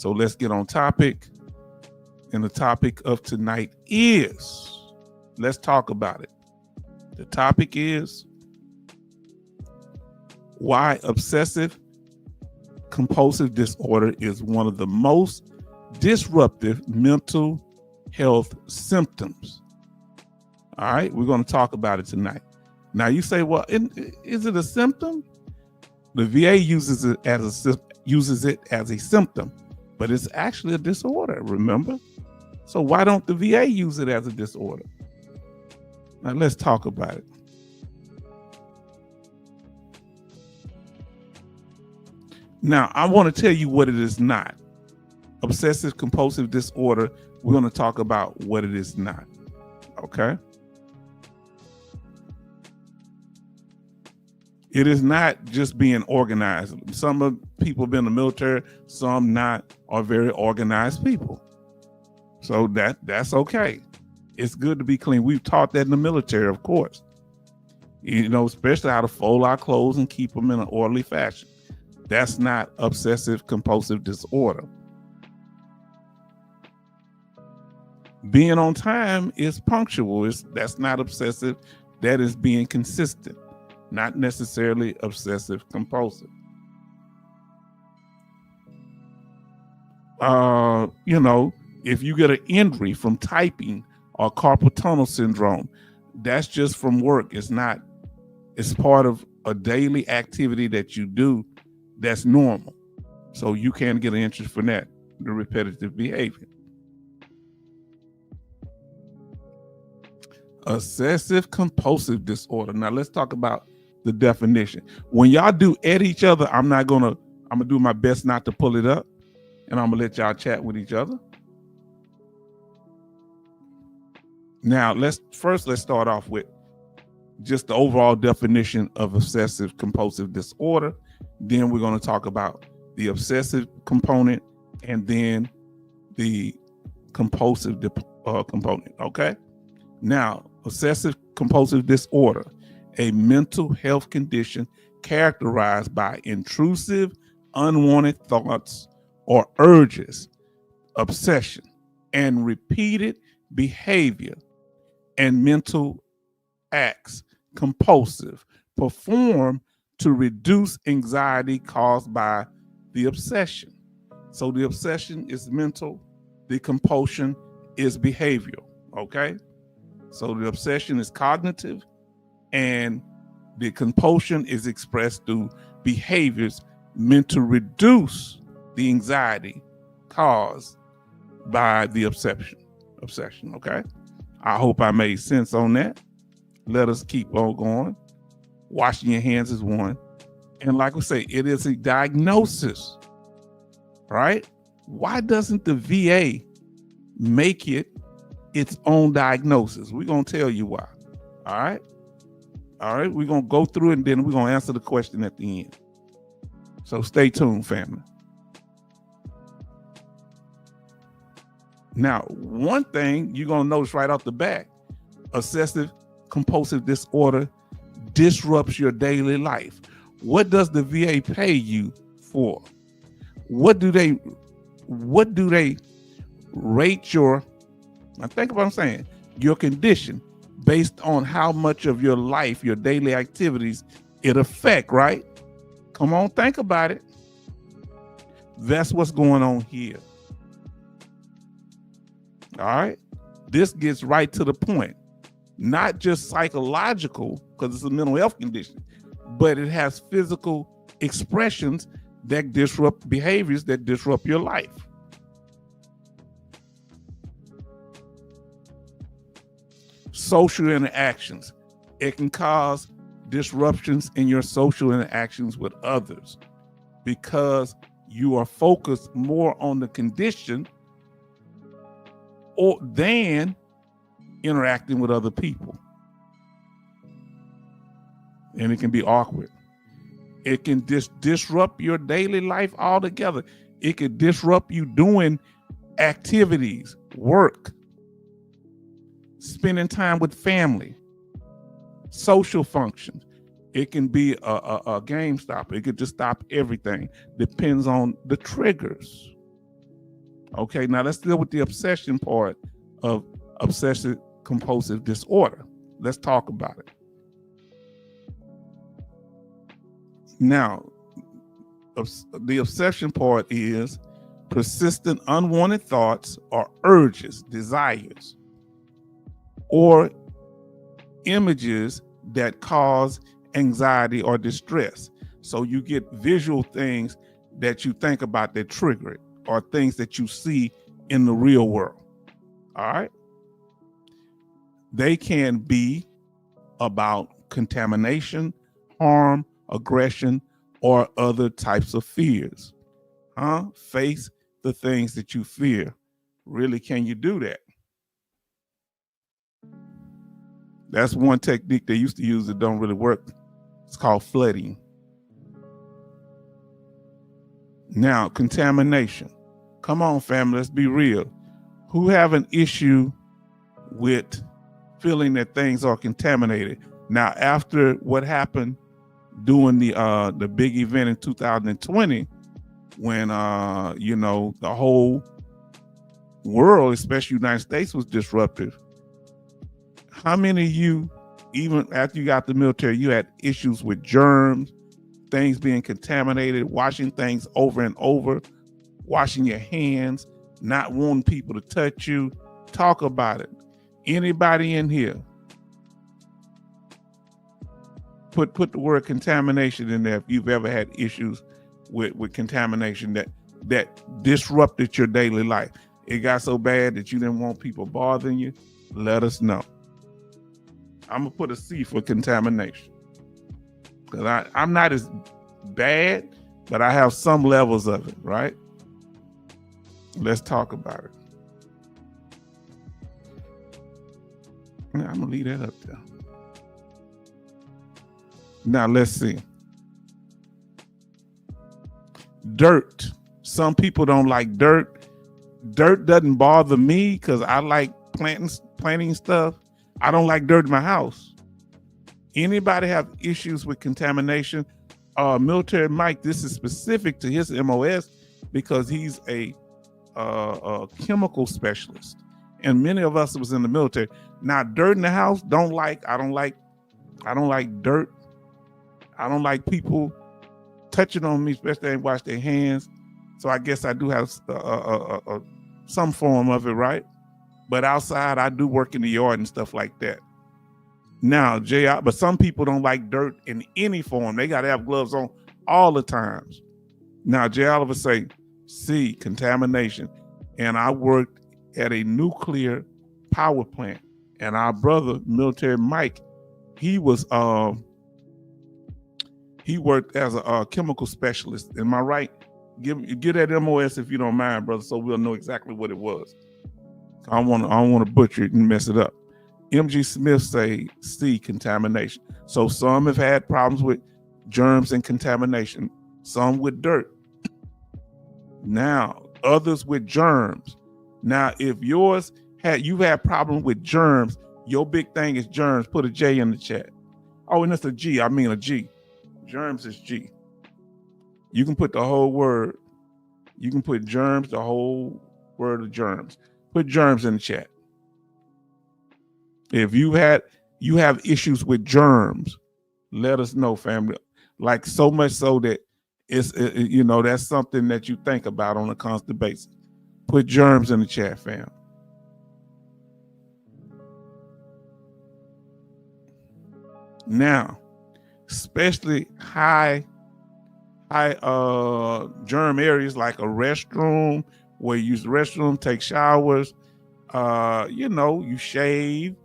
So let's get on topic. And the topic of tonight is, let's talk about it. The topic is why obsessive compulsive disorder is one of the most disruptive mental health symptoms. All right, we're going to talk about it tonight. Now you say, well, is it a symptom? The VA uses it as a symptom, but it's actually a disorder, remember? So why don't the VA use it as a disorder? Now let's talk about it. Now, I want to tell you what it is not. Obsessive compulsive disorder, we're going to talk about what it is not. Okay? It is not just being organized. Some of people been in the military, some not, are very organized people. So that's okay. It's good to be clean. We've taught that in the military, of course. You know, especially how to fold our clothes and keep them in an orderly fashion. That's not obsessive compulsive disorder. Being on time is punctual. That's not obsessive. That is being consistent, not necessarily obsessive compulsive. You know, if you get an injury from typing or carpal tunnel syndrome, that's just from work. It's part of a daily activity that you do that's normal. So you can get an injury from that, the repetitive behavior. Obsessive compulsive disorder. Now let's talk about the definition. When y'all do at each other, I'm gonna do my best not to pull it up, and I'm gonna let y'all chat with each other. Now let's start off with just the overall definition of obsessive compulsive disorder. Then we're going to talk about the obsessive component and then the compulsive component. Okay. Now, obsessive compulsive disorder, a mental health condition characterized by intrusive, unwanted thoughts or urges, obsession, and repeated behavior and mental acts, compulsive, perform to reduce anxiety caused by the obsession. So the obsession is mental, the compulsion is behavioral, okay? So the obsession is cognitive and the compulsion is expressed through behaviors meant to reduce the anxiety caused by the obsession, okay? I hope I made sense on that. Let us keep on going. Washing your hands is one. And like we say, it is a diagnosis, right? Why doesn't the VA make it its own diagnosis? We're going to tell you why. All right? All right, we're going to go through it and then we're going to answer the question at the end. So stay tuned, family. Now, one thing you're going to notice right off the bat, obsessive compulsive disorder disrupts your daily life. What does the VA pay you for? What do they rate your, now think of what I'm saying, your condition based on how much of your life, your daily activities it affect, right? Come on, think about it. That's what's going on here. All right. This gets right to the point. Not just psychological, because it's a mental health condition, but it has physical expressions that disrupt behaviors that disrupt your life. Social interactions. It can cause disruptions in your social interactions with others because you are focused more on the condition or than interacting with other people. And it can be awkward. It can disrupt your daily life altogether. It can disrupt you doing activities, work, spending time with family, social functions. It can be a game stopper. It could just stop everything. Depends on the triggers. Okay, now let's deal with the obsession part of obsessive compulsive disorder. Let's talk about it. Now, the obsession part is persistent unwanted thoughts or urges, desires, or images that cause anxiety or distress. So you get visual things that you think about that trigger it, or things that you see in the real world. All right. They can be about contamination, harm, aggression, or other types of fears. Face the things that you fear. Really, can you do that? That's one technique they used to use that don't really work. It's called flooding. Now, contamination. Come on, family, let's be real. Who have an issue with feeling that things are contaminated? Now, after what happened during the big event in 2020, when the whole world, especially United States, was disruptive, how many of you, even after you got the military, you had issues with germs, things being contaminated, washing things over and over, washing your hands, not wanting people to touch you? Talk about it. Anybody in here? Put the word contamination in there if you've ever had issues with contamination that disrupted your daily life. It got so bad that you didn't want people bothering you. Let us know. I'm gonna put a C for contamination, because I'm not as bad, but I have some levels of it, right? Let's talk about it. I'm gonna leave that up there. Now let's see. Dirt. Some people don't like dirt. Dirt doesn't bother me because I like planting stuff. I don't like dirt in my house. Anybody have issues with contamination? Military Mike, this is specific to his MOS because he's a chemical specialist, and many of us was in the military. Now, dirt in the house, I don't like dirt. I don't like people touching on me, especially they wash their hands. So I guess I do have some form of it, right? But outside, I do work in the yard and stuff like that. Now, JR, but some people don't like dirt in any form. They got to have gloves on all the times. Now, J. Oliver say, C, contamination. And I worked at a nuclear power plant. And our brother, military Mike, he worked as a chemical specialist. Am I right? Give that MOS if you don't mind, brother, so we'll know exactly what it was. I don't want to butcher it and mess it up. MG Smith say C, contamination. So some have had problems with germs and contamination, some with dirt. Now, others with germs. Now, if you've had problems with germs, your big thing is germs, put a J in the chat. Oh, and it's a G, I mean a G. Germs is G. You can put the whole word. You can put germs, the whole word of germs. Put germs in the chat. If you have issues with germs, let us know, family. Like so much so that that's something that you think about on a constant basis. Put germs in the chat, fam. Now, especially high germ areas like a restroom, where you use the restroom, take showers, you shave,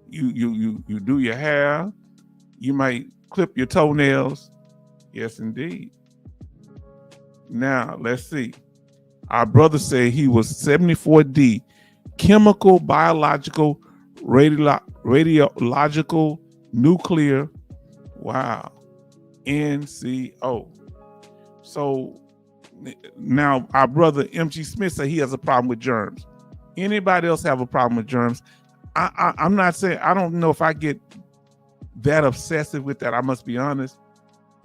you do your hair, you might clip your toenails. Yes, indeed. Now, let's see. Our brother said he was 74D, chemical, biological, radiological, nuclear, wow, NCO. So now our brother MG Smith said he has a problem with germs. Anybody else have a problem with germs? I'm not saying, I don't know if I get that obsessive with that. I must be honest.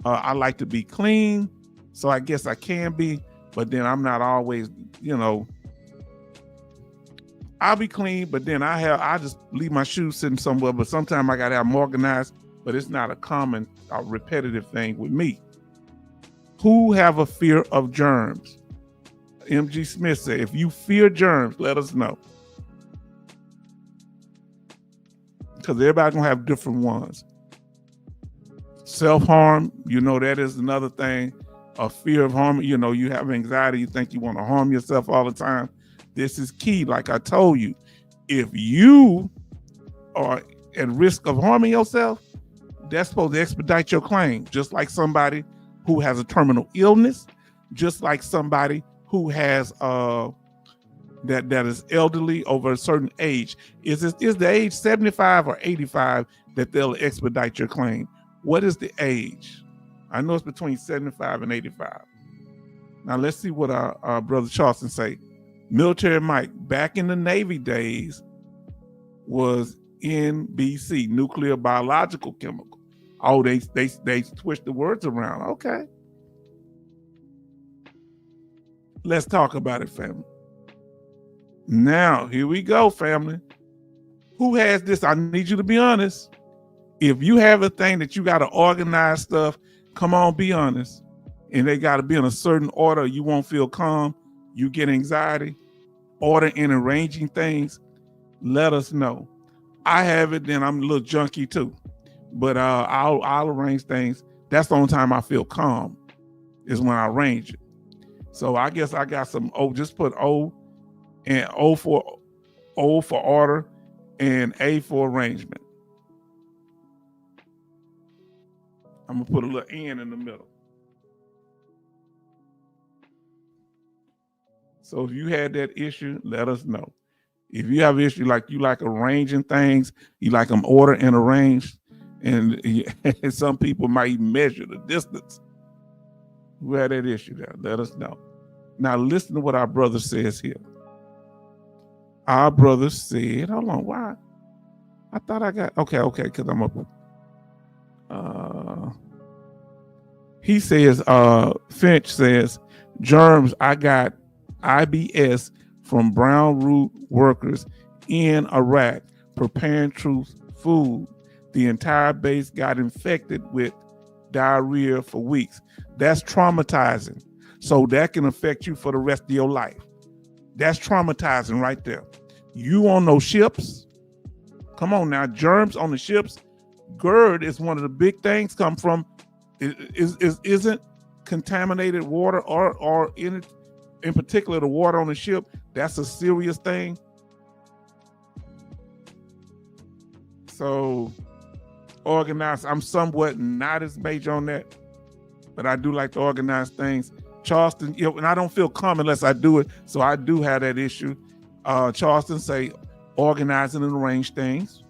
I like to be clean, so I guess I can be, but then I'm not always, I'll be clean, but then I just leave my shoes sitting somewhere. But sometimes I gotta have them organized. But it's not a common, repetitive thing with me. Who have a fear of germs? M.G. Smith said, if you fear germs, let us know. Because everybody's gonna have different ones. Self-harm, that is another thing. A fear of harm, you have anxiety, you think you want to harm yourself all the time. This is key. Like I told you, if you are at risk of harming yourself, that's supposed to expedite your claim. Just like somebody who has a terminal illness, just like somebody who has that is elderly over a certain age. Is the age 75 or 85 that they'll expedite your claim? What is the age? I know it's between 75 and 85. Now let's see what our brother Charleston say. Military Mike, back in the Navy days, was NBC, nuclear biological chemical. Oh, they twist the words around. Okay. Let's talk about it, family. Now, here we go, family. Who has this? I need you to be honest. If you have a thing that you got to organize stuff, come on, be honest. And they got to be in a certain order. You won't feel calm. You get anxiety. Order and arranging things. Let us know. I have it, then I'm a little junky too. But I'll arrange things. That's the only time I feel calm is when I arrange it. So I guess I got some just put O and O for order and A for arrangement. I'm gonna put a little N in the middle. So if you had that issue, let us know. If you have an issue like you like arranging things, you like them ordered and arranged, and some people might even measure the distance. Who had that issue there? Let us know. Now listen to what our brother says here. Our brother said, hold on, why? I thought I got, okay, because I'm up. He says, Finch says, germs, I got IBS from brown root workers in Iraq preparing truth food. The entire base got infected with diarrhea for weeks. That's traumatizing. So that can affect you for the rest of your life. That's traumatizing right there. You on those ships. Come on now, germs on the ships. GERD is one of the big things come from isn't contaminated water or in particular the water on the ship. That's a serious thing. So organize. I'm somewhat not as major on that, but I do like to organize things. Charleston, and I don't feel calm unless I do it. So I do have that issue. Charleston say organize and arrange things.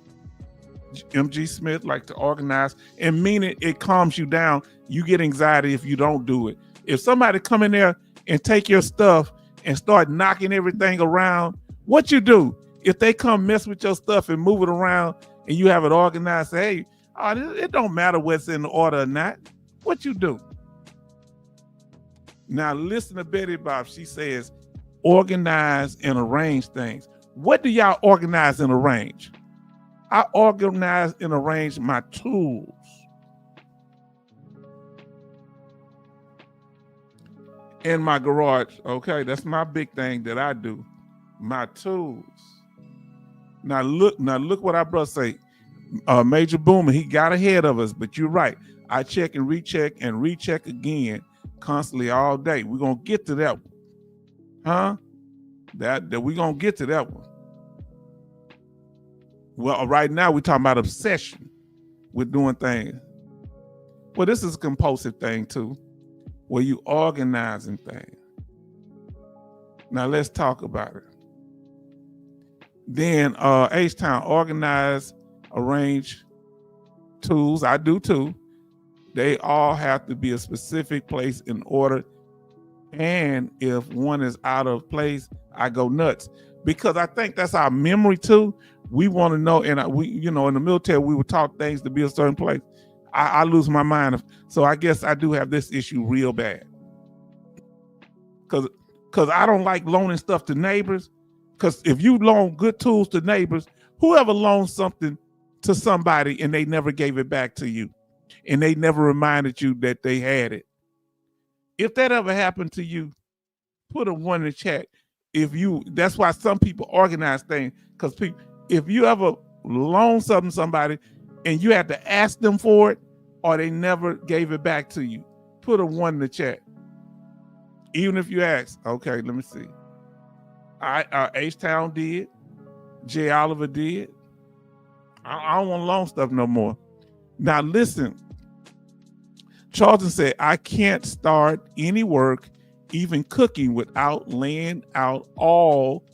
M.G. Smith like to organize and mean it calms you down. You get anxiety if you don't do it. If somebody come in there and take your stuff and start knocking everything around, what you do? If they come mess with your stuff and move it around and you have it organized, say, hey, it don't matter what's in order or not. What you do? Now listen to Betty Bob. She says, organize and arrange things. What do y'all organize and arrange? I organize and arrange my tools. In my garage. Okay, that's my big thing that I do. My tools. Now look what our brother say. Major Boomer, he got ahead of us, but you're right. I check and recheck again constantly all day. We're gonna get to that one. Huh? That we're gonna get to that one. Well, right now we're talking about obsession with doing things. Well, this is a compulsive thing too, where you organizing things. Now let's talk about it. Then H-Town, organize, arrange tools. I do too. They all have to be a specific place in order. And if one is out of place, I go nuts. Because I think that's our memory too. We want to know, and in the military, we were taught things to be a certain place. I lose my mind. So I guess I do have this issue real bad. Because I don't like loaning stuff to neighbors. Because if you loan good tools to neighbors, whoever loaned something to somebody and they never gave it back to you and they never reminded you that they had it. If that ever happened to you, put a 1 in the chat. That's why some people organize things, because if you ever loan something to somebody and you had to ask them for it or they never gave it back to you, put a 1 in the chat. Even if you ask, okay, let me see. H-Town did. J. Oliver did. I don't want to loan stuff no more. Now listen, Charlton said, I can't start any work, even cooking, without laying out all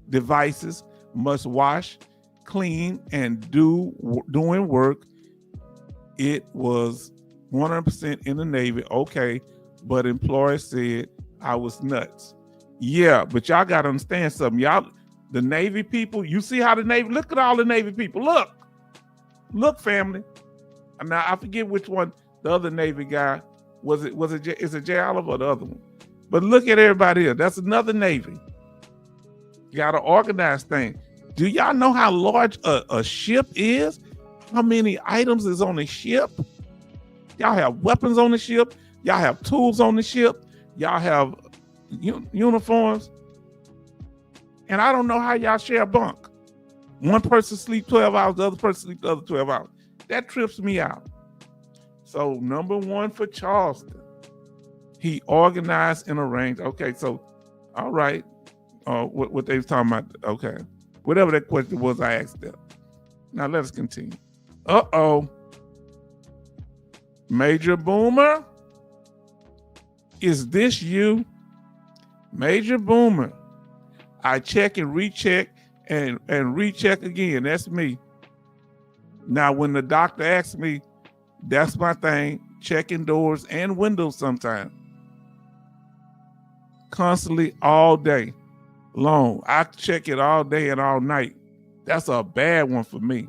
devices, must wash, clean, and doing work. It was 100% in the Navy. Okay, but employer said I was nuts. Yeah, but y'all got to understand something. Y'all, the Navy people, you see how the Navy, look at all the Navy people. Look, family. Now, I forget which one, the other Navy guy, is it J. Oliver or the other one? But look at everybody here. That's another Navy. You got to organize things. Do y'all know how large a ship is? How many items is on the ship? Y'all have weapons on the ship. Y'all have tools on the ship. Y'all have uniforms. And I don't know how y'all share bunk. One person sleep 12 hours, the other person sleep the other 12 hours. That trips me out. So number 1 for Charleston. He organized and arranged. Okay, so, all right. What they was talking about. Okay. Whatever that question was, I asked them. Now let us continue. Uh-oh. Major Boomer? Is this you? Major Boomer. I check and recheck and recheck again. That's me. Now, when the doctor asks me, that's my thing. Checking doors and windows sometimes. Constantly, all day long. I check it all day and all night. That's a bad one for me.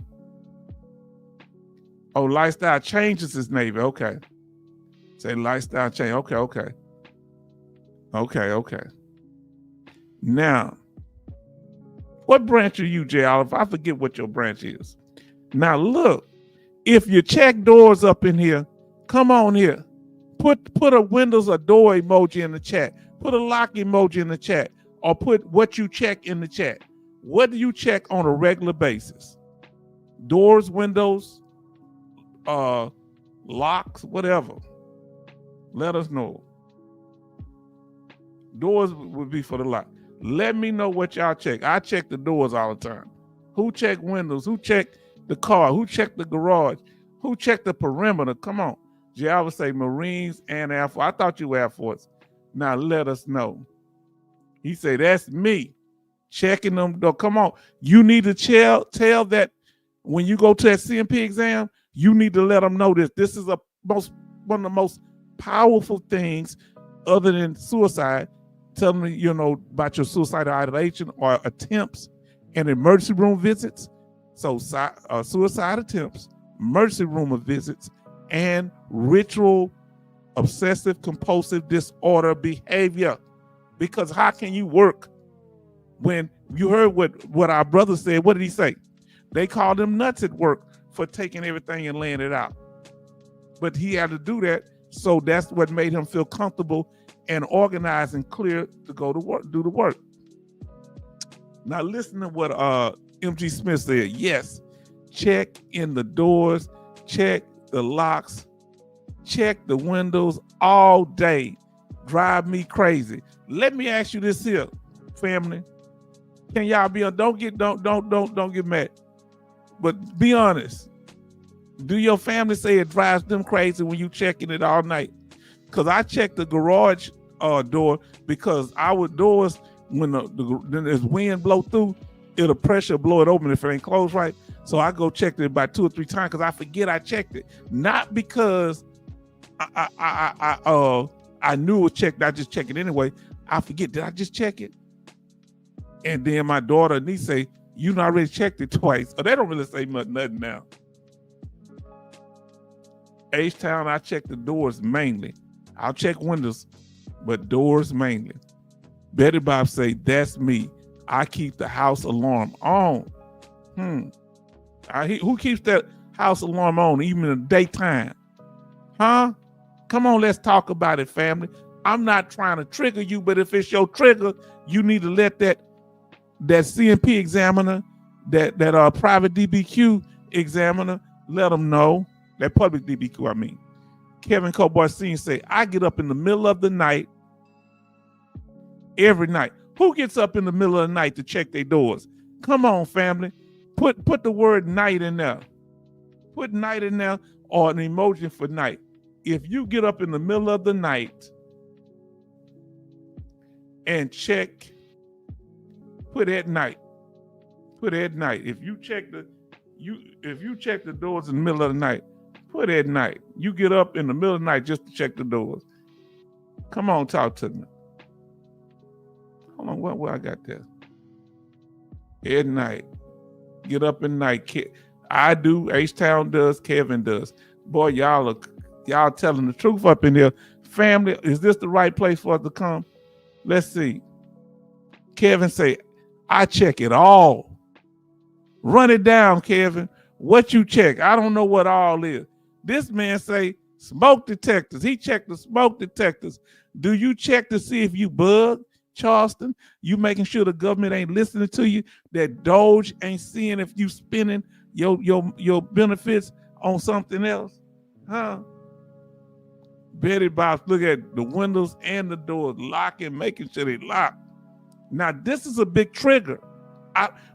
Oh, lifestyle changes is Navy. Okay. Say lifestyle change. Okay. Now, what branch are you, J. Oliver? I forget what your branch is. Now, look, if you check doors up in here, come on here. Put a windows or door emoji in the chat. Put a lock emoji in the chat. Or put what you check in the chat. What do you check on a regular basis? Doors, windows, locks, whatever. Let us know. Doors would be for the lock. Let me know what y'all check. I check the doors all the time. Who check windows? Who check the car? Who check the garage? Who check the perimeter? Come on. I would say Marines and Air Force. I thought you were Air Force. Now let us know. He said, that's me. Checking them. Come on. You need to tell that when you go to that CMP exam, you need to let them know this. This is one of the most powerful things other than suicide. Tell them, about your suicidal ideation or attempts and emergency room visits. So suicide attempts, emergency room visits, and ritual obsessive-compulsive disorder behavior. Because how can you work when you heard what our brother said? What did he say? They called him nuts at work for taking everything and laying it out. But he had to do that, so that's what made him feel comfortable and organized and clear to go to work, do the work. Now listen to what M.G. Smith said. Yes, check in the doors, check the locks, check the windows all day. Drive me crazy. Let me ask you this here, family. Can y'all be on? Don't get mad. But be honest. Do your family say it drives them crazy when you checking it all night? Because I check the garage door because our doors, when there's wind blow through, it'll pressure blow it open if it ain't closed right. So I go check it about 2 or 3 times because I forget I checked it. Not because I knew it was checked. I just check it anyway. I forget. Did I just check it? And then my daughter and niece say, you already checked it twice. Or they don't really say nothing now. H-Town, I check the doors mainly. I'll check windows, but doors mainly. Betty Bob say, that's me. I keep the house alarm on. Who keeps that house alarm on even in the daytime? Huh? Come on, let's talk about it, family. I'm not trying to trigger you, but if it's your trigger, you need to let that CMP examiner, that private DBQ examiner, let them know. That public DBQ, I mean. Kevin Cowboy Senior say, I get up in the middle of the night every night. Who gets up in the middle of the night to check their doors? Come on, family. Put the word night in there. Put night in there or an emoji for night. If you get up in the middle of the night and check, put at night. Put at night. If you check the doors in the middle of the night, put at night. You get up in the middle of the night just to check the doors. Come on, talk to me. Hold on, where I got that? At night. Get up at night. I do, H-Town does, Kevin does. Boy, y'all telling the truth up in here. Family, is this the right place for us to come? Let's see. Kevin say, I check it all. Run it down, Kevin. What you check? I don't know what all is. This man say smoke detectors. He checked the smoke detectors. Do you check to see if you bug, Charleston? You making sure the government ain't listening to you? That Doge ain't seeing if you spending your benefits on something else? Huh? Betty Bob, look at the windows and the doors locking, making sure they lock. Now, this is a big trigger.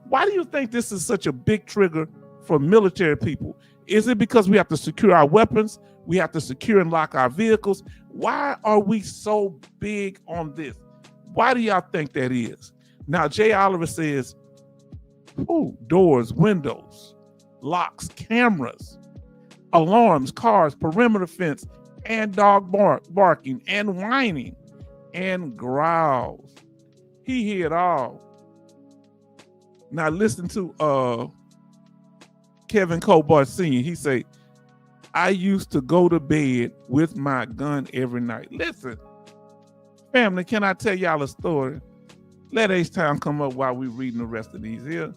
Why do you think this is such a big trigger for military people? Is it because we have to secure our weapons? We have to secure and lock our vehicles? Why are we so big on this? Why do y'all think that is? Now, Jay Oliver says, doors, windows, locks, cameras, alarms, cars, perimeter fence, and dog barking, and whining, and growls. He hear it all. Now listen to Kevin Cowboy Senior. He say, I used to go to bed with my gun every night. Listen, family, can I tell y'all a story? Let H-Town come up while we reading the rest of these here.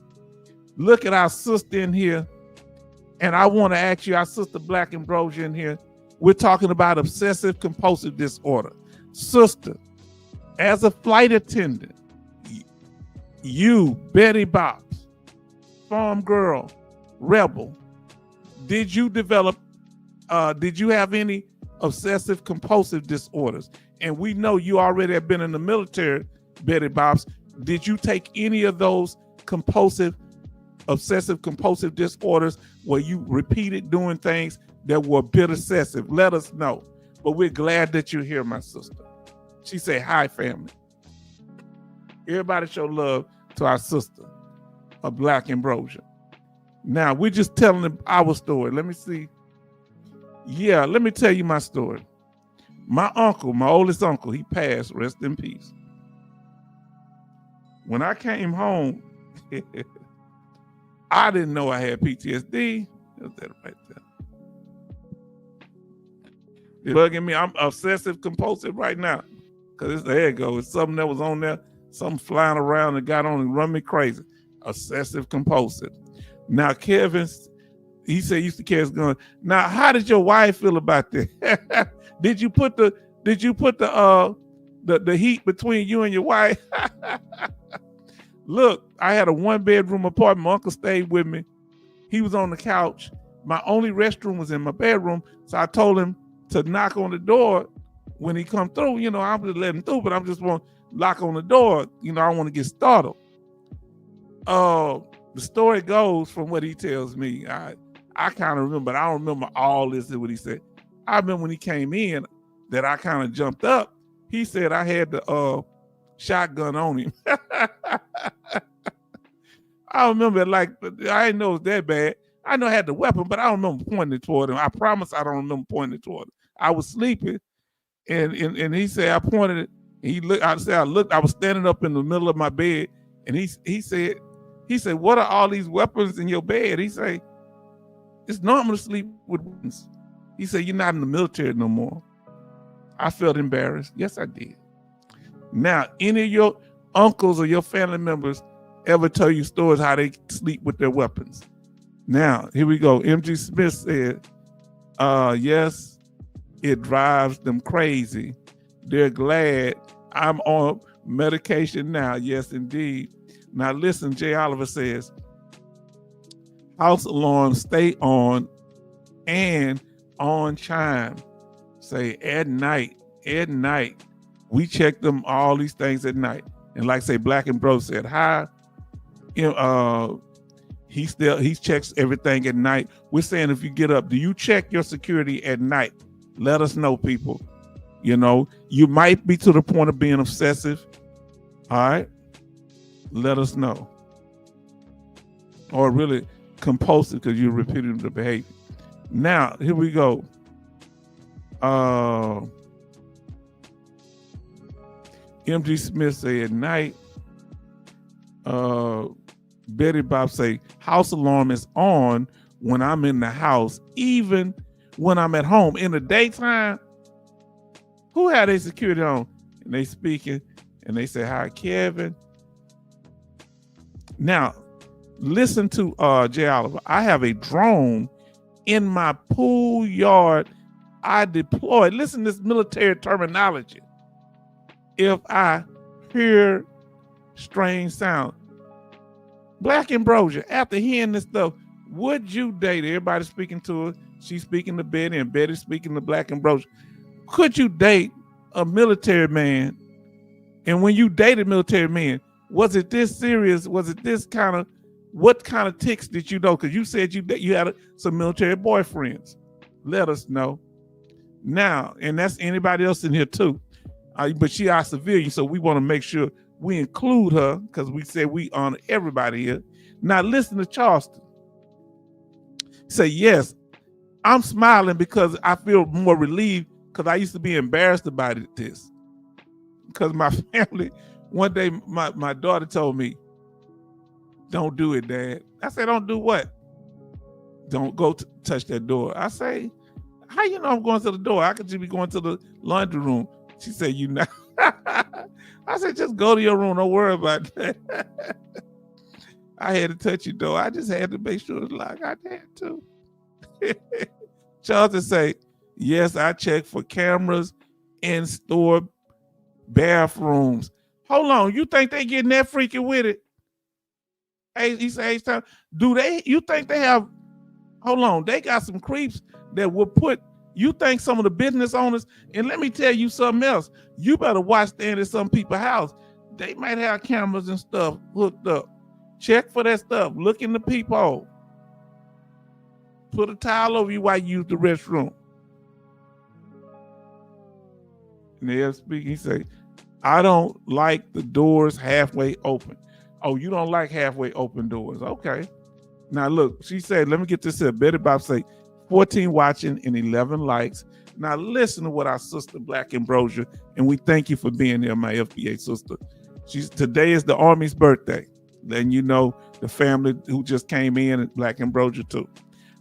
Look at our sister in here. And I want to ask you, our sister Black Ambrosia in here, we're talking about obsessive-compulsive disorder. Sister, as a flight attendant, you, Betty Bops, Farm Girl, Rebel, did you have any obsessive-compulsive disorders? And we know you already have been in the military, Betty Bops. Did you take any of those obsessive-compulsive disorders where you repeated doing things that were a bit excessive? Let us know. But we're glad that you're here, my sister. She said, hi, family. Everybody show love to our sister, a Black Ambrosia. Now, we're just telling them our story. Let me see. Yeah, let me tell you my story. My uncle, my oldest uncle, he passed, rest in peace. When I came home, I didn't know I had PTSD. That's that right there. It's bugging me. I'm obsessive-compulsive right now. Because there it goes. It's something that was on there, something flying around and got on and run me crazy. Obsessive-compulsive. Now, Kevin, he said he used to carry his gun. Now, how did your wife feel about that? Did you put the heat between you and your wife? Look, I had a 1-bedroom apartment. My uncle stayed with me. He was on the couch. My only restroom was in my bedroom. So I told him to knock on the door when he come through. You know, I'm just letting him through, but I'm just want to knock on the door. You know, I want to get startled. The story goes from what he tells me. I kind of remember, but I don't remember all this is what he said. I remember when he came in that I kind of jumped up. He said I had the shotgun on him. I remember, like, I didn't know it was that bad. I know I had the weapon, but I don't remember pointing it toward him. I promise I don't remember pointing it toward him. I was sleeping, and he said I pointed it. He looked. I said I looked. I was standing up in the middle of my bed, and he said, "What are all these weapons in your bed?" He said, "It's normal to sleep with weapons." He said, "You're not in the military no more." I felt embarrassed. Yes, I did. Now, any of your uncles or your family members ever tell you stories how they sleep with their weapons? Now, here we go. MG Smith said, yes, it drives them crazy. They're glad I'm on medication now. Yes, indeed. Now listen, Jay Oliver says, house alarms stay on and on chime. Say at night. We check them, all these things at night. And like say Black and Bro said, hi. He checks everything at night. We're saying if you get up, do you check your security at night? Let us know, people. You know, you might be to the point of being obsessive. All right. Let us know. Or really compulsive because you're repeating the behavior. Now, here we go. MG Smith say at night. Betty Bob say house alarm is on when I'm in the house, even when I'm at home. In the daytime, who had their security on? And they speaking and they say, hi, Kevin. Now, listen to Jay Oliver. I have a drone in my pool yard. I deployed. Listen to this military terminology. If I hear strange sound. Black Ambrosia, after hearing this stuff, would you date? Everybody speaking to her. She's speaking to Betty, and Betty speaking to Black Ambrosia. Could you date a military man? And when you dated military men, was it this serious? Was it this kind of, what kind of ticks did you know? Because you said you had some military boyfriends. Let us know. Now, and that's anybody else in here too. But she our civilian, so we want to make sure we include her because we said we honor everybody here. Now listen to Charleston. Say, yes, I'm smiling because I feel more relieved because I used to be embarrassed about this. Because my family, one day my daughter told me, don't do it, Dad. I said, don't do what? Don't go touch that door. I say, how you know I'm going to the door? I could just be going to the laundry room. She said, you know. I said, just go to your room. Don't worry about that. I had to touch your door. I just had to make sure it's locked. I had to. Charleston say, yes, I check for cameras in store bathrooms. Hold on. You think they getting that freaky with it? Hey, he said, you think they have, hold on, they got some creeps that will put, you think some of the business owners, and let me tell you something else, you better watch staying at some people's house. They might have cameras and stuff hooked up. Check for that stuff. Look in the peephole. Put a towel over you while you use the restroom. And they'll speak, he say, I don't like the doors halfway open. Oh, you don't like halfway open doors. Okay. Now look, she said, let me get this here. Betty Bob say, 14 watching and 11 likes. Now listen to what our sister Black Ambrosia, and we thank you for being there, my FBA sister. Today is the Army's birthday. Then you know the family who just came in at Black Ambrosia too.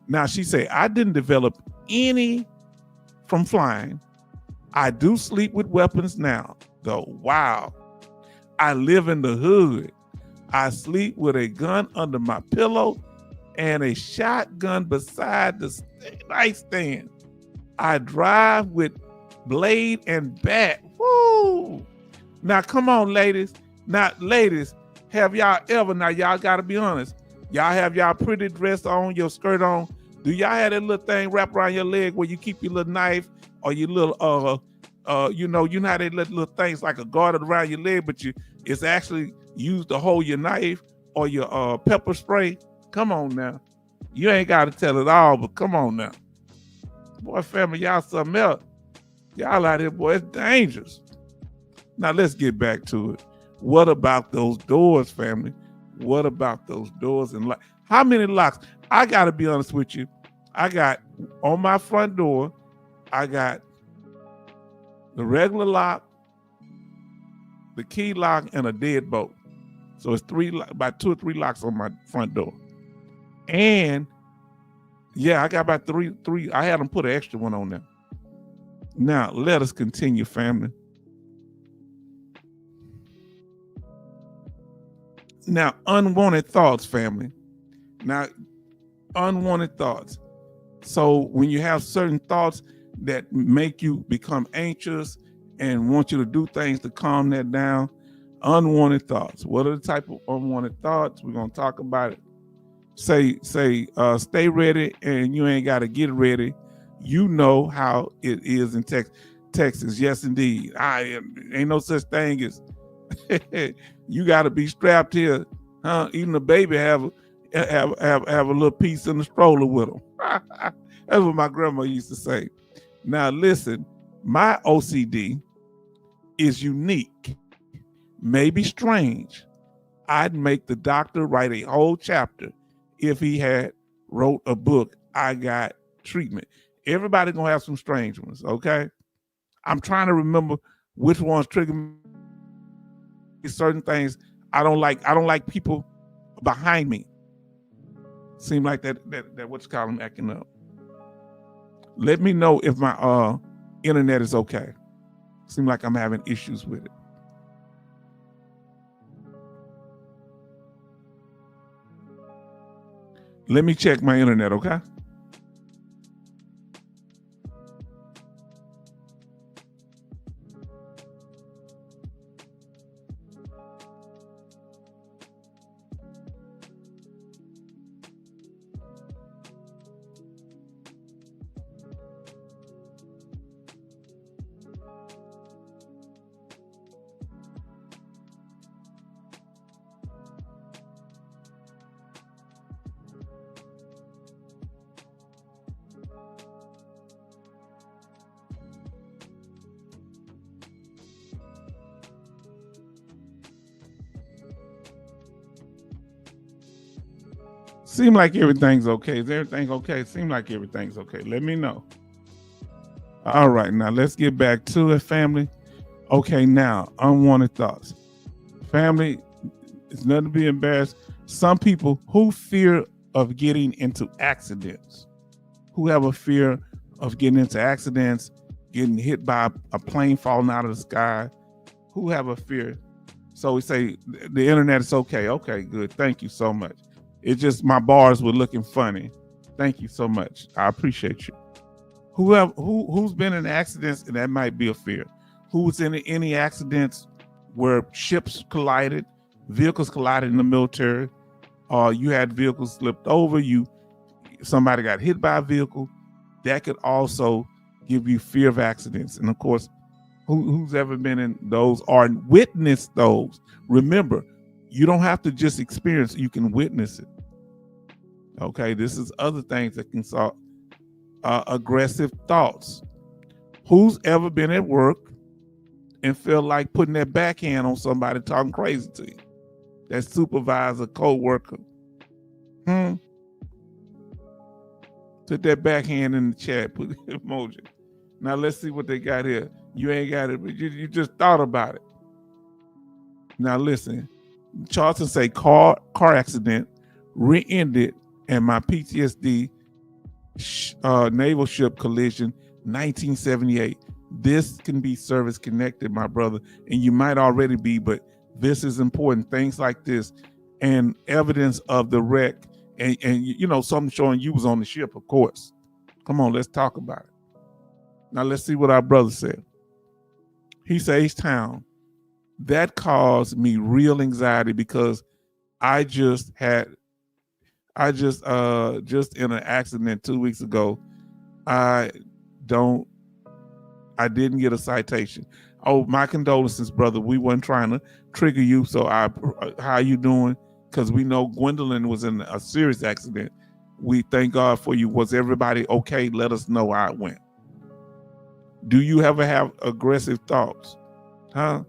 Now she say, I didn't develop any from flying. I do sleep with weapons now, though. Wow. I live in the hood. I sleep with a gun under my pillow and a shotgun beside the nightstand. I drive with blade and bat. Woo! Now, come on, ladies. Now, ladies, have y'all ever, now y'all gotta be honest, y'all have y'all pretty dress on, your skirt on. Do y'all have that little thing wrapped around your leg where you keep your little knife or your little, you know how they little things like a garter around your leg, but it's actually used to hold your knife or your pepper spray? Come on now. You ain't got to tell it all, but come on now. Boy, family, y'all something else. Y'all out here, boy, it's dangerous. Now, let's get back to it. What about those doors, family? What about those doors and locks? How many locks? I got to be honest with you. I got, on my front door, I got the regular lock, the key lock, and a deadbolt. So it's about 2 or 3 locks on my front door. And yeah, I got about three. I had them put an extra one on there. Now, let us continue, family. Now, unwanted thoughts, family. Now, unwanted thoughts. So when you have certain thoughts that make you become anxious and want you to do things to calm that down, unwanted thoughts. What are the type of unwanted thoughts? We're gonna talk about it. Stay ready, and you ain't got to get ready. You know how it is in Texas. Yes, indeed. Ain't no such thing as you got to be strapped here, huh? Even the baby have a little piece in the stroller with them. That's what my grandma used to say. Now listen, my OCD is unique, maybe strange. I'd make the doctor write a whole chapter if he had wrote a book. I got treatment. Everybody gonna have some strange ones, okay? I'm trying to remember which ones trigger me. Certain things I don't like. I don't like people behind me. Seem like that what you call them acting up. Let me know if my internet is okay. Seem like I'm having issues with it. Let me check my internet, okay? Seem like everything's okay. Is everything okay? Seem like everything's okay. Let me know. All right, now let's get back to it, family. Okay, now, unwanted thoughts. Family, it's nothing to be embarrassed. Some people who fear of getting into accidents, who have a fear of getting into accidents, getting hit by a plane falling out of the sky, who have a fear. So we say the internet is okay. Okay, good. Thank you so much. It's just my bars were looking funny. Thank you so much. I appreciate you. Who's been in accidents, and that might be a fear. Who's in any accidents where ships collided, vehicles collided in the military, or you had vehicles slipped over, somebody got hit by a vehicle, that could also give you fear of accidents. And of course, who's ever been in those or witnessed those? Remember, you don't have to just experience it, you can witness it. Okay, this is other things that can solve aggressive thoughts. Who's ever been at work and felt like putting their backhand on somebody talking crazy to you? That supervisor, co-worker. Put that backhand in the chat, put the emoji. Now let's see what they got here. You ain't got it, but you just thought about it. Now listen, Charleston say car accident, rear-ended, and my PTSD naval ship collision, 1978. This can be service connected, my brother, and you might already be, but this is important. Things like this and evidence of the wreck, and something showing you was on the ship, of course. Come on, let's talk about it. Now let's see what our brother said. He said, H-Town, that caused me real anxiety because I just in an accident 2 weeks ago. I didn't get a citation. Oh, my condolences, brother. We weren't trying to trigger you. So how you doing? Because we know Gwendolyn was in a serious accident. We thank God for you. Was everybody okay? Let us know how it went. Do you ever have aggressive thoughts? Huh?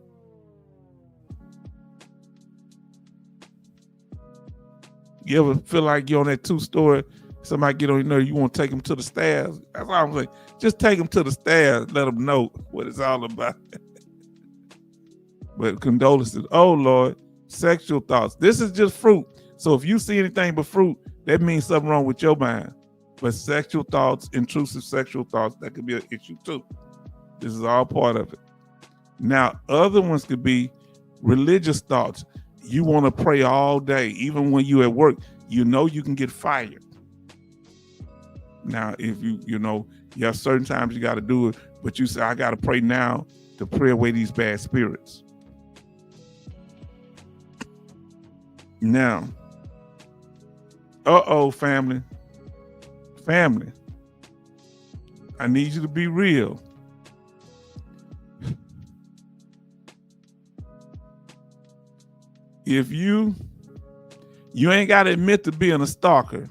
You ever feel like you're on that 2-story, somebody get on your nerve, you want to take them to the stairs? That's all I'm saying. Just take them to the stairs, let them know what it's all about. But condolences. Oh, Lord, sexual thoughts. This is just fruit. So if you see anything but fruit, that means something wrong with your mind. But sexual thoughts, intrusive sexual thoughts, that could be an issue too. This is all part of it. Now, other ones could be religious thoughts. You want to pray all day, even when you at work. You know you can get fired. Now, if you have certain times you got to do it, but you say, I got to pray now to pray away these bad spirits. Now, family, I need you to be real. If you ain't got to admit to being a stalker,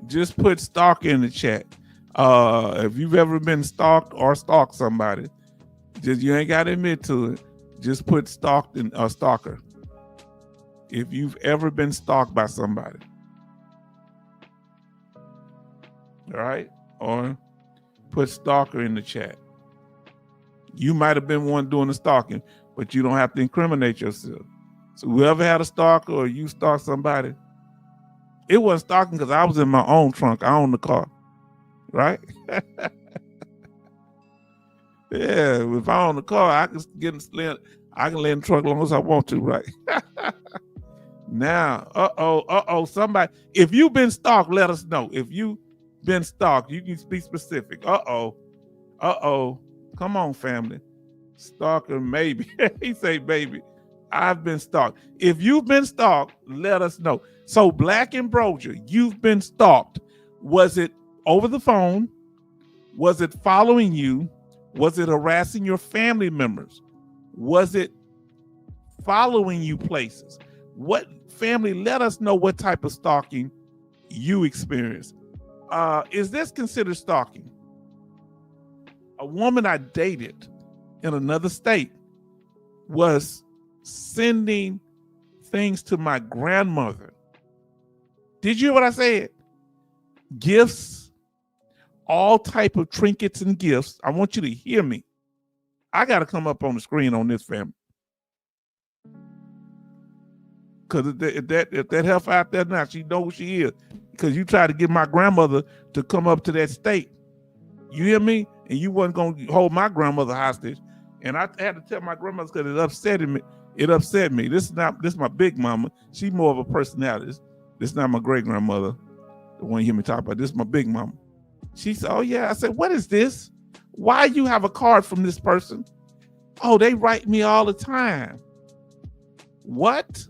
just put stalker in the chat. If you've ever been stalked or stalked somebody, you ain't got to admit to it. Just put stalked in a stalker. If you've ever been stalked by somebody, all right, or put stalker in the chat. You might have been one doing the stalking, but you don't have to incriminate yourself. So whoever had a stalker or you stalked somebody, it wasn't stalking because I was in my own trunk. I own the car, right? Yeah, if I own the car, I can I can lay in the trunk as long as I want to, right? Now, somebody, if you've been stalked, let us know. If you've been stalked, you can be specific. Come on, family. Stalker, maybe. He say, baby, I've been stalked. If you've been stalked, let us know. So Black and Broja, you've been stalked. Was it over the phone? Was it following you? Was it harassing your family members? Was it following you places? What family, let us know what type of stalking you experienced. Is this considered stalking? A woman I dated in another state was sending things to my grandmother. Did you hear what I said? Gifts, all type of trinkets and gifts. I want you to hear me. I got to come up on the screen on this, family. Because if that heifer out there now, she knows who she is. Because you tried to get my grandmother to come up to that state. You hear me? And you wasn't going to hold my grandmother hostage. And I had to tell my grandmother because it upset me. It upset me. This is my big mama. She's more of a personality. This is not my great grandmother, the one you hear me talk about. This is my big mama. She said, oh yeah. I said, what is this? Why you have a card from this person? Oh, they write me all the time. What?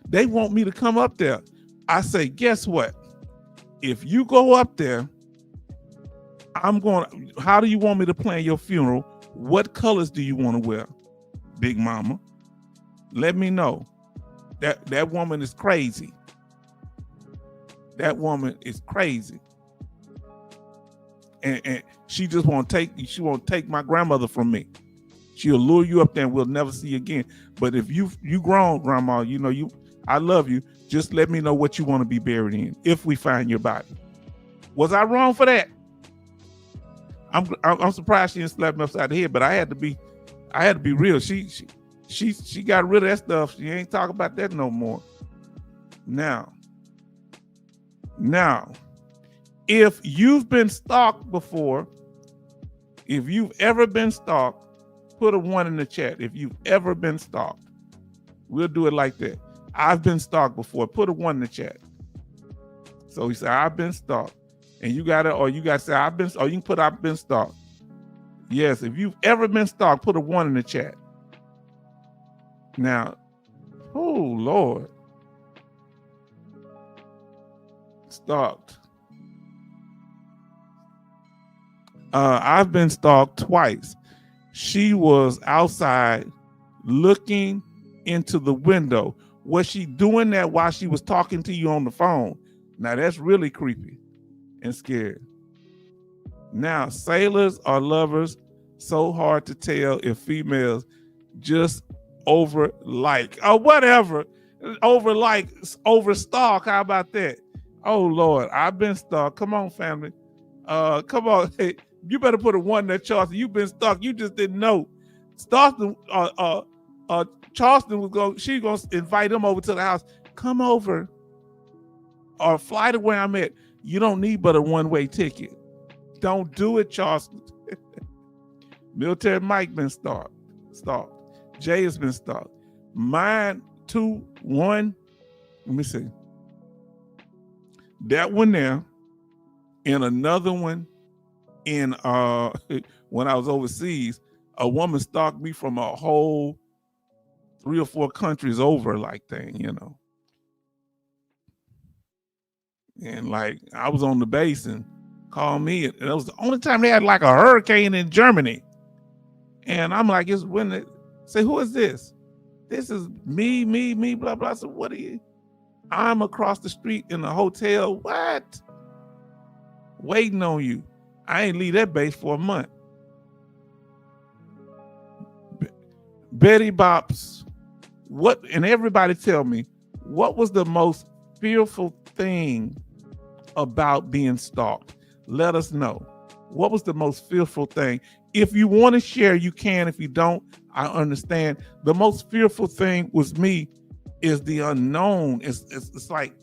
They want me to come up there. I say, guess what? If you go up there, how do you want me to plan your funeral? What colors do you want to wear, big mama? Let me know. That woman is crazy. That woman is crazy. And she just won't take my grandmother from me. She'll lure you up there and we'll never see you again. But if you grown, grandma, I love you. Just let me know what you want to be buried in if we find your body. Was I wrong for that? I'm surprised she didn't slap me upside the head, but I had to be real. She got rid of that stuff. She ain't talking about that no more. Now, if you've been stalked before, if you've ever been stalked, put a 1 in the chat. If you've ever been stalked, we'll do it like that. I've been stalked before. Put a 1 in the chat. So he said, I've been stalked. And you got to say, you can put I've been stalked. Yes, if you've ever been stalked, put a 1 in the chat. Now, oh Lord. Stalked. I've been stalked twice. She was outside looking into the window. Was she doing that while she was talking to you on the phone? Now that's really creepy and scary. Now, sailors are lovers, so hard to tell if females just over stalk. How about that? Oh Lord, I've been stalked. Come on, family. Come on. Hey, you better put a 1 there, Charleston. You've been stalked. You just didn't know. Charleston she's gonna invite him over to the house. Come over or fly to where I'm at. You don't need but a 1-way ticket. Don't do it, Charleston. Military Mike been stalked. Jay has been stalked. Mine, 2, 1. Let me see. That one there, and another one in when I was overseas. A woman stalked me from a whole 3 or 4 countries over, like thing, you know. And like I was on the base and called me, and it was the only time they had like a hurricane in Germany. And I'm like, it's when they say, who is this? This is me, blah, blah. So what are you? I'm across the street in a hotel. What? Waiting on you. I ain't leave that base for a month. Betty Bops, what? And everybody tell me, what was the most fearful thing about being stalked? Let us know. What was the most fearful thing? If you want to share, you can. If you don't, I understand. The most fearful thing was me is the unknown. It's like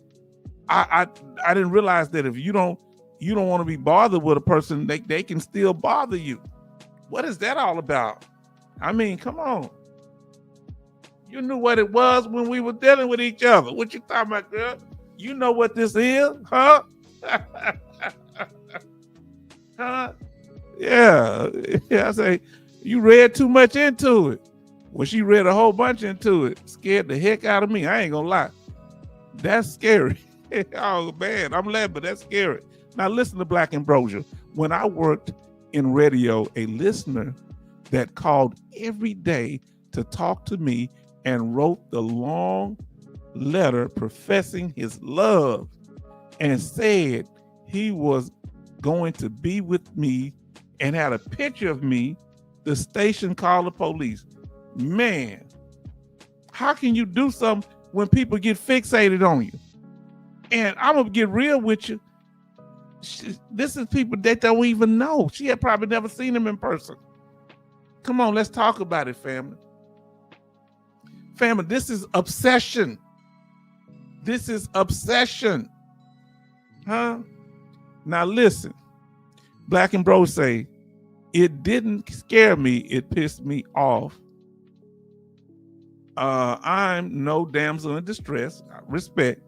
I didn't realize that if you don't want to be bothered with a person, they can still bother you. What is that all about? I mean, come on. You knew what it was when we were dealing with each other. What you talking about, girl? You know what this is, huh? Huh? Yeah. I say, you read too much into it. Well, she read a whole bunch into it. Scared the heck out of me. I ain't gonna lie. That's scary. Oh, man, I'm laughing, but that's scary. Now, listen to Black Ambrosia. When I worked in radio, a listener that called every day to talk to me and wrote the long letter professing his love and said he was going to be with me and had a picture of me, the station called the police. Man, how can you do something when people get fixated on you? And I'm going to get real with you. This is people that don't even know. She had probably never seen him in person. Come on, let's talk about it, family. Family, this is obsession. This is obsession. Huh? Now listen, Black and Bro say, it didn't scare me, it pissed me off. I'm no damsel in distress, respect.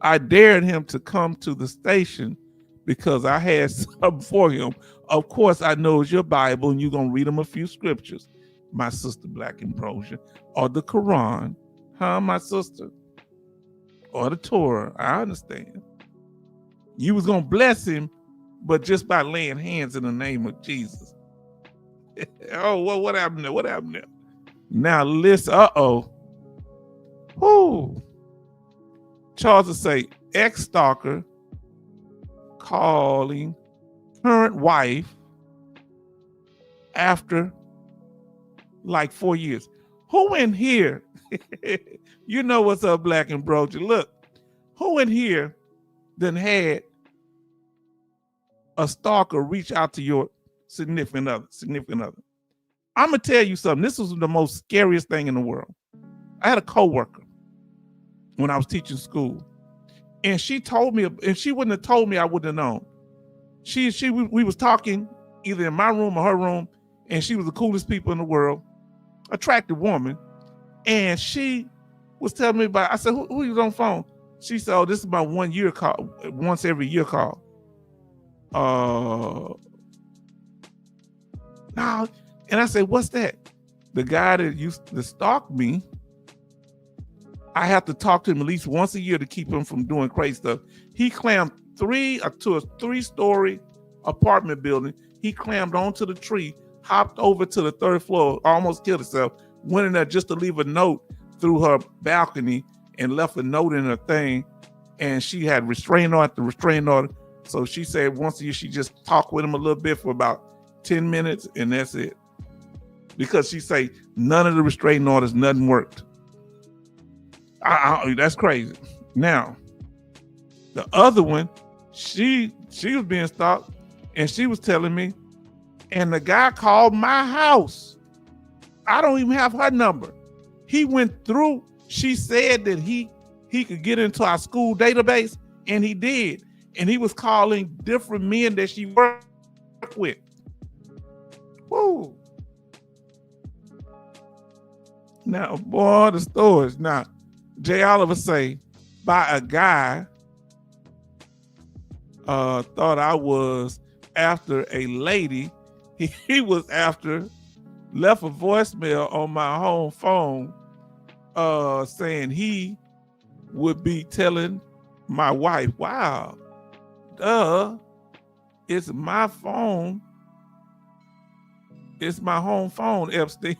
I dared him to come to the station because I had something for him. Of course, I know it's your Bible and you're going to read him a few scriptures, my sister Black Ambrosia, or the Quran, huh, my sister? Or the Torah, I understand. You was going to bless him, but just by laying hands in the name of Jesus. Oh, well, what happened there? What happened there? Now listen, Whoo. Charles will say, ex-stalker calling current wife after like 4 years. Who in here, you know what's up, Black Ambrosia? Look, who in here then had a stalker reach out to your significant other? I'm gonna tell you something. This was the most scariest thing in the world. I had a coworker when I was teaching school, and she told me, if she wouldn't have told me, I wouldn't have known. We was talking either in my room or her room, and she was the coolest people in the world, attractive woman, and she was telling me about. I said, "Who you on the phone?" She said, "Oh, this is my 1 year call, once every year call." Now, and I said, "What's that?" The guy that used to stalk me, I have to talk to him at least once a year to keep him from doing crazy stuff. He climbed to a 3-story apartment building. He climbed onto the tree, hopped over to the 3rd floor, almost killed himself, went in there just to leave a note through her balcony and left a note in her thing. And she had restraining order after restraining order. So she said once a year, she just talked with him a little bit for about 10 minutes and that's it. Because she say none of the restraining orders, nothing worked. That's crazy. Now, the other one, she was being stalked, and she was telling me, and the guy called my house. I don't even have her number. He went through. She said that he could get into our school database, and he did. And he was calling different men that she worked with. Woo. Now, boy, the stories. Now, Jay Oliver say, by a guy thought I was after a lady. He was after, left a voicemail on my home phone saying he would be telling my wife, wow, duh, it's my phone. It's my home phone, Epstein.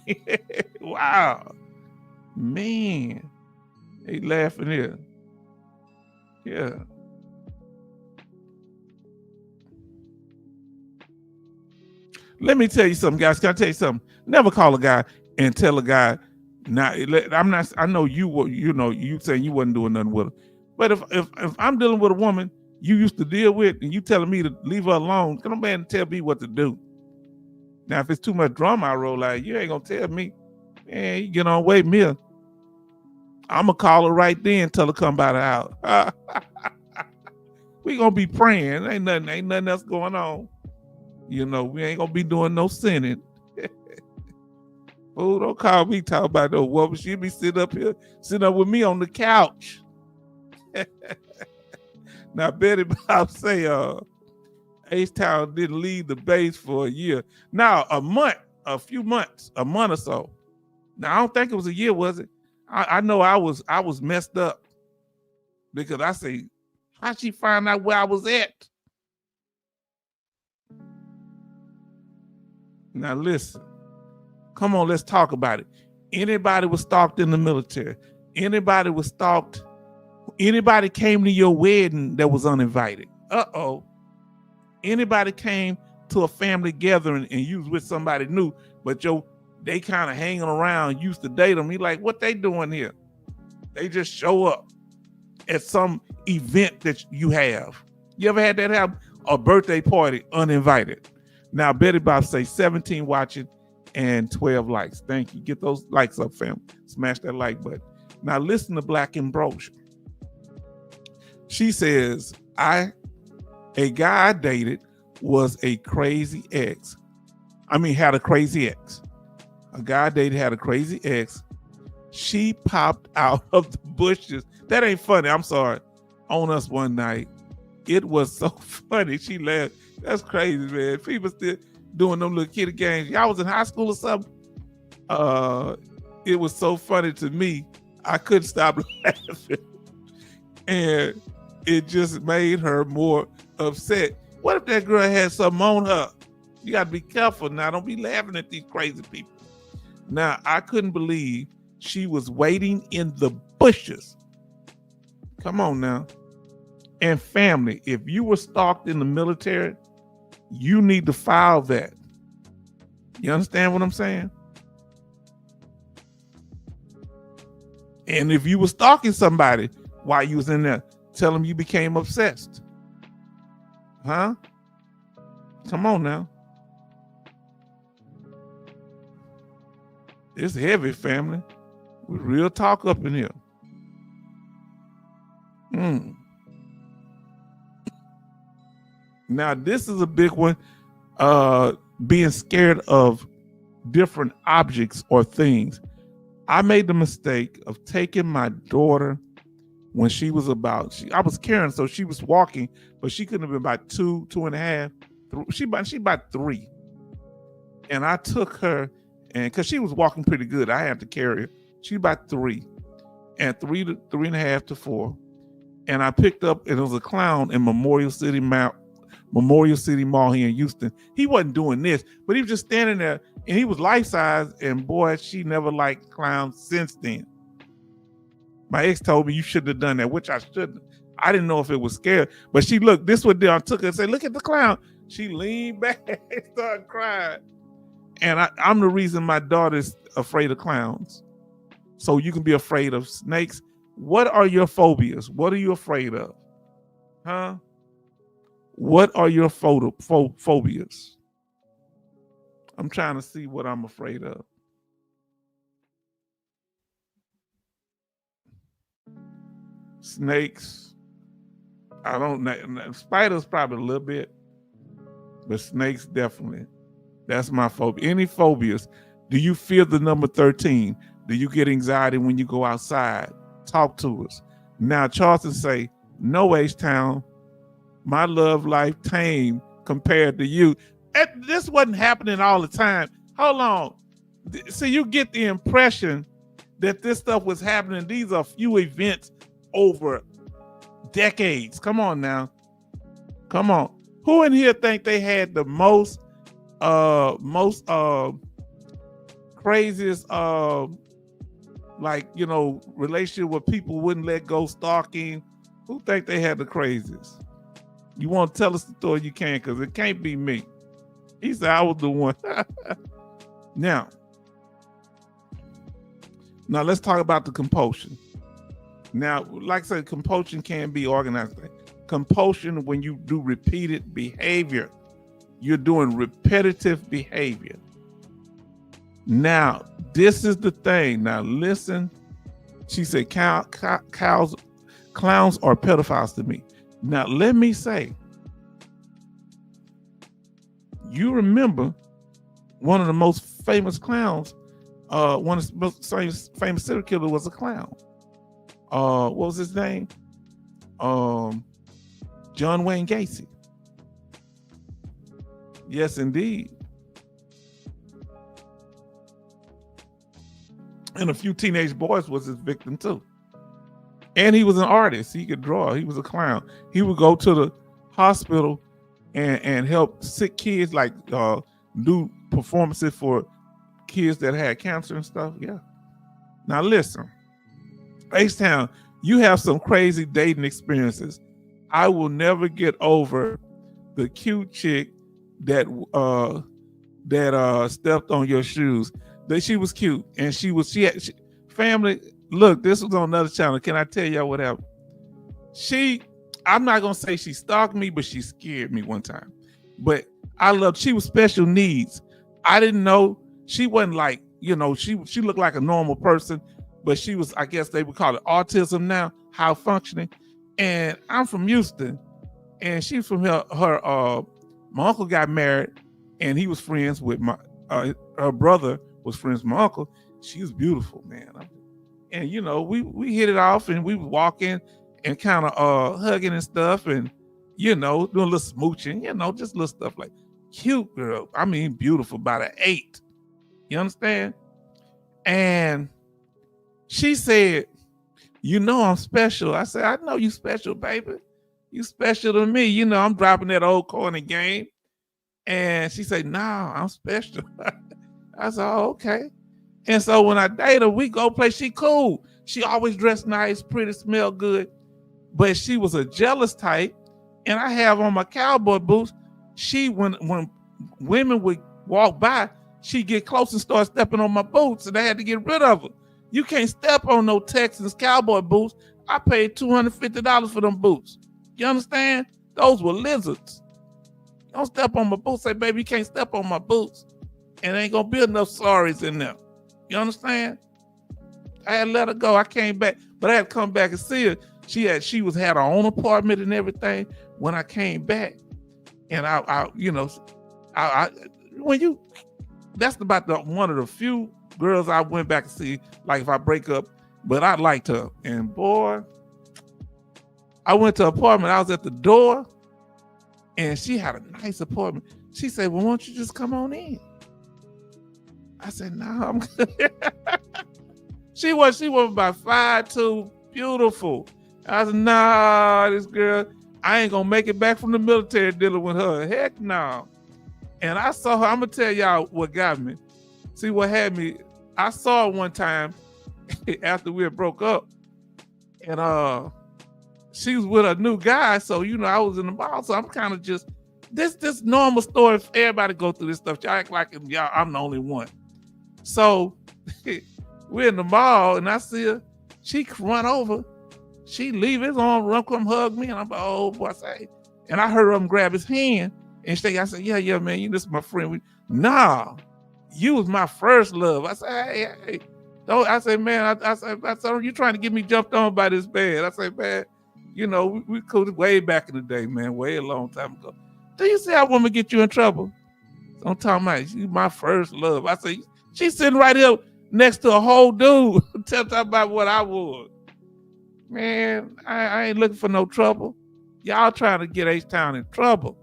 Wow. Man. He laughing here. Yeah. Let me tell you something, guys. Can I tell you something? Never call a guy and tell a guy, now I'm not, I know you were, you saying you wasn't doing nothing with her. But if I'm dealing with a woman you used to deal with and you telling me to leave her alone, come on, man, and tell me what to do. Now, if it's too much drama I roll out, you ain't gonna tell me, man, you get on, wait me. I'm gonna call her right then, tell her come by the house. We gonna be praying. Ain't nothing else going on. We ain't gonna be doing no sinning. Oh, don't call me talk about no woman. She be sitting up with me on the couch. Now, Betty Bob say, H-Town didn't leave the base for a year. Now, a month or so. Now, I don't think it was a year, was it? I know I was messed up because I say, how'd she find out where I was at? Now, listen. Come on, let's talk about it. Anybody was stalked in the military? Anybody was stalked? Anybody came to your wedding that was uninvited? Uh-oh. Anybody came to a family gathering and you was with somebody new, but they kind of hanging around, used to date them. He like, what they doing here? They just show up at some event that you have. You ever had that happen? A birthday party, uninvited. Now, Betty Bob say 17 watching and 12 likes. Thank you. Get those likes up, fam. Smash that like button. Now, listen to Black Ambrosia. She says, a guy I dated was a crazy ex. Had a crazy ex. A guy I dated had a crazy ex. She popped out of the bushes. That ain't funny. I'm sorry. On us one night. It was so funny. She laughed. That's crazy, man. People still doing them little kitty games. Y'all was in high school or something? It was so funny to me. I couldn't stop laughing. And it just made her more upset. What if that girl had something on her? You got to be careful now. Don't be laughing at these crazy people. Now, I couldn't believe she was waiting in the bushes. Come on now. And family, if you were stalked in the military, you need to file that. You understand what I'm saying? And if you were stalking somebody while you was in there, tell them you became obsessed. Huh? Come on now. It's heavy, family. With real talk up in here. Now, this is a big one. Being scared of different objects or things. I made the mistake of taking my daughter when she was I was carrying, so she was walking, but she couldn't have been about 2.5. She about 3. And I took her, and because she was walking pretty good, I had to carry her. She about 3, and 3.5 to 4. And I picked up, and it was a clown in Memorial City Mall here in Houston. He wasn't doing this, but he was just standing there, and he was life-size, and boy, she never liked clowns since then. My ex told me you shouldn't have done that, which I shouldn't. I didn't know if it was scary, but she looked, this what I took her and said, look at the clown. She leaned back and started crying. And I'm the reason my daughter's afraid of clowns. So you can be afraid of snakes. What are your phobias? What are you afraid of? Huh? What are your phobias? I'm trying to see what I'm afraid of. Snakes. I don't know. Spiders probably a little bit, but snakes definitely. That's my phobia. Any phobias? Do you fear the number 13? Do you get anxiety when you go outside? Talk to us. Now, Charleston say, no, H-Town, my love life tame compared to you. This wasn't happening all the time. Hold on. So you get the impression that this stuff was happening. These are few events over decades. Come on now. Come on. Who in here think they had the most craziest relationship where people wouldn't let go, stalking? Who think they had the craziest? You want to tell us the story, you can, because it can't be me. He said I was the one. Now let's talk about the compulsion. Now, like I said, compulsion can be organized. Compulsion, when you do repeated behavior, you're doing repetitive behavior. Now, this is the thing. Now, listen. She said, clowns are pedophiles to me. Now, let me say, you remember one of the most famous clowns, one of the most famous serial killer was a clown. What was his name? John Wayne Gacy. Yes, indeed. And a few teenage boys was his victim too. And he was an artist. He could draw. He was a clown. He would go to the hospital and help sick kids, like do performances for kids that had cancer and stuff. Yeah. Now listen, H-Town, you have some crazy dating experiences. I will never get over the cute chick that stepped on your shoes. That she was cute, and she had family. Look, this was on another channel. Can I tell y'all what happened? I'm not gonna say she stalked me, but she scared me one time. But she was special needs. I didn't know she wasn't like, she looked like a normal person, but she was, I guess they would call it autism now, high functioning. And I'm from Houston, and she's from her my uncle got married, and he was friends with her brother was friends with my uncle. She was beautiful, man. And we hit it off, and we were walking and kind of hugging and stuff, and doing a little smooching, just little stuff like cute girl. I mean, beautiful, about an 8. You understand? And she said, I'm special. I said, I know you special, baby. You special to me. I'm dropping that old corny game. And she said, nah, I'm special. I said, oh, okay. And so when I date her, we go play. She cool. She always dressed nice, pretty, smell good. But she was a jealous type. And I have on my cowboy boots. When women would walk by, she'd get close and start stepping on my boots. And I had to get rid of her. You can't step on no Texans cowboy boots. I paid $250 for them boots. You understand? Those were lizards. Don't step on my boots. Say, baby, you can't step on my boots. And ain't gonna be enough sorries in there. You understand? I had to let her go. I came back, but I had to come back and see her. She had her own apartment and everything when I came back. And that's about one of the few girls I went back to see, like if I break up, but I liked her. And boy, I went to her apartment. I was at the door, and she had a nice apartment. She said, well, why don't you just come on in? I said, no, I'm good. She was about 5'2", beautiful. I said, nah, this girl, I ain't gonna make it back from the military dealing with her. Heck no. And I saw her. I'm gonna tell y'all what got me. See what had me. I saw her one time after we had broke up, and she was with a new guy. So I was in the mall. So I'm kind of just this normal story. Everybody go through this stuff. Y'all act like I'm the only one. So we're in the mall, and I see her. She run over. She leave his arm, run, come hug me, and I'm like, oh boy, I say. And I heard him grab his hand and I said, yeah, man, this is my friend. Nah, you was my first love. I said, hey. Don't. I said, man, I said, you trying to get me jumped on by this band? I said, man, we cool way back in the day, man, way a long time ago. Do you see how women get you in trouble? I'm talking about you my first love. I said, she's sitting right here next to a whole dude. Tell me about what I would. Man, I ain't looking for no trouble. Y'all trying to get H-Town in trouble.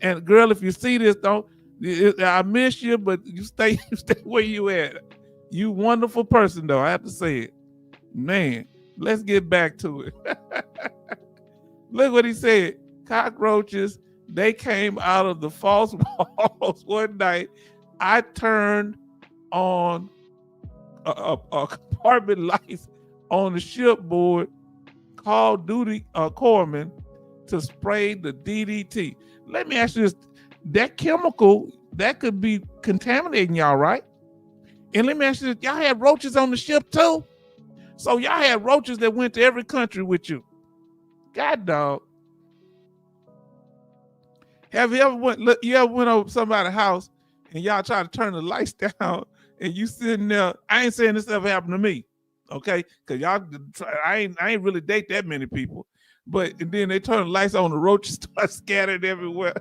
And girl, if you see this, I miss you, but you stay where you at. You wonderful person, though. I have to say it. Man, let's get back to it. Look what he said. Cockroaches, they came out of the false walls one night. I turned on a compartment lights on the shipboard, called duty corpsman to spray the DDT. Let me ask you this. That chemical, that could be contaminating y'all, right? And let me ask you this. Y'all had roaches on the ship too? So y'all had roaches that went to every country with you. God dog. Have you ever went over somebody's house and y'all try to turn the lights down and you sitting there? I ain't saying this ever happened to me, okay? Because y'all, I ain't really date that many people. But and then they turn the lights on, the roaches start scattered everywhere.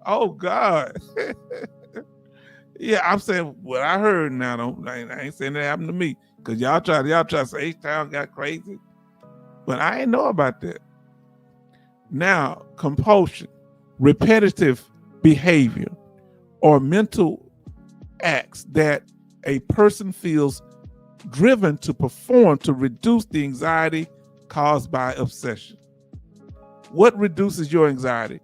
Oh God. Yeah, I'm saying what I heard now. Though I ain't saying that happened to me. Because y'all try to say H-Town got crazy. But I ain't know about that. Now, compulsion, repetitive behavior, or mental acts that a person feels driven to perform to reduce the anxiety caused by obsession. What reduces your anxiety?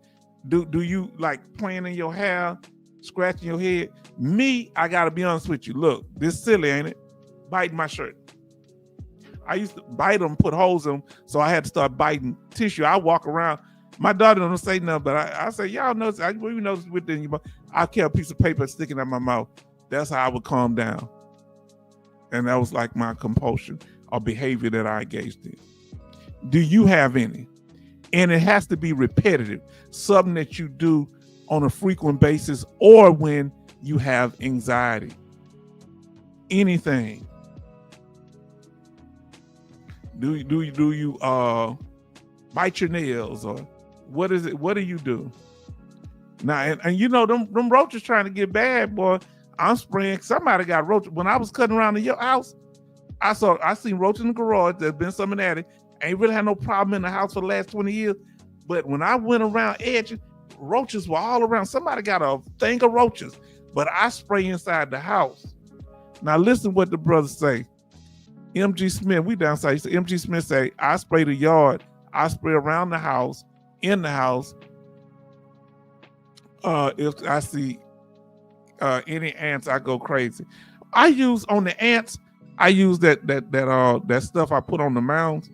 Do you like playing in your hair, scratching your head? Me, I gotta be honest with you. Look, this silly, ain't it? Biting my shirt. I used to bite them, put holes in them, so I had to start biting tissue. I walk around. My daughter don't say nothing, but I say, y'all know, we know within you. I kept a piece of paper sticking out my mouth. That's how I would calm down. And that was like my compulsion or behavior that I engaged in. Do you have any? And it has to be repetitive, something that you do on a frequent basis or when you have anxiety. Anything. Do you bite your nails, or what is it? What do you do? Now, and you know, them roaches trying to get bad, boy. I'm spraying. Somebody got roaches. When I was cutting around in your house, I seen roaches in the garage. There's been some in the attic. Ain't really had no problem in the house for the last 20 years. But when I went around edging, roaches were all around. Somebody got a thing of roaches, but I spray inside the house. Now listen what the brothers say. MG Smith, we downside. MG Smith say, I spray the yard. I spray around the house, in the house. If I see any ants, I go crazy. I use on the ants. I use that stuff I put on the mounds.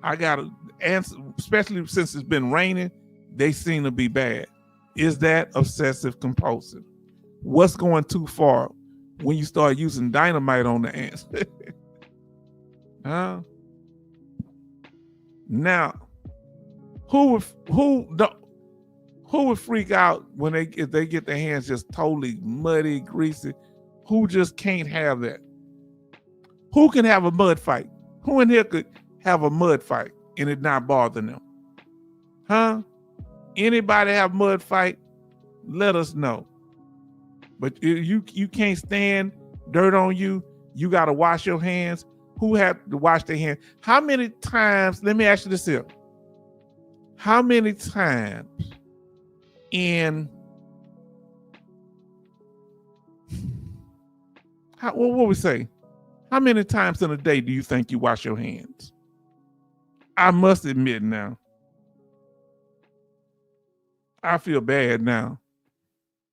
I got ants, especially since it's been raining. They seem to be bad. Is that obsessive compulsive? What's going too far when you start using dynamite on the ants? Huh? Now, who would freak out when if they get their hands just totally muddy, greasy? Who just can't have that? Who can have a mud fight? Who in here could have a mud fight and it not bother them? Huh? Anybody have mud fight? Let us know. But you can't stand dirt on you. You got to wash your hands. Who have to wash their hands? How many times, let me ask you this here. How many times what we say? How many times in a day do you think you wash your hands? I must admit now, I feel bad now.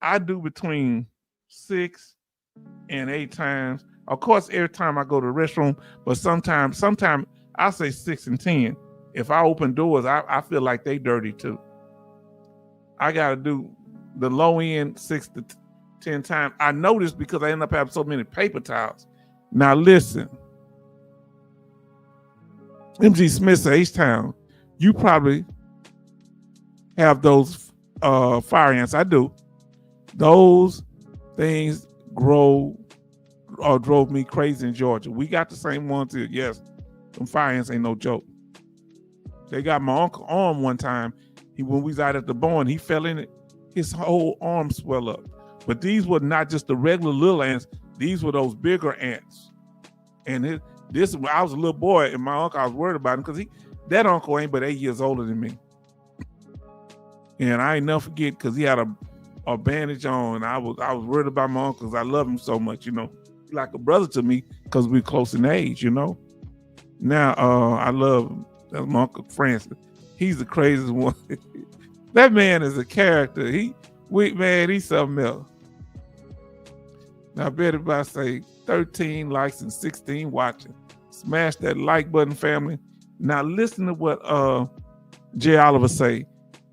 I do between 6 and 8 times. Of course, every time I go to the restroom, but sometimes I say 6 and 10. If I open doors, I feel like they dirty too. I got to do the low end 6 to 10 times. I know this because I end up having so many paper towels. Now listen, MG Smith says, H-Town, you probably have those fire ants. I do. Those things drove me crazy in Georgia. We got the same ones here. Yes, them fire ants ain't no joke. They got my uncle arm one time. When we was out at the barn, he fell in it. His whole arm swelled up. But these were not just the regular little ants. These were those bigger ants. And I was a little boy, and my uncle, I was worried about him because that uncle ain't but 8 years older than me. And I ain't never forget because he had a bandage on, and I was worried about my uncle because I love him so much, like a brother to me because we're close in age, Now I love him. That's my Uncle Francis. He's the craziest one. That man is a character. He's something else. Now I bet if I say 13 likes and 16 watching, smash that like button, family. Now listen to what Jay Oliver say.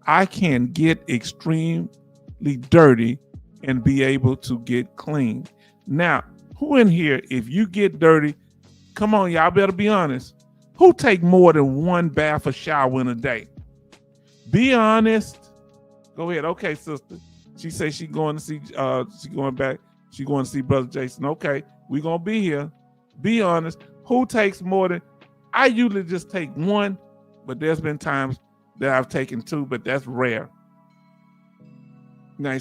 I can get extremely dirty and be able to get clean. Now, who in here, if you get dirty, come on, y'all better be honest. Who take more than one bath or shower in a day? Be honest. Go ahead. Okay, sister. She says she going to see, she going to see Brother Jason. Okay, we going to be here. Be honest. Who takes more than, I usually just take one, but there's been times that I've taken two, but that's rare. Now he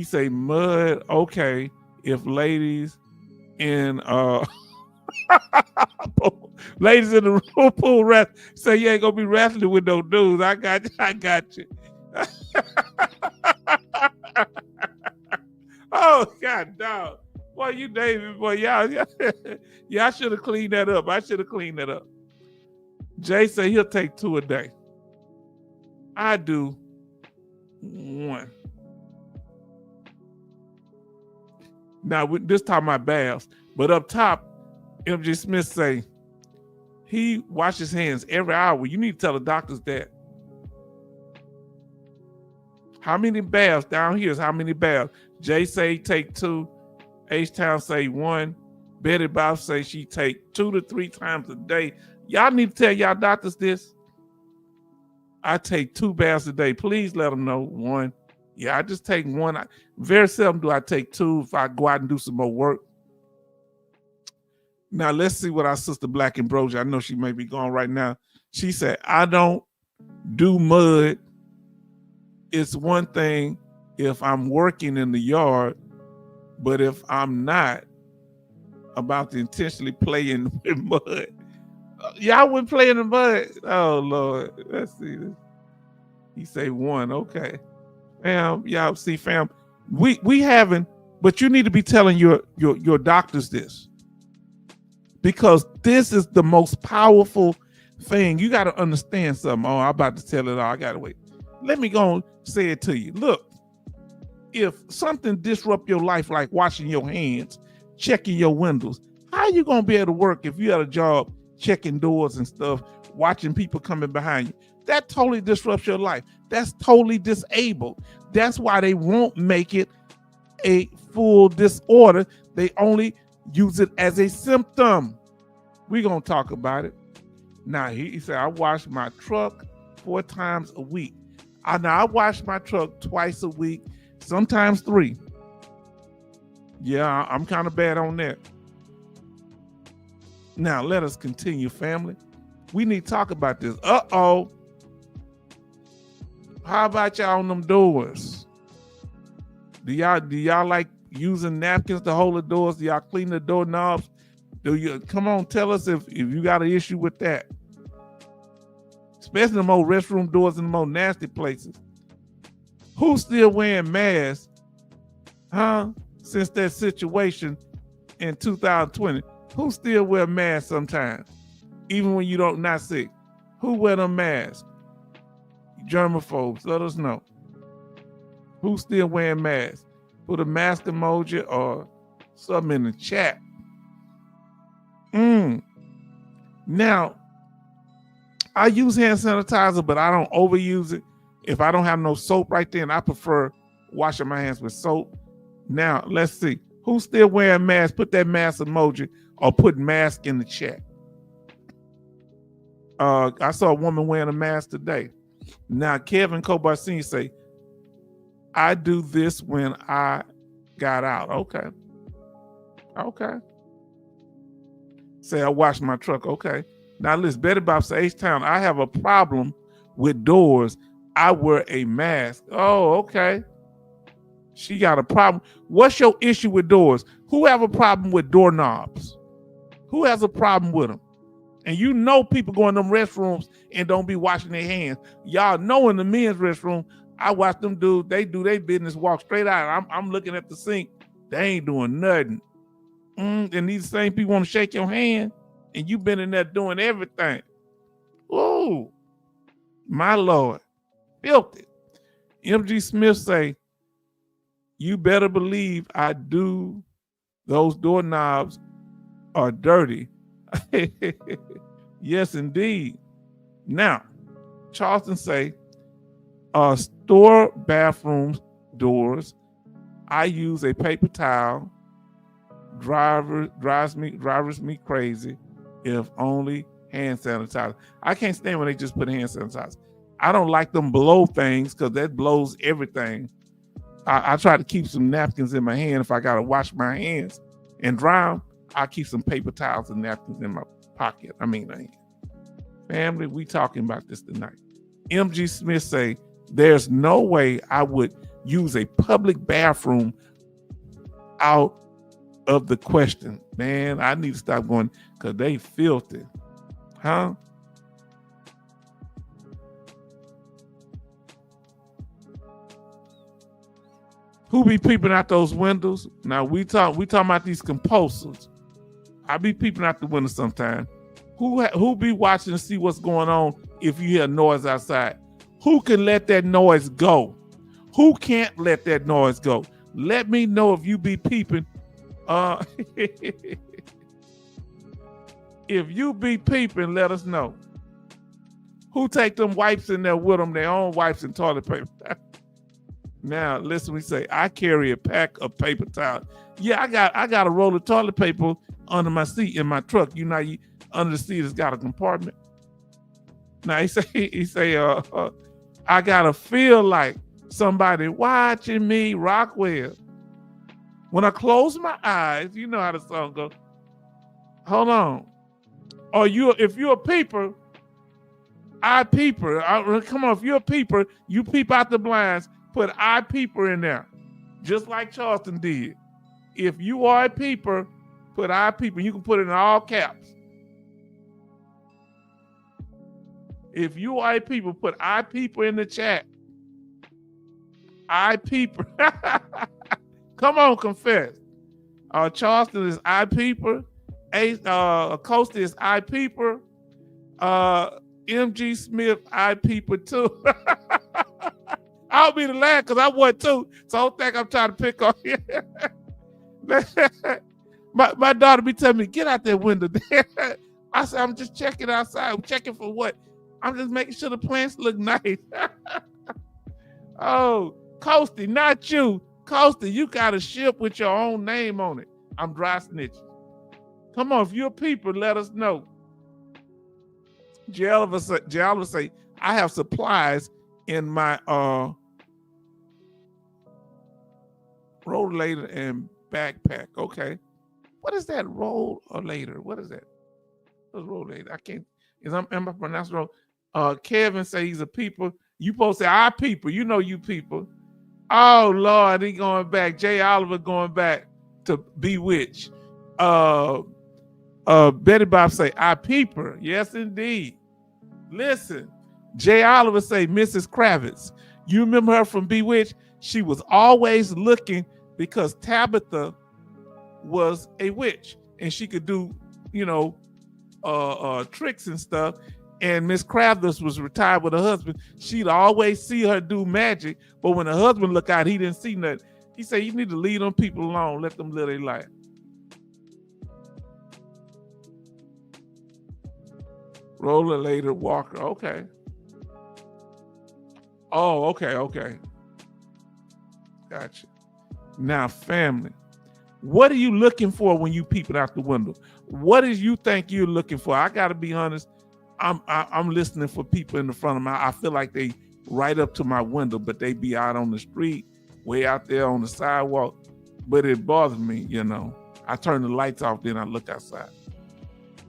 say mud, okay, if ladies in ladies in the pool say you ain't gonna be wrestling with no dudes. I got you. Oh God, dog. Boy, you David, boy, y'all I should have cleaned that up. I should have cleaned that up. Jay say he'll take 2 a day. I do 1. Now, this time my baths, but up top, MJ Smith say he washes hands every hour. You need to tell the doctors that. How many baths? Down here is how many baths? Jay say take 2. H-Town say 1. Betty Bob say she take 2 to 3 times a day. Y'all need to tell y'all doctors this. I take 2 baths a day. Please let them know. 1. Yeah, I just take 1. Very seldom do I take 2 if I go out and do some more work. Now, let's see what our sister Black Ambrosia, I know she may be gone right now. She said, I don't do mud. It's one thing if I'm working in the yard, but if I'm not about to intentionally play in with mud, y'all wouldn't play in the mud. Oh Lord, let's see this. He say 1, okay. Y'all see, fam, we haven't, but you need to be telling your doctors this, because this is the most powerful thing. You got to understand something. Oh, I'm about to tell it all. I gotta wait. Let me go and say it to you. Look, if something disrupt your life, like washing your hands, checking your windows, how you gonna be able to work if you had a job checking doors and stuff, watching people coming behind you? That totally disrupts your life. That's totally disabled. That's why they won't make it a full disorder. They only use it as a symptom. We're gonna talk about it. Now, he said, I wash my truck 4 times a week. I wash my truck twice a week, sometimes 3. Yeah, I'm kind of bad on that. Now, let us continue, family. We need to talk about this. Uh-oh. How about y'all on them doors? Do y'all like using napkins to hold the doors? Do y'all clean the doorknobs? Come on, tell us if you got an issue with that. Especially the more restroom doors in the more nasty places. Who's still wearing masks? Since that situation in 2020. Who still wear masks sometimes? Even when you not sick. Who wear them masks? Germaphobes, let us know. Who's still wearing masks? Put a mask emoji or something in the chat. Now, I use hand sanitizer, but I don't overuse it. If I don't have no soap right there, and I prefer washing my hands with soap. Now, let's see. Who's still wearing masks? Put that mask emoji or put mask in the chat. I saw a woman wearing a mask today. Now, Kevin Kobar Sr. say, I do this when I got out. Okay. Say I wash my truck. Okay. Now listen, Betty Bob say, H-Town, I have a problem with doors. I wear a mask. Oh, okay. She got a problem. What's your issue with doors? Who have a problem with doorknobs? Who has a problem with them? And you know people go in them restrooms and don't be washing their hands. Y'all know in the men's restroom, I watch them dudes, they do their business, walk straight out. I'm looking at the sink. They ain't doing nothing. And these same people want to shake your hand, and you been in there doing everything. Ooh, my Lord. Filthy. M.G. Smith say, you better believe I do. Those doorknobs are dirty. Yes, indeed. Now, Charleston say, store bathroom doors, I use a paper towel. Drives me crazy. If only hand sanitizer. I can't stand when they just put hand sanitizer. I don't like them blow things because that blows everything. I try to keep some napkins in my hand. If I got to wash my hands and dry them, I keep some paper towels and napkins in my pocket. Family, we talking about this tonight. M.G. Smith say, there's no way I would use a public bathroom out of the question. Man, I need to stop going because they filthy. Huh? Who be peeping out those windows? Now we talking about these compulsives. I be peeping out the window sometime. Who be watching to see what's going on if you hear noise outside? Who can let that noise go? Who can't let that noise go? Let me know if you be peeping. If you be peeping, let us know. Who take them wipes in there with them, their own wipes and toilet paper? Now, listen, we say, I carry a pack of paper towels. Yeah, I got a roll of toilet paper under my seat in my truck. You know, under the seat it's got a compartment. Now he say, I gotta feel like somebody watching me, Rockwell. When I close my eyes, you know how the song goes. Hold on. Or if you're a peeper, I peeper. Come on, if you're a peeper, you peep out the blinds. Put I peeper in there, just like Charleston did. If you are a peeper, put I peeper. You can put it in all caps. If you are a peeper, put I peeper in the chat. I peeper. Come on, confess. Charleston is I peeper. Costa is I peeper. M.G. Smith, I peeper too. I'll be the last because I was too. So I don't think I'm trying to pick on you. my daughter be telling me, get out that window there. I said, I'm just checking outside. I'm checking for what? I'm just making sure the plants look nice. Oh, Coasty, not you. Coasty, you got a ship with your own name on it. I'm dry snitching. Come on, if you're a peeper, let us know. Gialva say, I have supplies in my rollator and backpack. Okay. What is that rollator? What is that? What's rollator? I can't. Am I pronouncing wrong? Kevin say he's a peeper. You supposed to say I peeper. You know you people. Oh Lord, he going back. Jay Oliver going back to Bewitched. Betty Bob say I peeper. Yes, indeed. Listen, Jay Oliver say Mrs. Kravitz. You remember her from Bewitched? She was always looking because Tabitha was a witch and she could do, tricks and stuff. And Miss Kravitz was retired with her husband. She'd always see her do magic, but when her husband looked out, he didn't see nothing. He said, you need to leave them people alone. Let them live their life. Roller later Walker. Okay. Oh, okay. Gotcha. Now, family, what are you looking for when you peeping out the window? What is you think you're looking for? I got to be honest. I'm listening for people in the front of I feel like they right up to my window, but they be out on the street, way out there on the sidewalk. But it bothers me, I turn the lights off, then I look outside.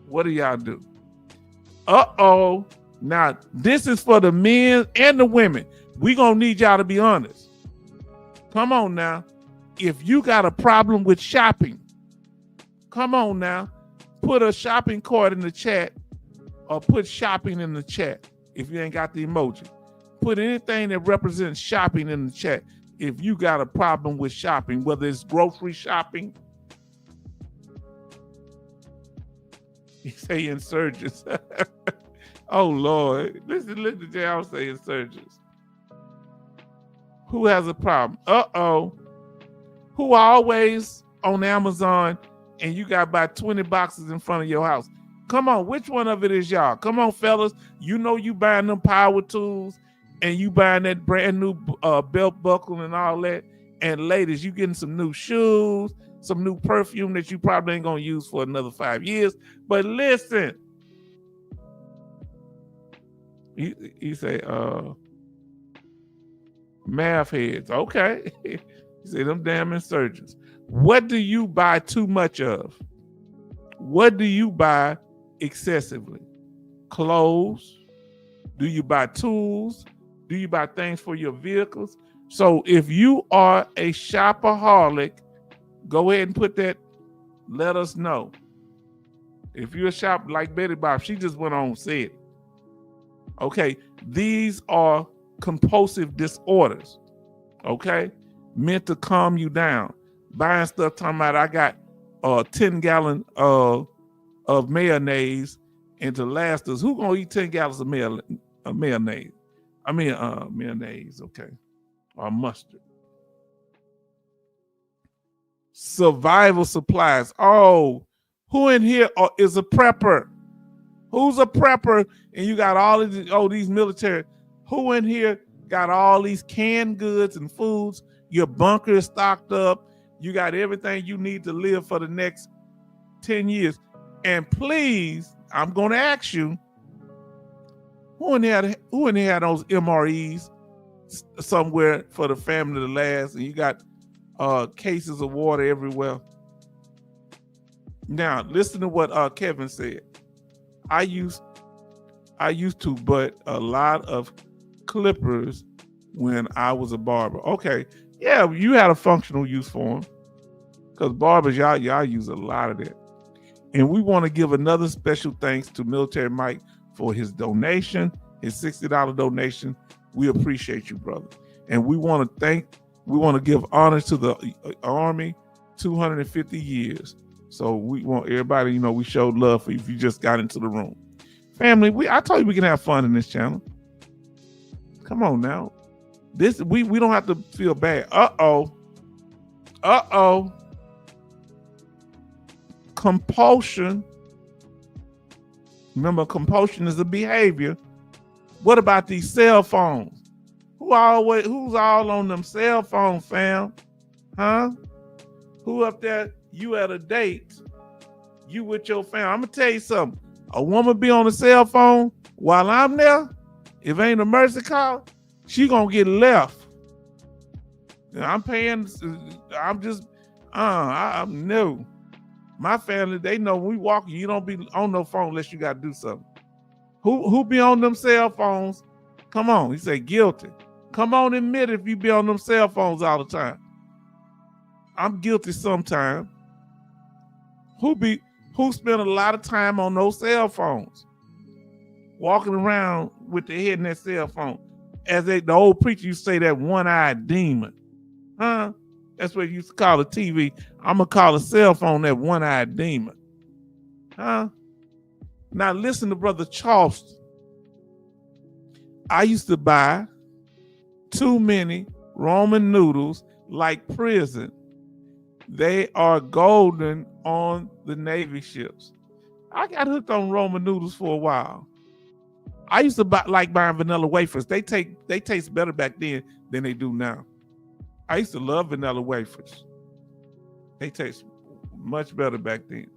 What do y'all do? Uh-oh. Now, this is for the men and the women. We gonna need y'all to be honest. Come on now. If you got a problem with shopping, come on now. Put a shopping cart in the chat or put shopping in the chat if you ain't got the emoji. Put anything that represents shopping in the chat if you got a problem with shopping, whether it's grocery shopping. You say insurgents. Oh, Lord. Listen to y'all say insurgents. Who has a problem? Uh-oh. Who always on Amazon and you got about 20 boxes in front of your house? Come on, which one of it is y'all? Come on, fellas. You know you buying them power tools and you buying that brand new belt buckle and all that. And ladies, you getting some new shoes, some new perfume that you probably ain't going to use for another 5 years. But listen, you say, math heads. Okay. You say them damn insurgents. What do you buy too much of? What do you buy excessively? Clothes? Do you buy tools? Do you buy things for your vehicles? So if you are a shopaholic, go ahead and put that. Let us know. If you're a shop like Betty Bob, she just went on and said it. Okay, these are compulsive disorders. Okay, meant to calm you down. Buying stuff, talking about I got 10 gallon of mayonnaise and to last us. Who gonna eat 10 gallons of mayonnaise? Mayonnaise, okay, or mustard. Survival supplies. Oh, who in here is a prepper? Who's a prepper? And you got all of these military. Who in here got all these canned goods and foods? Your bunker is stocked up. You got everything you need to live for the next 10 years. And please, I'm going to ask you, who in here had those MREs somewhere for the family to last? And you got cases of water everywhere. Now, listen to what Kevin said. I used to, but a lot of clippers when I was a barber. Okay, yeah, you had a functional use for them because barbers, y'all use a lot of that. And we want to give another special thanks to Military Mike for his donation, his $60 donation. We appreciate you, brother. And we want to give honor to the Army, 250 years. So we want everybody, we showed love for you if you just got into the room. Family, I told you we can have fun in this channel. Come on now. We don't have to feel bad. Uh-oh. Compulsion. Remember, compulsion is a behavior. What about these cell phones? Who's all on them cell phones, fam? Huh? Who up there? You at a date. You with your family. I'm gonna tell you something. A woman be on the cell phone while I'm there. If ain't a mercy call, she gonna get left. I'm paying. I'm new. My family, they know when we walk, you don't be on no phone unless you got to do something. Who be on them cell phones? Come on, he said guilty. Come on, admit if you be on them cell phones all the time. I'm guilty sometimes. Who spend a lot of time on those cell phones? Walking around with their head in that cell phone. As the old preacher used to say, that one-eyed demon. Huh? That's what you used to call a TV. I'm going to call a cell phone that one-eyed demon. Huh? Now listen to Brother Charleston. I used to buy too many Roman noodles like prison. They are golden on the Navy ships. I got hooked on Roman noodles for a while. I used to like buying vanilla wafers. They taste better back then than they do now. I used to love vanilla wafers. They taste much better back then.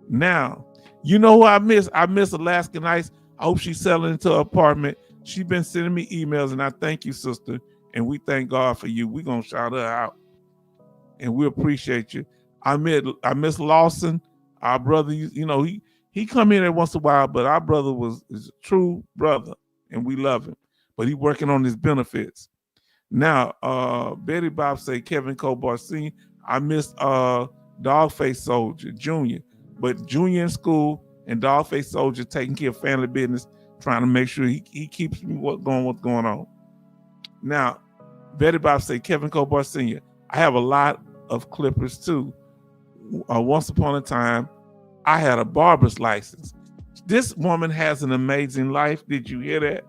Now, you know who I miss? I miss Alaskan Ice. I hope she's selling into her apartment. She's been sending me emails, and I thank you, sister. And we thank God for you. We're going to shout her out. And we appreciate you. I miss Lawson, our brother. He come in every once in a while, but our brother is a true brother, and we love him. But he's working on his benefits. Now, Betty Bob say Kevin Kobar Sr. I missed Dogface Soldier Jr., but Junior in school and Dogface Soldier taking care of family business, trying to make sure he keeps me what's going on. Now, Betty Bob say Kevin Kobar Sr. I have a lot of clippers too. Once upon a time, I had a barber's license. This woman has an amazing life. Did you hear that?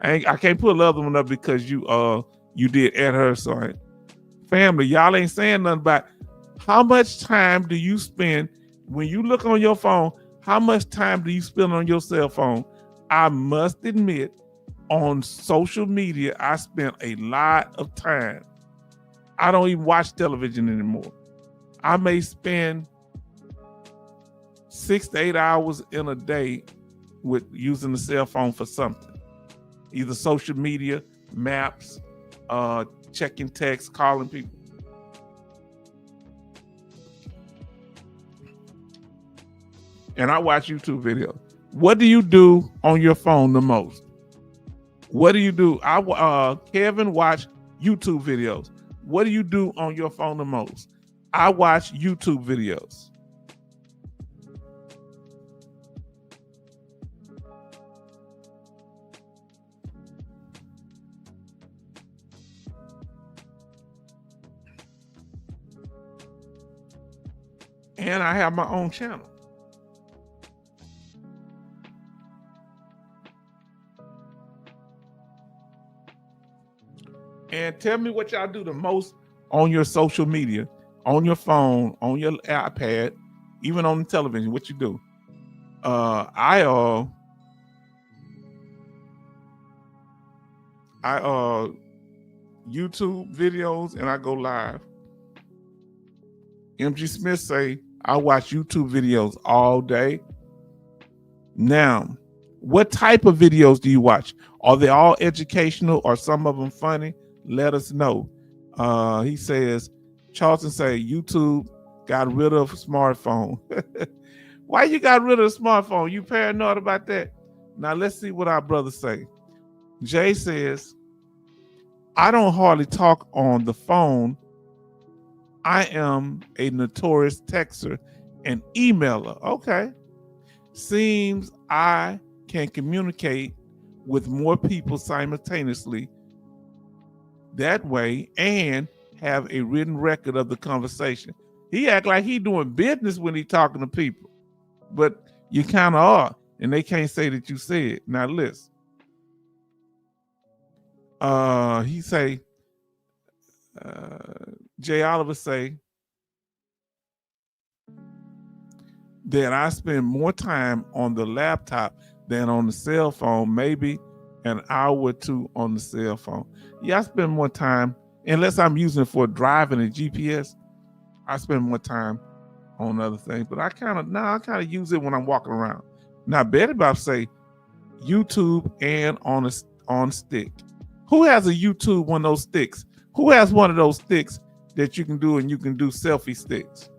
I can't put the other one up because you did at her. Sorry, family, y'all ain't saying nothing about how much time do you spend when you look on your phone. How much time do you spend on your cell phone? I must admit, on social media, I spent a lot of time. I don't even watch television anymore. I may spend 6 to 8 hours in a day with using the cell phone for something. Either social media, maps, checking texts, calling people. And I watch YouTube videos. What do you do on your phone the most? What do you do? Kevin watch YouTube videos. What do you do on your phone the most? I watch YouTube videos. And I have my own channel. And tell me what y'all do the most on your social media, on your phone, on your iPad, even on the television. What you do? I YouTube videos and I go live. MG Smith say I watch YouTube videos all day. Now, what type of videos do you watch? Are they all educational or some of them funny? Let us know. He says, Charlton say YouTube got rid of smartphone. Why you got rid of the smartphone? You paranoid about that? Now let's see what our brothers say. Jay says, I don't hardly talk on the phone. I am a notorious texter and emailer. Okay. Seems I can communicate with more people simultaneously that way and have a written record of the conversation. He act like he doing business when he talking to people, but you kind of are, and they can't say that you said. Now listen. He say, Jay Oliver say that I spend more time on the laptop than on the cell phone, maybe an hour or two on the cell phone. Yeah, I spend more time, unless I'm using it for driving and GPS, I spend more time on other things. But I kind of use it when I'm walking around. Now, Betty Bob say YouTube and on stick. Who has a YouTube one of those sticks? Who has one of those sticks that you can do and you can do selfie sticks?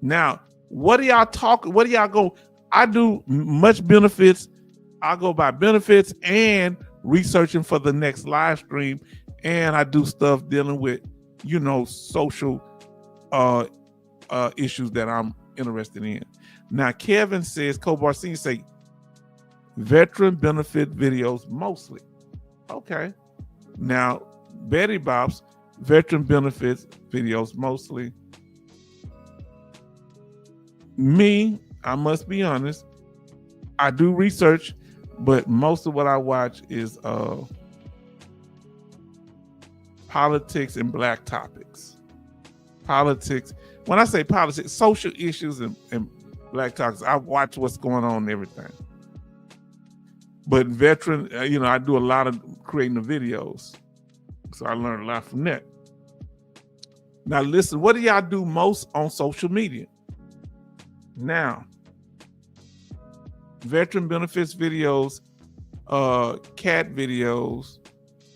Now, what do y'all talk? What do y'all go? I do much benefits. I go by benefits and researching for the next live stream. And I do stuff dealing with, social issues that I'm interested in. Now, Kevin says, Kobar Senior say, veteran benefit videos mostly. Okay. Now, Betty Bob's veteran benefits videos mostly. Me, I must be honest, I do research, but most of what I watch is politics and black topics. Politics. When I say politics, social issues and black topics, I watch what's going on and everything. But veteran, I do a lot of creating the videos. So I learned a lot from that. Now listen, what do y'all do most on social media? Now, veteran benefits videos, cat videos.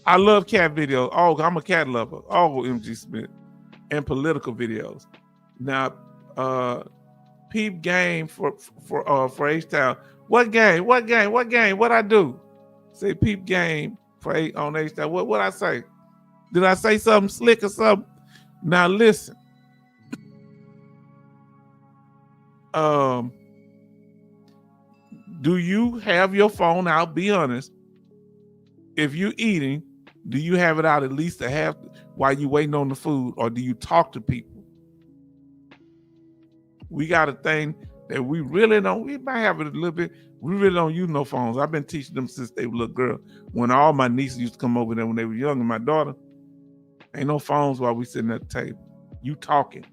I love cat videos. Oh, I'm a cat lover. Oh, MG Smith. And political videos. Now, Peep game for H-Town. What game? What game? What game? What I do? Say peep game on H-Town. What I say? Did I say something slick or something? Now listen. Do you have your phone out? Be honest. If you're eating, do you have it out at least a half while you waiting on the food, or do you talk to people? We got a thing that we really don't. We might have it a little bit. We really don't use no phones. I've been teaching them since they were little girl. When all my nieces used to come over there when they were young, and my daughter, ain't no phones while we sitting at the table. You talking.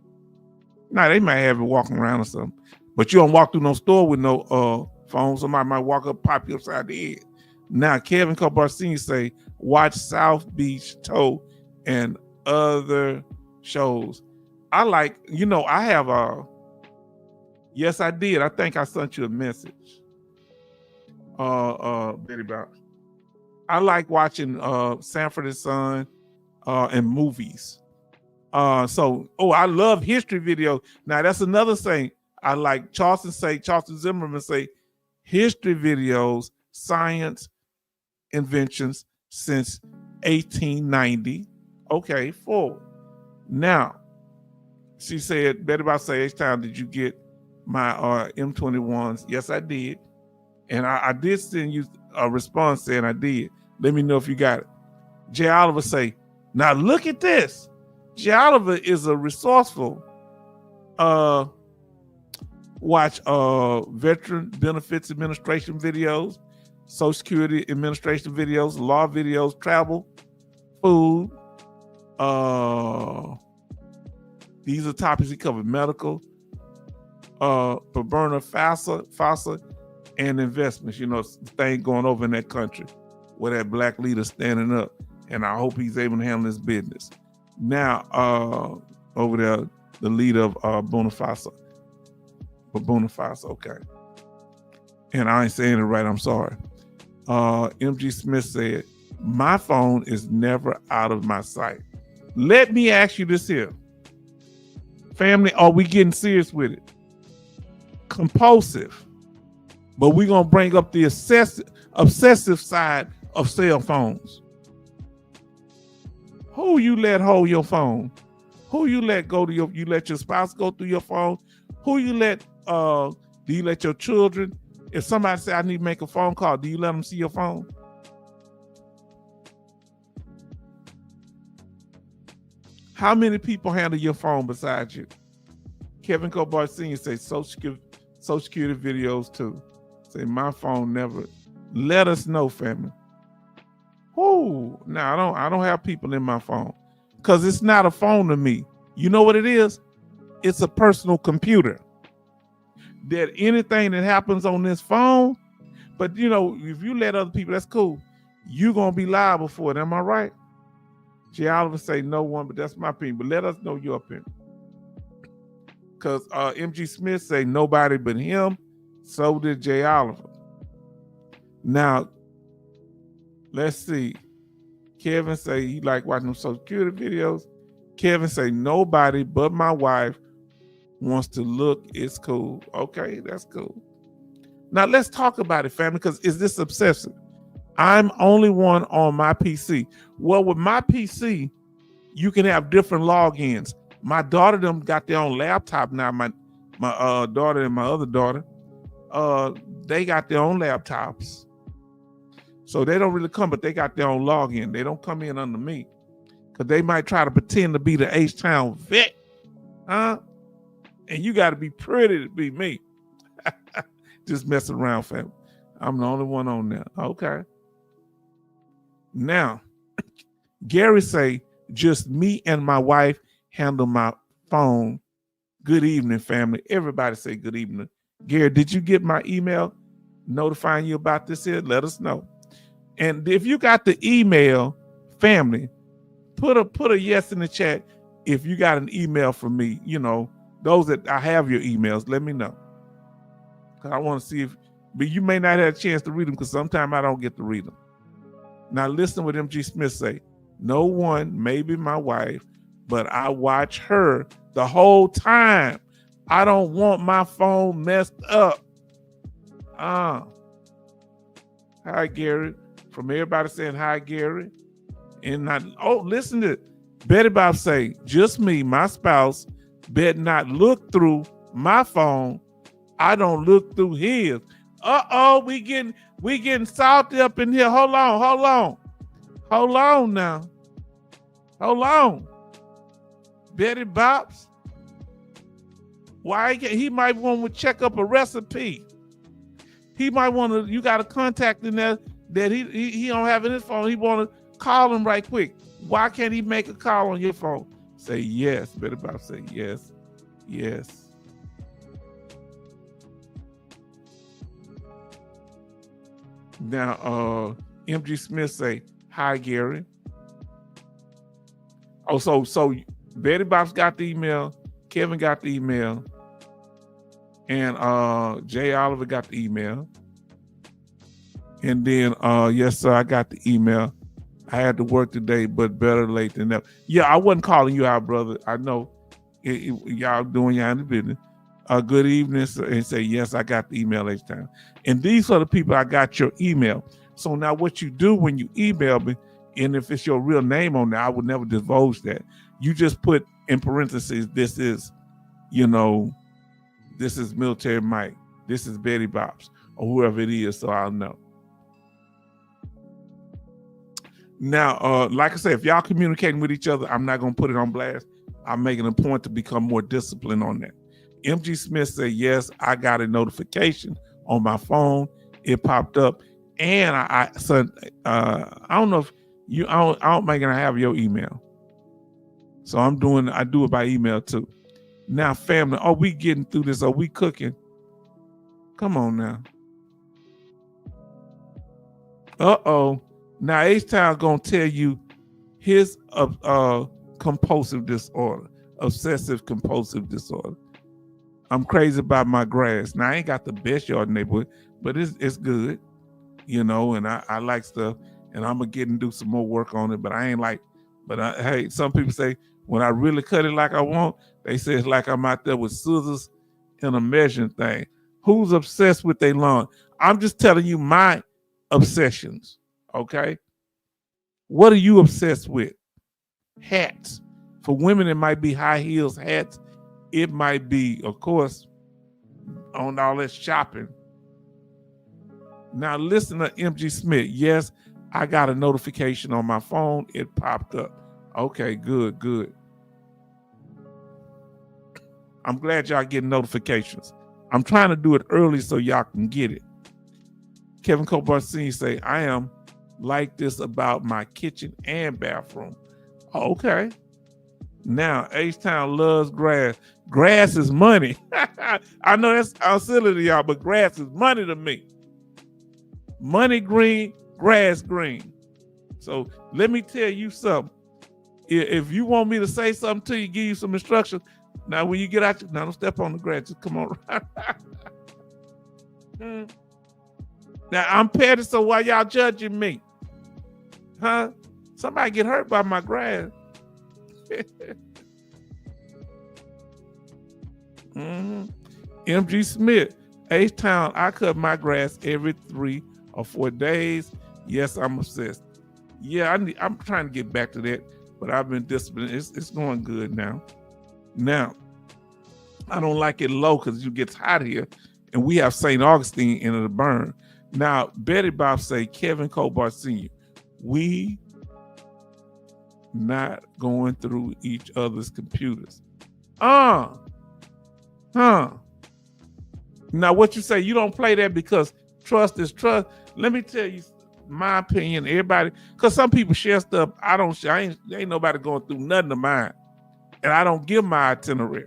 Now they might have it walking around or something, but you don't walk through no store with no phone. Somebody might walk up, pop you upside the head. Now Kevin Cobar Sr. say, watch South Beach Toe and other shows. I like, I have yes, I did. I think I sent you a message. Betty Bounce. I like watching Sanford and Son and movies. I love history videos. Now that's another thing. I like Charleston Zimmerman say history videos, science inventions since 1890. Okay, forward. Now, she said, Betty Bounce say, H-Town, did you get my M21s? Yes, I did. And I did send you a response saying I did. Let me know if you got it. Jay Oliver say, now look at this. Jay Oliver is a resourceful watch Veteran Benefits Administration videos, Social Security Administration videos, law videos, travel, food. These are topics he covered: medical, Paberna, FAFSA, and investments. The thing going over in that country where that black leader standing up, and I hope he's able to handle his business. Now, over there, the leader of Bonafasa. Okay. And I ain't saying it right, I'm sorry. MG Smith said, my phone is never out of my sight. Let me ask you this here. Family, are we getting serious with it? Compulsive. But we're going to bring up the obsessive side of cell phones. Who you let hold your phone? Who you let go to you let your spouse go through your phone? Who you let, do you let your children, if somebody say I need to make a phone call, do you let them see your phone? How many people handle your phone besides you? Kevin Cobar Sr. say Social Security videos too. Say my phone never. Let us know, family. Whoo! Now I don't have people in my phone because it's not a phone to me. You know what it is? It's a personal computer. That anything that happens on this phone, but if you let other people, that's cool. You're gonna be liable for it. Am I right? Jay Oliver say no one, but that's my opinion. But let us know your opinion. Because MG Smith say nobody but him. So did Jay Oliver. Now, let's see. Kevin say he like watching them Social Security videos. Kevin say nobody but my wife wants to look. It's cool. Okay, that's cool. Now let's talk about it, family, because is this obsessive? I'm only one on my PC. Well, with my PC, you can have different logins. My daughter them got their own laptop now. My daughter and my other daughter, they got their own laptops. So they don't really come, but they got their own login. They don't come in under me. Because they might try to pretend to be the H-Town vet. Huh? And you got to be pretty to be me. Just messing around, family. I'm the only one on there. Okay. Now, Gary say, just me and my wife handle my phone. Good evening, family. Everybody say good evening. Gary, did you get my email notifying you about this here? Let us know. And if you got the email, family, put a yes in the chat if you got an email from me. Those that I have your emails, let me know. Because I want to see but you may not have a chance to read them because sometimes I don't get to read them. Now listen what MG Smith say. No one, maybe my wife, but I watch her the whole time. I don't want my phone messed up. Hi, Gary. From everybody saying hi, Gary. And not, listen to it. Betty Bob say, just me, my spouse, better not look through my phone. I don't look through his. We getting salty up in here. Hold on now. Hold on. Betty Bob's. Why he might want to check up a recipe. He might want to, you got a contact in there that he don't have in his phone. He want to call him right quick. Why can't he make a call on your phone? Say yes. Betty Bob say yes. Yes. Now, MG Smith say, hi, Gary. Oh, so Betty Bob's got the email. Kevin got the email. And Jay Oliver got the email. And then, yes, sir, I got the email. I had to work today, but better late than never. Yeah, I wasn't calling you out, brother. I know y'all doing y'all in the business. Good evening, sir, and say, yes, I got the email each time. And these are the people I got your email. So now what you do when you email me, and if it's your real name on there, I would never divulge that. You just put in parentheses, this is Military Mike. This is Betty Bob's, or whoever it is, so I'll know. Now, like I said, if y'all communicating with each other, I'm not going to put it on blast. I'm making a point to become more disciplined on that. MG Smith said, yes, I got a notification on my phone. It popped up. And I don't know if I don't think I have your email. So I do it by email too. Now, family, are we getting through this? Are we cooking? Come on now. Now, H-Town's going to tell you his compulsive disorder, obsessive-compulsive disorder. I'm crazy about my grass. Now, I ain't got the best yard in the neighborhood, but it's good, and I like stuff, and I'm going to get and do some more work on it, but I ain't like, hey, some people say, when I really cut it like I want, they say it's like I'm out there with scissors and a measuring thing. Who's obsessed with their lawn? I'm just telling you my obsessions, okay? What are you obsessed with? Hats. For women, it might be high heels hats. It might be, of course, on all that shopping. Now listen to MG Smith. Yes, I got a notification on my phone. It popped up. Okay, good. I'm glad y'all getting notifications. I'm trying to do it early so y'all can get it. Kevin Cobart Sr. say, I am like this about my kitchen and bathroom. Okay. Now, H-Town loves grass. Grass is money. I know that's silly to y'all, but grass is money to me. Money green, grass green. So let me tell you something. If you want me to say something to you, give you some instructions. Now, when you get out, now don't step on the grass. Just come on. Now, I'm petty, so why y'all judging me? Huh? Somebody get hurt by my grass. MG Smith, H-Town, I cut my grass every 3 or 4 days. Yes, I'm obsessed. Yeah, I'm trying to get back to that, but I've been disciplined. It's going good now. Now, I don't like it low because it gets hot here, and we have St. Augustine in the burn. Now, Betty Bob say, Kevin Cobart Sr., we not going through each other's computers. Now, what you say, you don't play that because trust is trust. Let me tell you my opinion, everybody, because some people share stuff. I don't share. Ain't nobody going through nothing of mine. And I don't give my itinerary.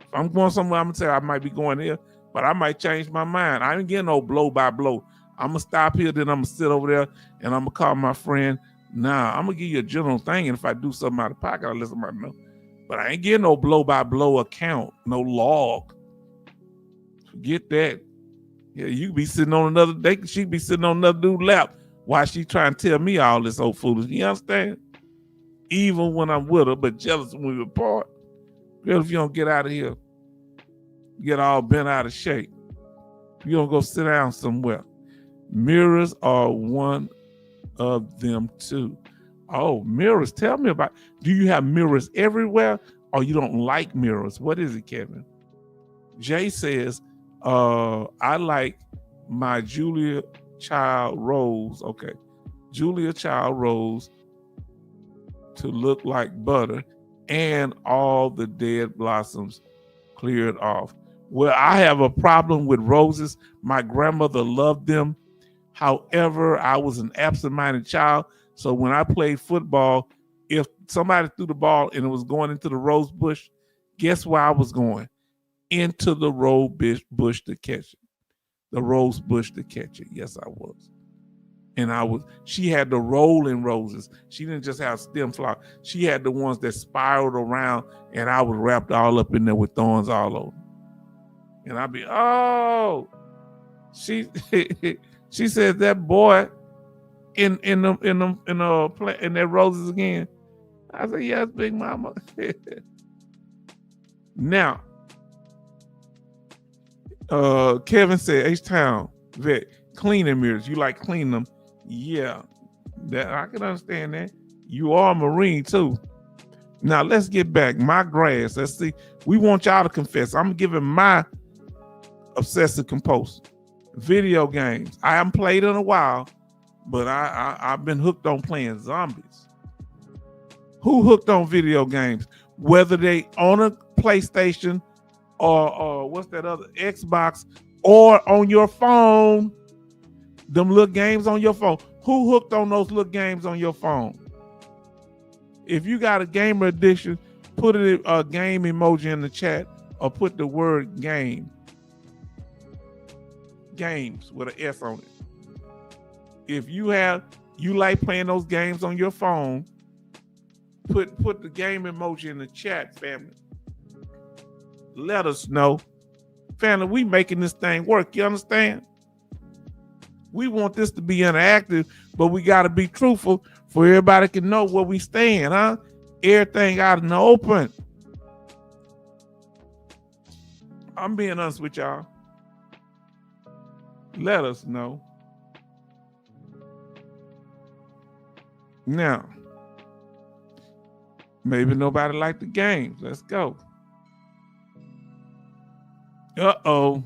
If I'm going somewhere, I'm going to say I might be going here, but I might change my mind. I ain't getting no blow by blow. I'm going to stop here, then I'm going to sit over there, and I'm going to call my friend. Nah, I'm going to give you a general thing, and if I do something out of pocket, I'll let somebody know. But I ain't getting no blow by blow account, no log. Forget that. Yeah, you be sitting on another, she be sitting on another dude's lap while she trying to tell me all this old foolish. You understand? Even when I'm with her, but jealous when we apart. Girl, if you don't get out of here. get all bent out of shape. You don't go sit down somewhere. Mirrors are one of them too. Oh, mirrors. Tell me about, do you have mirrors everywhere or you don't like mirrors? What is it, Kevin? Jay says, I like my Julia Child Rose. Okay. Julia Child Rose to look like butter and all the dead blossoms cleared off. Well, I have a problem with roses. My grandmother loved them. However, I was an absent-minded child. So when I played football, if somebody threw the ball and it was going into the rose bush, guess where I was going? Into the rose bush to catch it. The rose bush to catch it. Yes, I was. And she had the rolling roses. She didn't just have stem flowers. She had the ones that spiraled around, and I was wrapped all up in there with thorns all over. And I'd be, oh, she said that boy in their roses again. I said, yes, Big Mama. Now, Kevin said, H-Town, vet, cleaning mirrors. You like cleaning them? Yeah, that I can understand that. You are a Marine too. Now let's get back. My grass. Let's see. We want y'all to confess. I'm giving my obsessive compulsive video games. I haven't played in a while, but I've been hooked on playing zombies. Who hooked on video games? Whether they on a PlayStation or what's that other Xbox or on your phone. Them little games on your phone. Who hooked on those little games on your phone? If you got a gamer addiction, put a game emoji in the chat or put the word game. Games with an S on it. If you like playing those games on your phone, put the game emoji in the chat, family. Let us know. Family, we making this thing work. You understand? We want this to be interactive, but we got to be truthful for everybody can know where we stand, huh? Everything out in the open. I'm being honest with y'all. Let us know. Now, maybe nobody liked the games. Let's go. Uh-oh.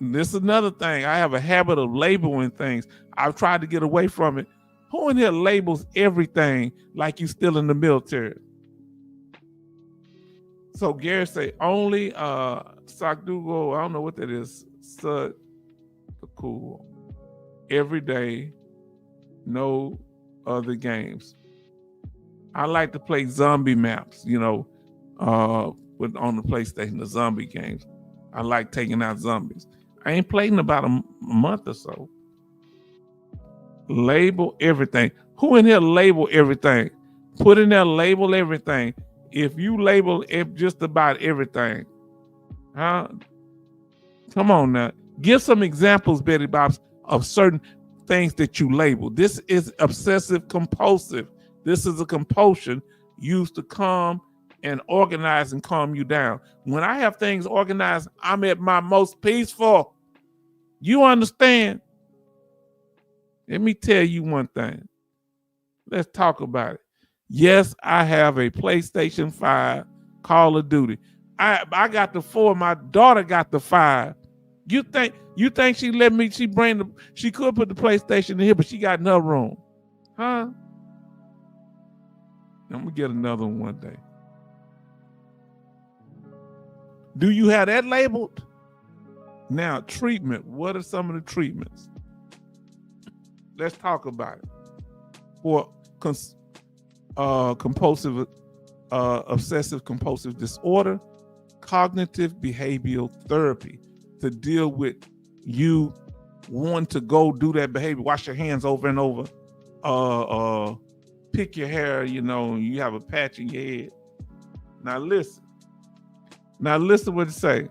This is another thing. I have a habit of labeling things. I've tried to get away from it. Who in here labels everything like you still in the military? So Gary say only Sakdugo, I don't know what that is. Cool. Every day, no other games. I like to play zombie maps, on the PlayStation, the zombie games. I like taking out zombies. I ain't played in about a month or so. Label everything. Who in here label everything? Put in there, label everything. If you label just about everything, huh? Come on now. Give some examples, Betty Bobs, of certain things that you label. This is obsessive compulsive. This is a compulsion used to calm and organize and calm you down. When I have things organized, I'm at my most peaceful. You understand? Let me tell you one thing. Let's talk about it. Yes, I have a PlayStation 5 Call of Duty. I got the 4. My daughter got the 5. You think she let me? She could put the PlayStation in here, but she got in her room, huh? I'm gonna get another one day. Do you have that labeled? Now, treatment. What are some of the treatments? Let's talk about it. For compulsive, obsessive compulsive disorder, cognitive behavioral therapy to deal with you wanting to go do that behavior, wash your hands over and over, pick your hair, you have a patch in your head. Now listen what it say.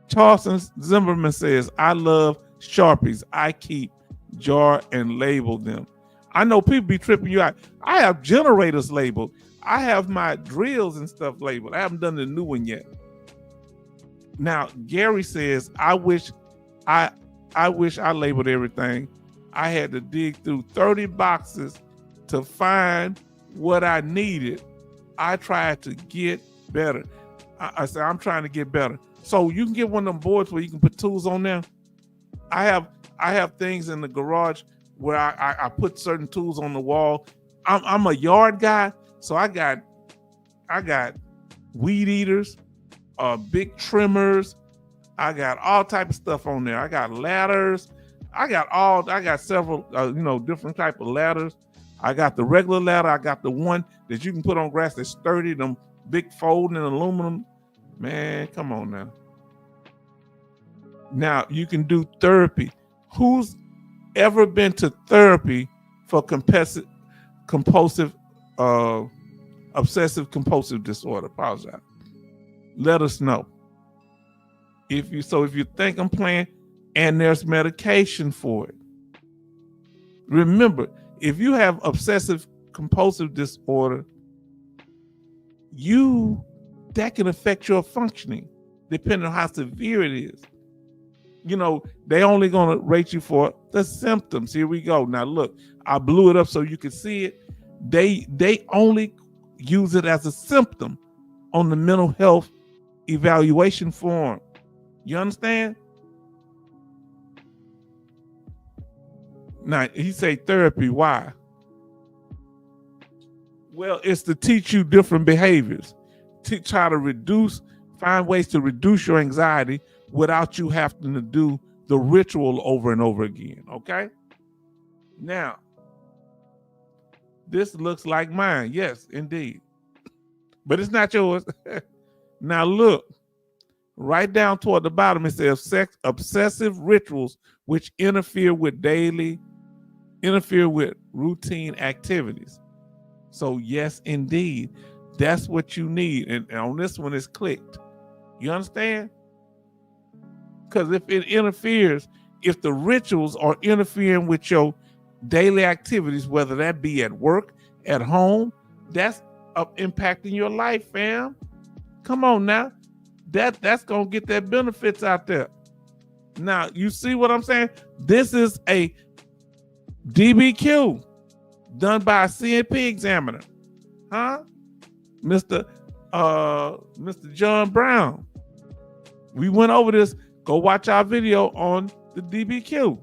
Charleston Zimmerman says, I love Sharpies. I keep, jar, and label them. I know people be tripping you out. I have generators labeled. I have my drills and stuff labeled. I haven't done the new one yet. Now, Gary says, I wish I labeled everything. I had to dig through 30 boxes to find what I needed. I tried to get better. I said, I'm trying to get better. So you can get one of them boards where you can put tools on there. I have things in the garage where I put certain tools on the wall. I'm a yard guy, so I got weed eaters, big trimmers. I got all type of stuff on there. I got ladders. I got several different type of ladders. I got the regular ladder. I got the one that you can put on grass that's sturdy, them big folding aluminum. Man, come on now. Now you can do therapy. Who's ever been to therapy for obsessive-compulsive disorder? Apologize. Let us know. If you think I'm playing, and there's medication for it. Remember, if you have obsessive-compulsive disorder, that can affect your functioning, depending on how severe it is. They only gonna rate you for the symptoms. Here we go. Now look, I blew it up so you can see it. They only use it as a symptom on the mental health evaluation form. You understand? Now he say therapy. Why? Well, it's to teach you different behaviors, to try to find ways to reduce your anxiety without you having to do the ritual over and over again. Okay. Now, this looks like mine. Yes, indeed. But it's not yours. Now look, right down toward the bottom, it says obsessive rituals which interfere with routine activities. So yes, indeed, that's what you need. And on this one, it's clicked. You understand? Because if it interferes, if the rituals are interfering with your daily activities, whether that be at work, at home, that's impacting your life, fam. Come on now. That's going to get that benefits out there. Now, you see what I'm saying? This is a DBQ done by a CNP examiner. Huh? Mr. John Brown. We went over this. Go watch our video on the DBQ.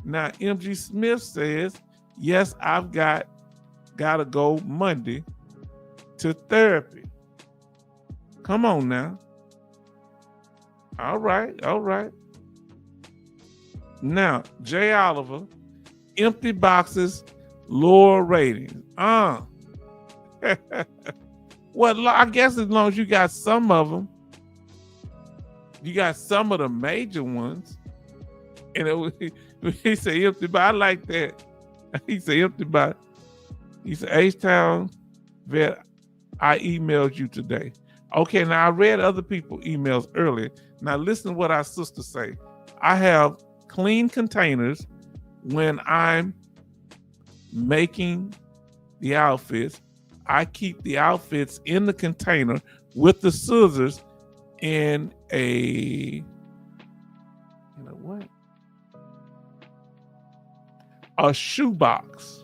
Now, MG Smith says, yes, I've got to go Monday to therapy. Come on now. All right. Now, Jay Oliver, empty boxes, lower ratings. Well, I guess as long as you got some of them, you got some of the major ones. And he said empty box. I like that. He said empty box. He said, H-Town vet, I emailed you today. Okay, now I read other people's emails earlier. Now listen to what our sisters say. I have clean containers when I'm making the outfits. I keep the outfits in the container with the scissors in a shoebox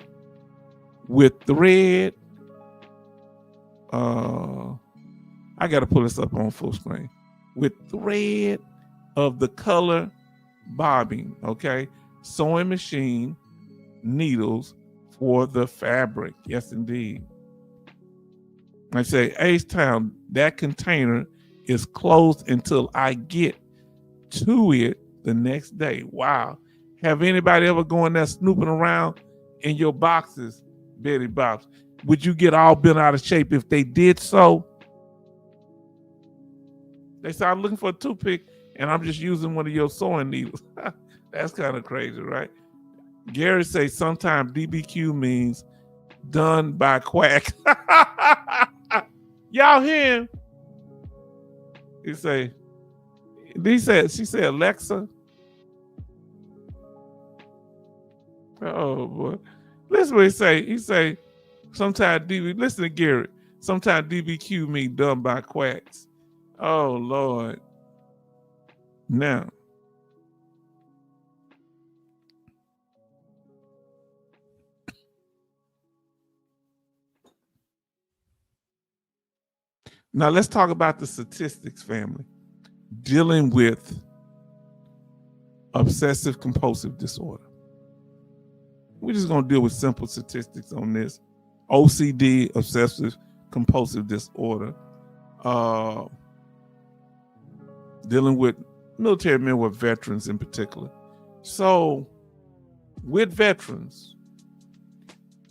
with thread. I got to pull this up on full screen. With thread of the color bobbing, okay? Sewing machine, needles for the fabric. Yes, indeed. I say, H-Town, that container is closed until I get to it the next day. Wow. Have anybody ever going there snooping around in your boxes, Betty Bops? Would you get all bent out of shape if they did so? They said, I'm looking for a toothpick and I'm just using one of your sewing needles. That's kind of crazy, right? Gary says sometimes DBQ means done by quack. Y'all hear him? She said, Alexa. Oh boy. Listen what he say. He say, sometimes listen to Gary. Sometimes DBQ mean done by quacks. Oh Lord. Now, let's talk about the statistics, family, dealing with obsessive compulsive disorder. We're just going to deal with simple statistics on this. OCD, obsessive compulsive disorder, dealing with military men, with veterans in particular. So with veterans,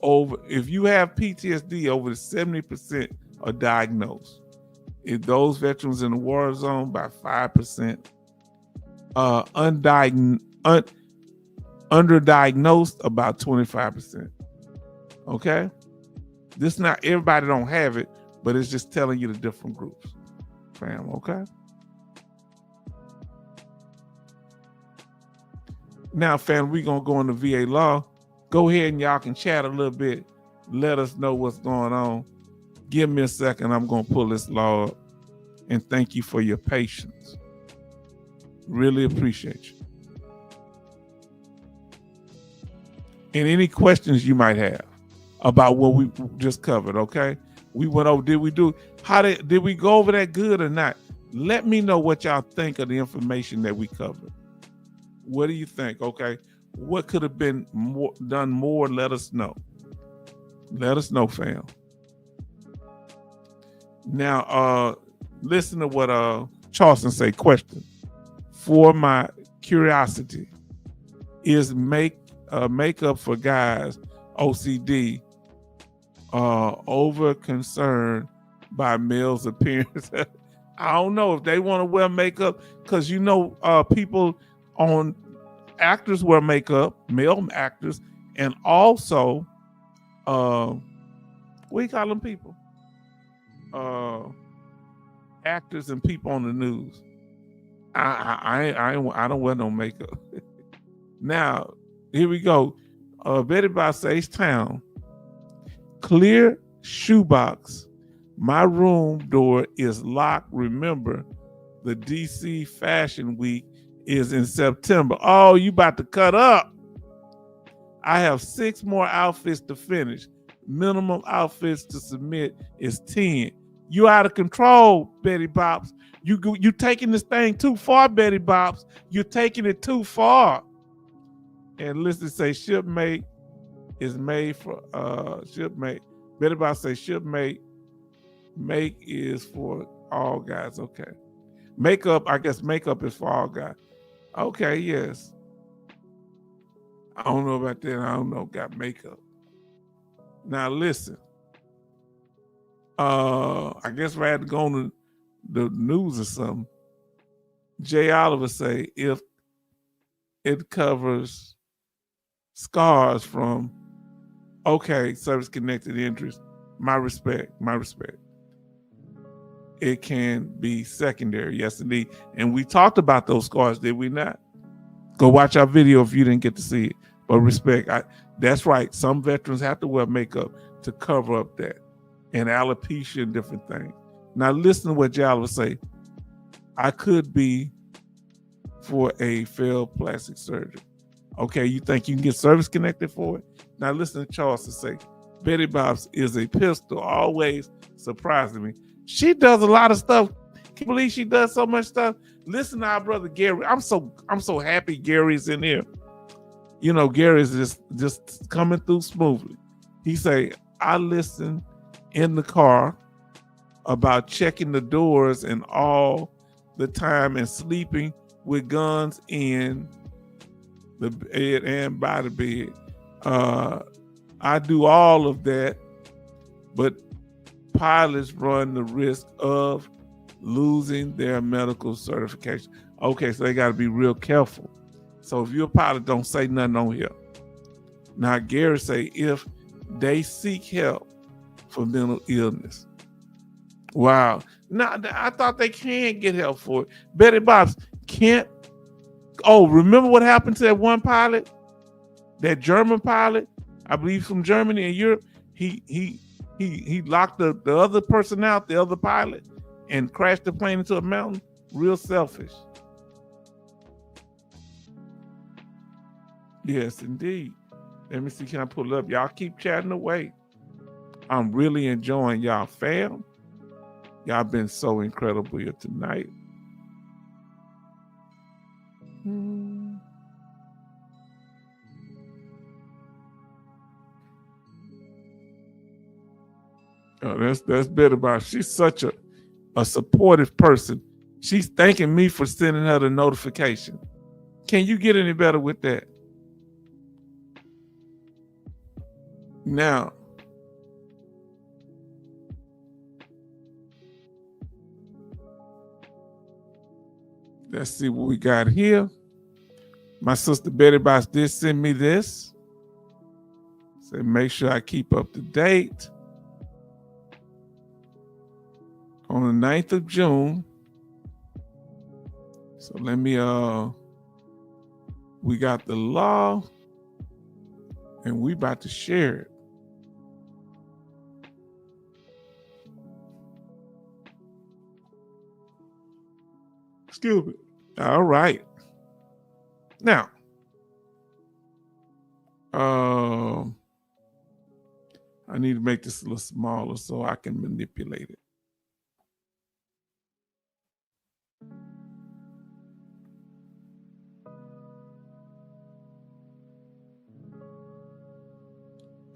if you have PTSD, over 70% are diagnosed. If those veterans in the war zone, by 5%. Underdiagnosed, about 25%. Okay? This not everybody don't have it, but it's just telling you the different groups. Fam, okay? Now, fam, we're going to go into VA law. Go ahead and y'all can chat a little bit. Let us know what's going on. Give me a second. I'm going to pull this law up. And thank you for your patience. Really appreciate you. And any questions you might have about what we just covered, okay? We went over, did we go over that good or not? Let me know what y'all think of the information that we covered. What do you think, okay? What could have been done more? Let us know. Let us know, fam. Now, listen to what Charleston say. Question: for my curiosity, is makeup for guys OCD over concerned by males' appearance? I don't know if they want to wear makeup, because people on actors wear makeup, male actors, and also what do you call them people? Actors and people on the news. I don't wear no makeup. Now, here we go. Betty Bob says, Town, clear shoebox. My room door is locked. Remember, the DC Fashion Week is in September. Oh, you about to cut up. I have 6 more outfits to finish. Minimum outfits to submit is 10. You out of control, Betty Bops. You taking this thing too far, Betty Bops. You're taking it too far. And listen, say shipmate is made for shipmate. Betty Bops say shipmate. Make is for all guys. Okay. Makeup, I guess makeup is for all guys. Okay, yes. I don't know about that. I don't know. Got makeup. Now listen. I guess we had to go on the news or something. Jay Oliver say if it covers scars from service-connected injuries, my respect. It can be secondary, yes indeed. And we talked about those scars, did we not? Go watch our video if you didn't get to see it. But respect, that's right. Some veterans have to wear makeup to cover up that, and alopecia and different things. Now listen to what Jay Oliver say. I could be for a failed plastic surgery. Okay, you think you can get service connected for it? Now listen to Charles to say, Betty Bob's is a pistol, always surprising me. She does a lot of stuff. Can't believe she does so much stuff. Listen to our brother Gary. I'm so happy Gary's in here. Gary's just coming through smoothly. He say, I listen in the car about checking the doors and all the time and sleeping with guns in the bed and by the bed. I do all of that, but pilots run the risk of losing their medical certification. Okay, so they got to be real careful. So if you're a pilot, don't say nothing on here. Now, Gary say if they seek help for mental illness. Wow. Now, I thought they can get help for it. Betty Bob's can't. Oh, remember what happened to that one pilot? That German pilot, I believe from Germany and Europe. He locked the other person out, the other pilot, and crash the plane into a mountain, real selfish. Yes, indeed. Let me see, can I pull it up? Y'all keep chatting away. I'm really enjoying y'all, fam. Y'all been so incredible here tonight. Oh, that's better about. She's such a supportive person. She's thanking me for sending her the notification. Can you get any better with that? Now, let's see what we got here. My sister Betty Boss did send me this. So make sure I keep up to date. On the 9th of June. So let me, we got the law and we about to share it. Excuse me. All right. Now, I need to make this a little smaller so I can manipulate it.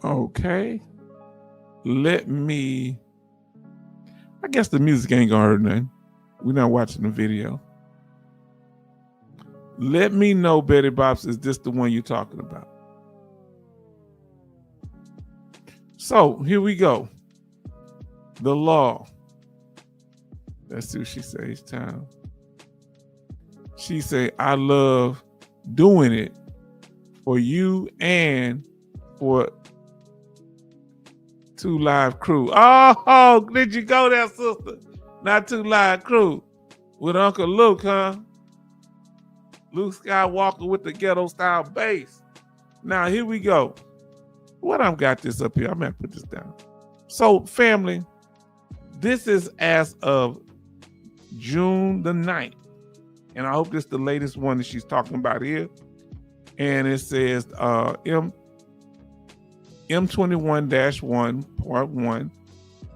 Okay. Let me, I guess the music ain't gonna hurt nothing. We're not watching the video. Let me know, Betty Bops, is this the one you're talking about? So here we go. The law. Let's see what she says. Time. She say, I love doing it for you and for Two Live Crew. Oh, did you go there, sister? Not Two Live Crew. With Uncle Luke, huh? Luke Skywalker with the ghetto style bass. Now here we go. What I've got this up here. I'm gonna put this down. So family, this is as of June the 9th. And I hope this is the latest one that she's talking about here. And it says M21-1 part 1.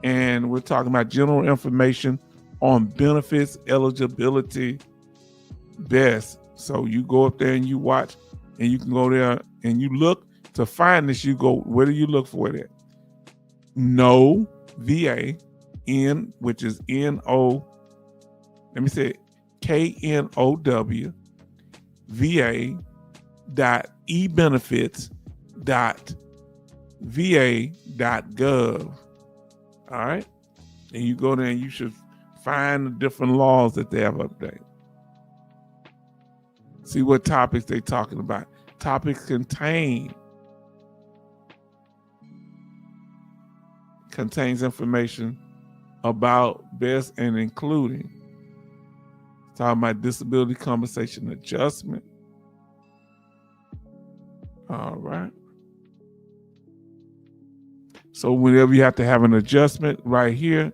And we're talking about general information on benefits eligibility best. So you go up there and you watch, and you can go there and you look to find this. You go, where do you look for it at? No VA, N, which is N-O, let me say it, K-N-O-W, VA dot ebenefits.va.gov. All right. And you go there and you should find the different laws that they have up there. See what topics they're talking about. Topics contains information about best and including. Talking about disability compensation adjustment. All right. So whenever you have to have an adjustment right here,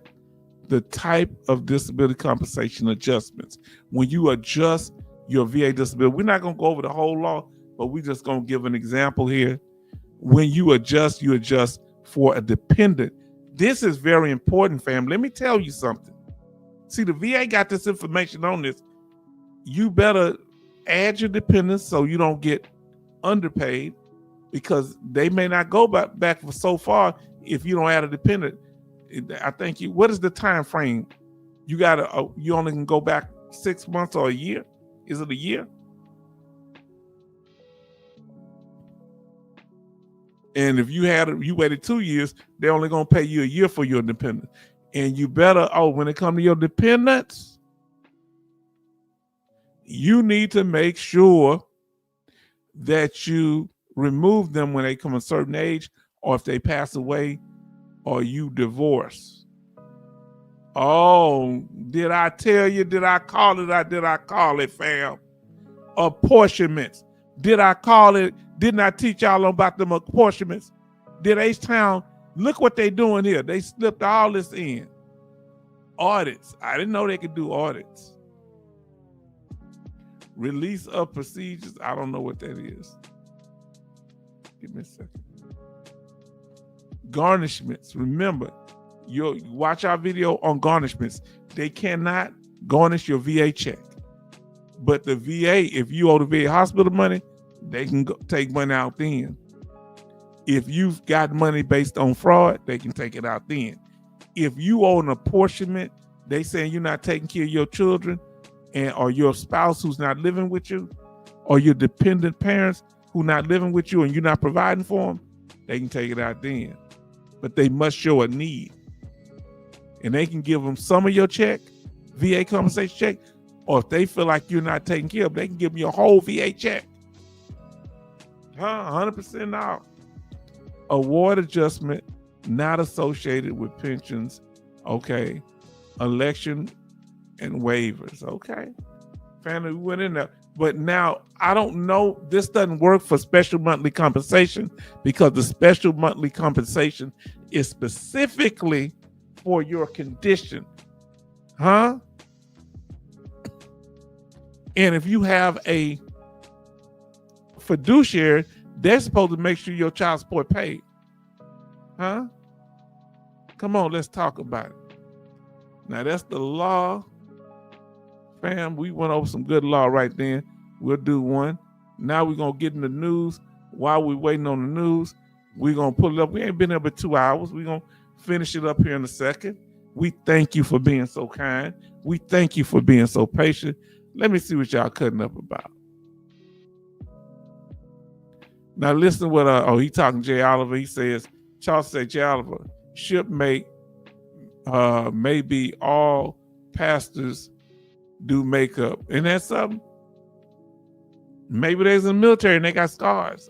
the type of disability compensation adjustments. When you adjust your VA disability, we're not going to go over the whole law, but we're just going to give an example here. When you adjust for a dependent. This is very important, fam. Let me tell you something. See, the VA got this information on this. You better add your dependents so you don't get underpaid, because they may not go back for so far if you don't add a dependent. I think what is the time frame? You only can go back 6 months or a year. Is it a year? And if you waited 2 years, they're only gonna pay you a year for your dependent. And you better, when it comes to your dependents, you need to make sure that you remove them when they come a certain age, or if they pass away, or you divorce. Oh, did I tell you? Did I call it? Did I call it, fam? Apportionments. Did I call it? Didn't I teach y'all about them apportionments? Did H-Town, look what they doing here. They slipped all this in. Audits. I didn't know they could do audits. Release of procedures. I don't know what that is. Give me a second. Garnishments. Remember, you watch our video on garnishments. They cannot garnish your VA check. But the VA, if you owe the VA hospital money, they can take money out then. If you've got money based on fraud, they can take it out then. If you owe an apportionment, they saying you're not taking care of your children, or your spouse who's not living with you, or your dependent parents who not living with you and you're not providing for them, they can take it out then. But they must show a need. And they can give them some of your check, VA compensation check, or if they feel like you're not taking care of them, they can give them your whole VA check. 100% off. Award adjustment not associated with pensions. Okay. Election and waivers. Okay. Family, we went in there. But now, I don't know, this doesn't work for special monthly compensation because the special monthly compensation is specifically for your condition. And if you have a fiduciary, they're supposed to make sure your child support paid. Come on, let's talk about it. Now, that's the law. Fam, we went over some good law right then. We'll do one. Now we're going to get in the news. While we're waiting on the news, we're going to pull it up. We ain't been here but 2 hours. We're going to finish it up here in a second. We thank you for being so kind. We thank you for being so patient. Let me see what y'all cutting up about. Now listen to what, he talking Jay Oliver. He says, Charles said, Jay Oliver, shipmate, maybe all pastors do makeup. And that's something. Maybe they's in the military and they got scars.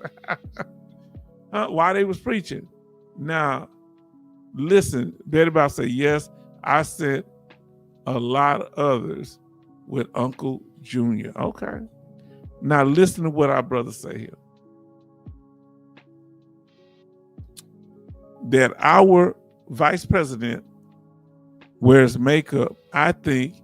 While they was preaching. Now, listen, Betty Bob said, yes, I sent a lot of others with Uncle Junior. Okay. Now listen to what our brothers say here. That our vice president wears makeup. I think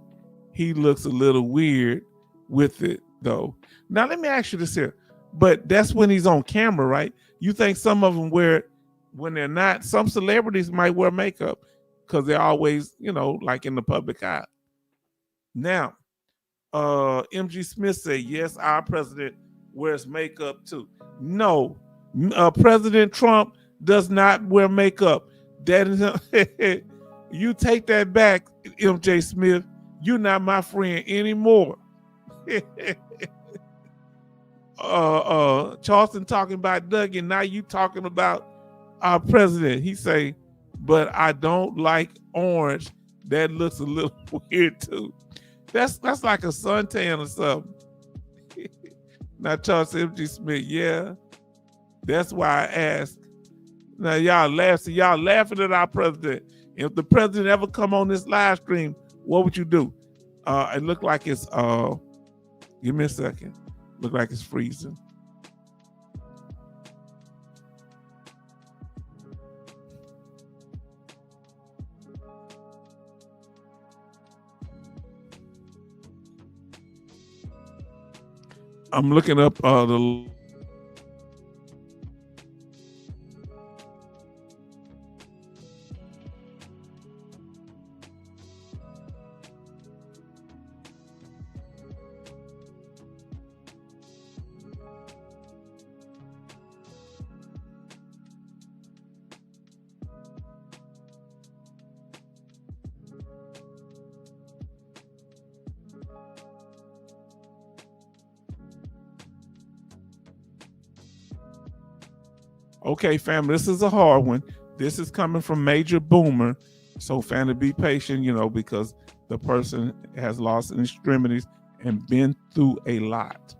he looks a little weird with it, though. Now, let me ask you this here. But that's when he's on camera, right? You think some of them wear it when they're not? Some celebrities might wear makeup because they're always, like in the public eye. Now, MG Smith said, yes, our president wears makeup too. No, President Trump does not wear makeup. That is, you take that back, MJ Smith. You're not my friend anymore. Charleston talking about Doug, and now you talking about our president. He say, but I don't like orange. That looks a little weird too. That's like a suntan or something. Now Charles MG Smith, yeah. That's why I asked. Now y'all laughing at our president. If the president ever come on this live stream, what would you do? It looked like it's give me a second. Look like it's freezing. I'm looking up the Okay, family, this is a hard one. This is coming from Major Boomer. So, family, be patient, because the person has lost in extremities and been through a lot.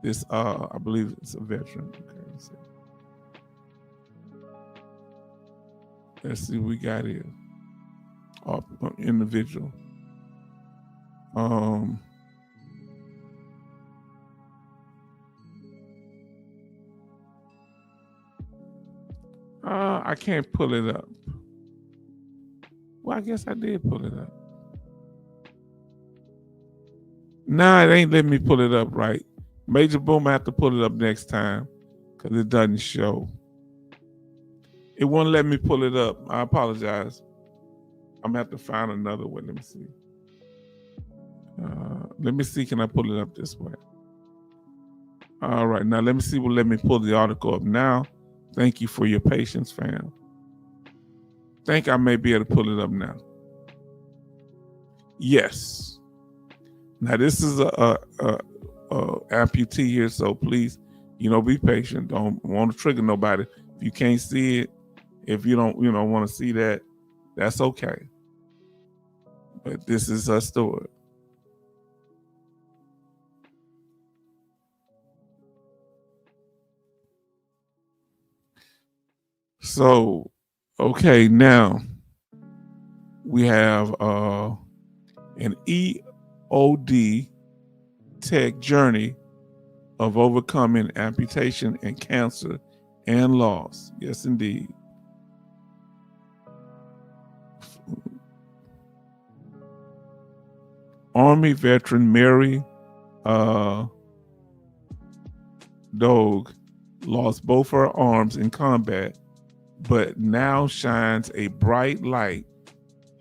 This, I believe it's a veteran. Okay, let's see what we got here. Individual. I can't pull it up. Well, I guess I did pull it up. Nah, it ain't letting me pull it up right. Major Boom, I have to pull it up next time because it doesn't show. It won't let me pull it up. I apologize. I'm gonna have to find another one. Let me see. Let me see. Can I pull it up this way? All right. Now let me see. Let me pull the article up now. Thank you for your patience, fam. Think I may be able to pull it up now. Yes. Now this is a amputee here, so please, be patient. Don't want to trigger nobody. If you can't see it, if you don't, want to see that, that's okay. But this is her story. So, okay, now we have an EOD tech journey of overcoming amputation and cancer and loss. Yes, indeed. Army veteran Mary Dogue lost both her arms in combat, but now shines a bright light,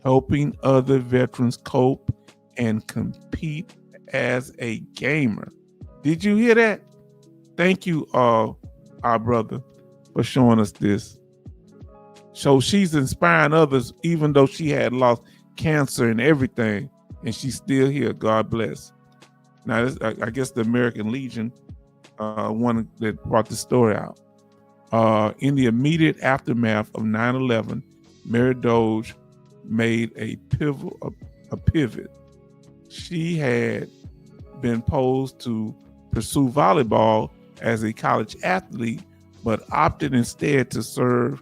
helping other veterans cope and compete as a gamer. Did you hear that? Thank you, our brother, for showing us this. So she's inspiring others, even though she had lost cancer and everything, and she's still here. God bless. Now, I guess the American Legion, one that brought the story out. In the immediate aftermath of 9/11, Mary Doge made a pivot. She had been posed to pursue volleyball as a college athlete, but opted instead to serve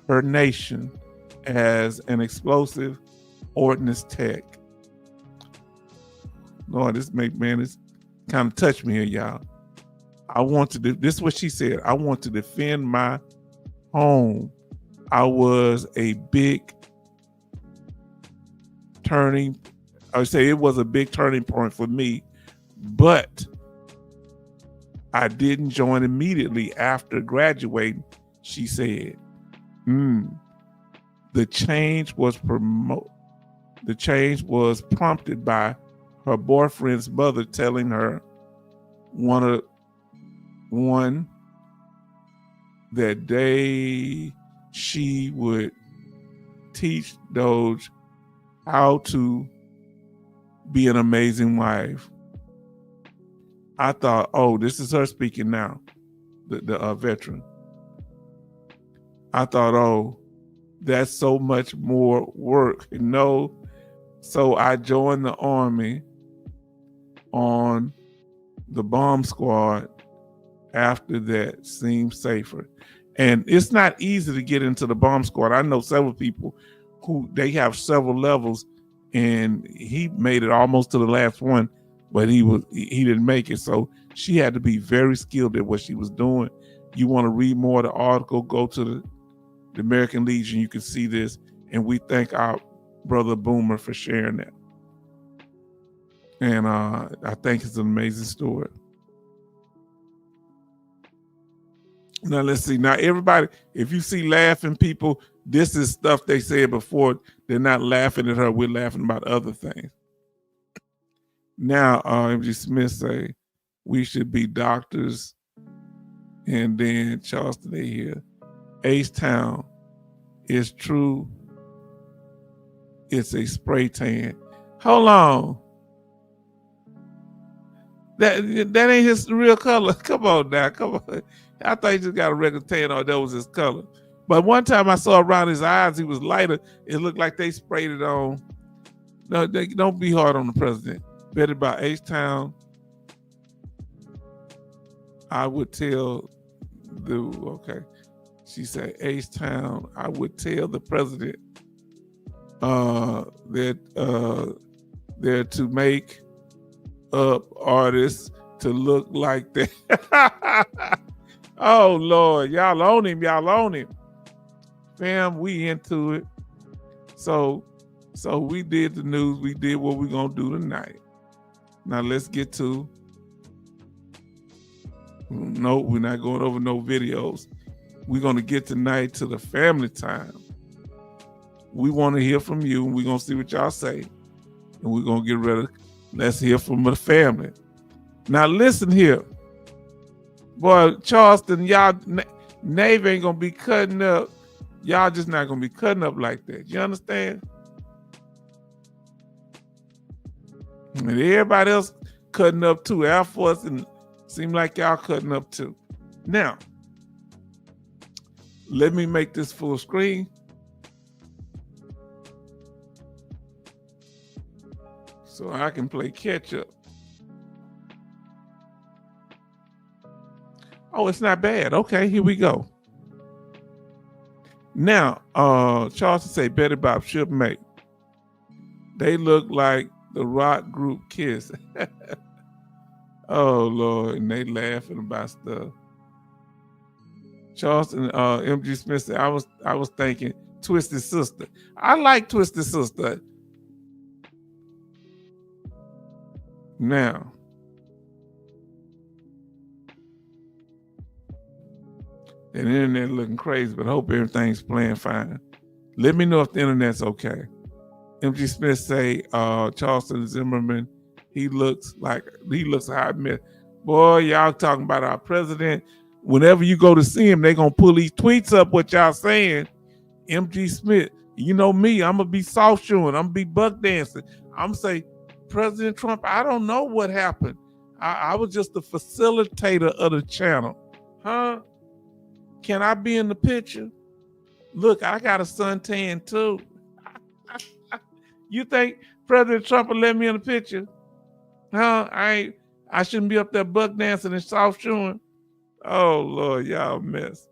her nation as an explosive ordnance tech. Lord, this kind of touched me here, y'all. This is what she said. I want to defend my home. I was a big it was a big turning point for me, but I didn't join immediately after graduating, she said. The change was prompted by her boyfriend's mother telling her one that day she would teach Doge how to be an amazing wife. I thought, oh, this is her speaking now, the veteran. I thought, oh, that's so much more work. No, so I joined the Army on the bomb squad. After that, seemed safer. And it's not easy to get into the bomb squad. I know several people who they have several levels, and he made it almost to the last one, but he didn't make it. So she had to be very skilled at what she was doing. You want to read more of the article, go to the American Legion. You can see this, and we thank our brother Boomer for sharing that. And I think it's an amazing story. Now let's see. Now everybody, if you see laughing people, this is stuff they said before. They're not laughing at her. We're laughing about other things. Now MG Smith say we should be doctors, and then Charleston they here. H-Town is true. It's a spray tan. Hold on. That ain't his real color. Come on now. Come on. I thought he just got a regular tan on. That was his color. But one time I saw around his eyes, he was lighter. It looked like they sprayed it on. No, don't be hard on the president. Better by H-Town. I would tell okay. She said H-Town. I would tell the president that they're to make up artists to look like that. Oh Lord, y'all own him. Fam, we into it. So we did the news. We did what we're gonna do tonight. Now let's get to, no, we're not going over no videos. We're going to get tonight to the family time. We want to hear from you, and we're going to see what y'all say. And we're going to get ready. Let's hear from the family. Now listen here. Boy, Charleston, y'all, Navy ain't going to be cutting up. Y'all just not going to be cutting up like that. You understand? And everybody else cutting up too. Air Force, and seem like y'all cutting up too. Now, let me make this full screen. So I can play catch up. Oh, it's not bad. Okay, here we go. Now, Charleston say Betty Bob should make. They look like the rock group Kiss. Oh Lord, and they laughing about stuff. Charleston, MG Smith said, I was thinking Twisted Sister. I like Twisted Sister. Now, the internet looking crazy, but I hope everything's playing fine. Let me know if the internet's okay. MG Smith say, Charleston Zimmerman, he looks hot mess. Boy, y'all talking about our president. Whenever you go to see him, they gonna pull these tweets up what y'all saying. MG Smith, you know me, I'm gonna be soft shoeing, I'm gonna be buck dancing. I'm gonna say, President Trump, I don't know what happened. I was just the facilitator of the channel. Huh? Can I be in the picture? Look, I got a suntan too. You think President Trump will let me in the picture? Huh? I shouldn't be up there buck dancing and soft shoeing. Oh Lord, y'all mess.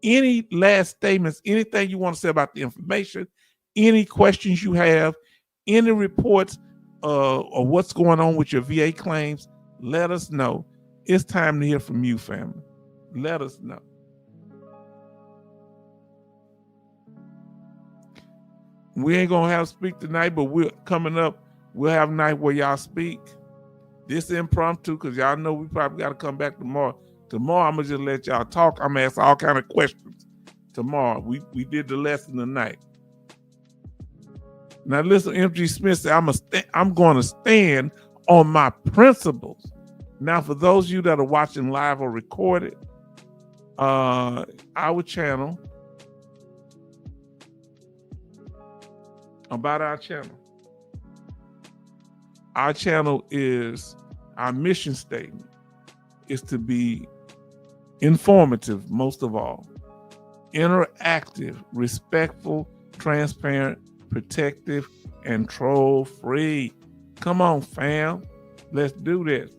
Any last statements, anything you want to say about the information, any questions you have, any reports or what's going on with your VA claims, let us know. It's time to hear from you, family. Let us know. We ain't gonna have speak tonight, but we're coming up. We'll have a night where y'all speak. This impromptu, because y'all know we probably got to come back tomorrow. Tomorrow, I'm gonna just let y'all talk. I'm gonna ask all kind of questions tomorrow. We did the lesson tonight. Now listen, MG Smith said, I'm going to stand on my principles. Now, for those of you that are watching live or recorded, our channel, about our channel. Our channel is, our mission statement is to be informative, most of all, interactive, respectful, transparent, protective, and troll-free. Come on, fam. Let's do this.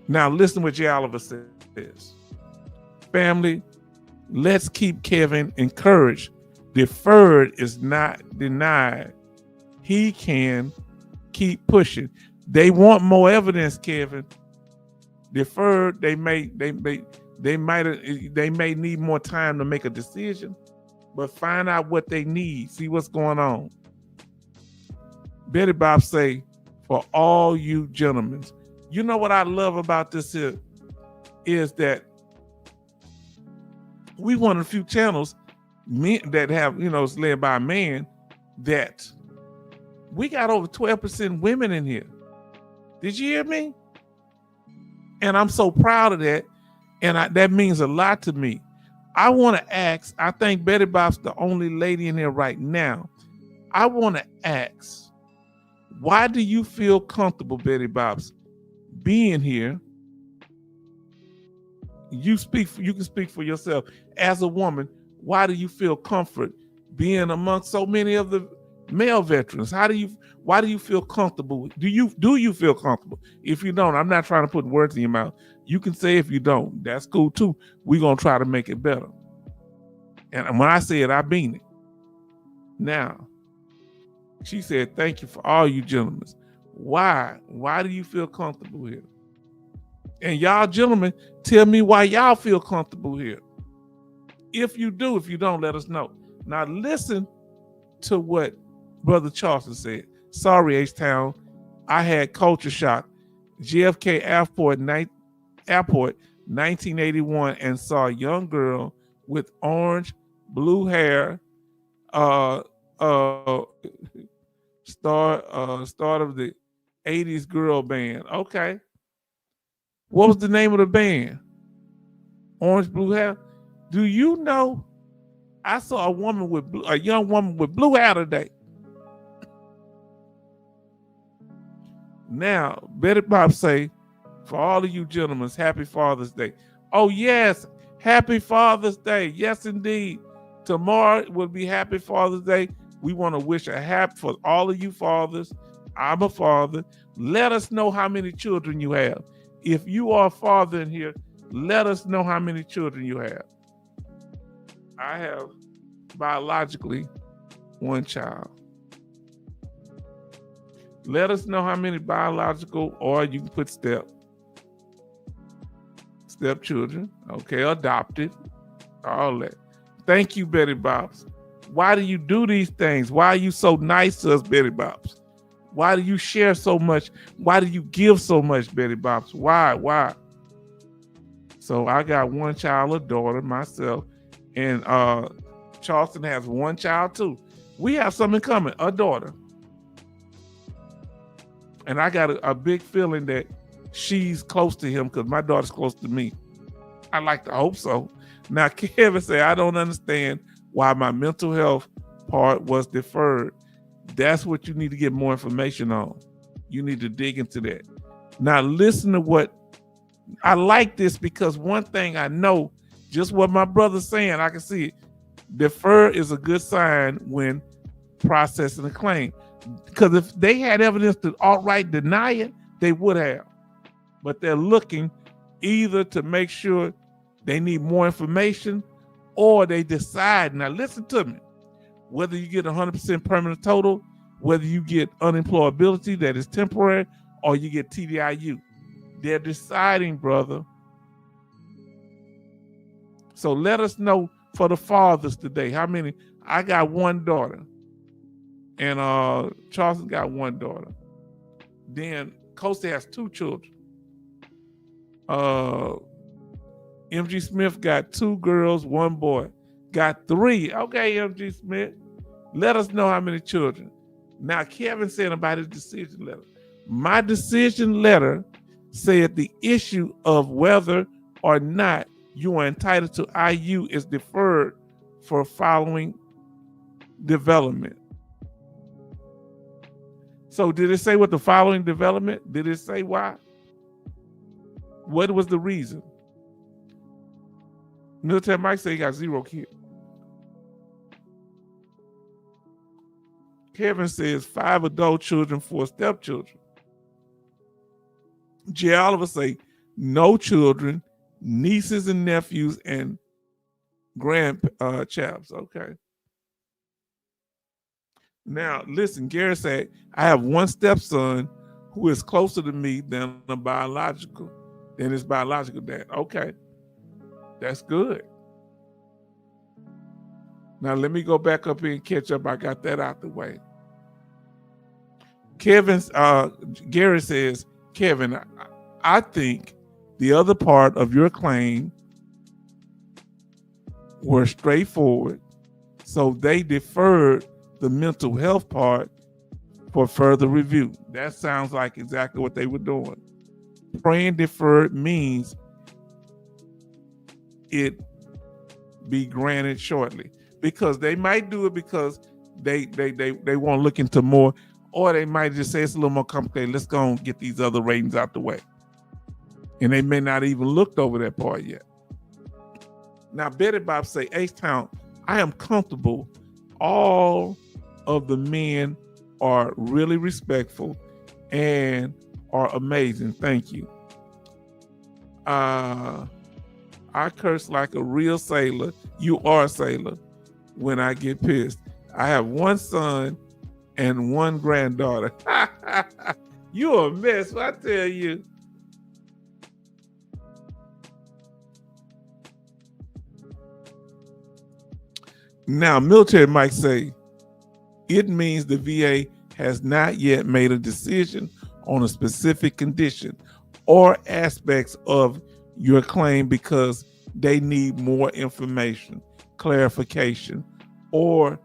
Now, listen what J. Oliver says. Family, let's keep Kevin encouraged. Deferred is not denied. He can keep pushing. They want more evidence, Kevin. Deferred, they may need more time to make a decision, but find out what they need. See what's going on. Betty Bob say, for all you gentlemen, you know what I love about this here is that we one of the few channels that have, it's led by a man, that we got over 12% women in here. Did you hear me? And I'm so proud of that. And that means a lot to me. I want to ask, I think Betty Bob's the only lady in here right now. I want to ask, why do you feel comfortable, Betty Bob's, being here? You can speak for yourself. As a woman, why do you feel comfort being amongst so many of the male veterans? Why do you feel comfortable? Do you feel comfortable? If you don't, I'm not trying to put words in your mouth. You can say if you don't. That's cool too. We're going to try to make it better. And when I say it, I mean it. Now, she said, thank you for all you gentlemen. Why? Why do you feel comfortable here? And y'all gentlemen, tell me why y'all feel comfortable here. If you do, if you don't, let us know. Now listen to what Brother Charleston said, sorry, H-Town, I had culture shock. JFK Airport 1981 and saw a young girl with orange, blue hair, uh, uh, start of the 80s girl band. Okay. What was the name of the band? Orange, blue hair. Do you know? I saw a young woman with blue hair today. Now, Betty Bob say, for all of you gentlemen, happy Father's Day. Oh, yes, happy Father's Day. Yes, indeed. Tomorrow will be happy Father's Day. We want to wish a happy for all of you fathers. I'm a father. Let us know how many children you have. If you are a father in here, let us know how many children you have. I have biologically one child. Let us know how many biological, or you can put stepchildren, okay, adopted, all that. Thank you, Betty Bobs. Why do you do these things? Why are you so nice to us, Betty Bobs? Why do you share so much? Why do you give so much, Betty Bobs? Why? So I got one child, a daughter, myself, and Charleston has one child too. We have something in common, a daughter. And I got a big feeling that she's close to him because my daughter's close to me. I like to hope so. Now, Kevin said, I don't understand why my mental health part was deferred. That's what you need to get more information on. You need to dig into that. Now, listen to what I like this, because one thing I know, just what my brother's saying, I can see it. Defer is a good sign when processing a claim. Because if they had evidence to outright deny it, they would have. But they're looking either to make sure they need more information, or they decide, now listen to me, whether you get 100% permanent total, whether you get unemployability that is temporary, or you get TDIU. They're deciding, brother. So let us know for the fathers today. How many? I got one daughter. And Charleston got one daughter. Then Costa has two children. MG Smith got two girls, one boy. Got three. Okay, MG Smith. Let us know how many children. Now, Kevin said about his decision letter. My decision letter said the issue of whether or not you are entitled to IU is deferred for following development. So did it say what the following development? Did it say why? What was the reason? Military Mike said he got 0 kids. Kevin says 5 adult children, 4 stepchildren. Jay Oliver say no children, nieces and nephews, and grandchaps. Okay. Now, listen, Gary said, I have one stepson who is closer to me than his biological dad. Okay. That's good. Now, let me go back up here and catch up. I got that out the way. Gary says, Kevin, I think the other part of your claim were straightforward, so they deferred the mental health part for further review. That sounds like exactly what they were doing. Praying deferred means it be granted shortly, because they might do it because they want to look into more, or they might just say it's a little more complicated. Let's go and get these other ratings out the way. And they may not even looked over that part yet. Now, Betty Bob say, H-Town, I am comfortable. All of the men are really respectful and are amazing. Thank you. I curse like a real sailor. You are a sailor when I get pissed. I have one son and one granddaughter. You're a mess, I tell you. Now, Military Mike say, It means the VA has not yet made a decision on a specific condition or aspects of your claim because they need more information, clarification, or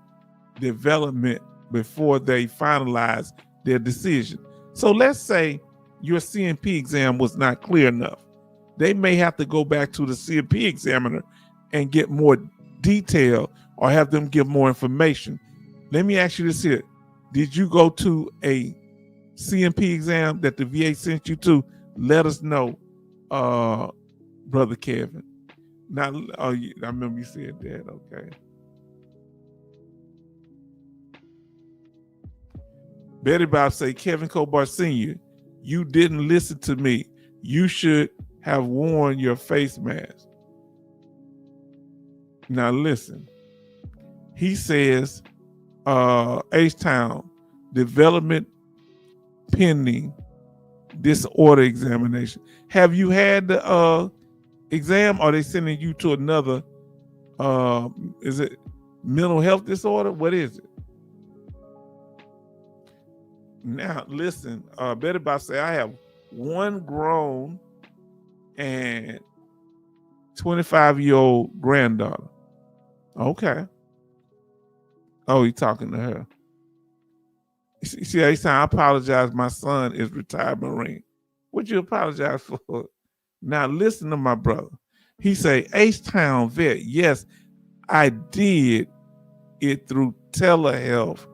development before they finalize their decision. So let's say your CMP exam was not clear enough. They may have to go back to the CMP examiner and get more detail or have them give more information. Let me ask you this here. Did you go to a CMP exam that the VA sent you to? Let us know, Brother Kevin. Now, I remember you said that, okay. Betty Bob say, Kevin Kobar Sr., you didn't listen to me. You should have worn your face mask. Now listen, he says, H-Town, development pending disorder examination. Have you had the exam, or are they sending you to another, is it mental health disorder? What is it? Now, listen, Betty Bob say, I have one grown and 25-year-old granddaughter. Okay. Oh, he talking to her. See, I apologize. My son is retired Marine. What'd you apologize for? Now, listen to my brother. He say, H-Town vet, yes, I did it through telehealth,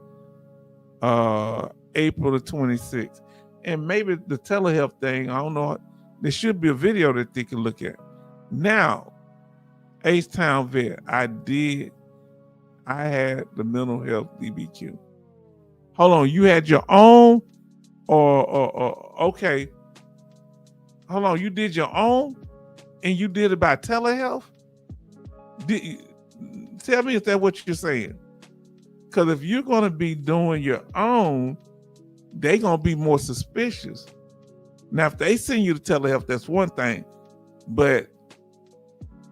April the 26th. And maybe the telehealth thing, I don't know, there should be a video that they can look at. Now, H-Town vet, I had the mental health DBQ. Hold on, you had your own or okay. Hold on, you did your own and you did it by telehealth? Tell me if that's what you're saying. Because if you're going to be doing your own, they're going to be more suspicious. Now, if they send you to telehealth, that's one thing. But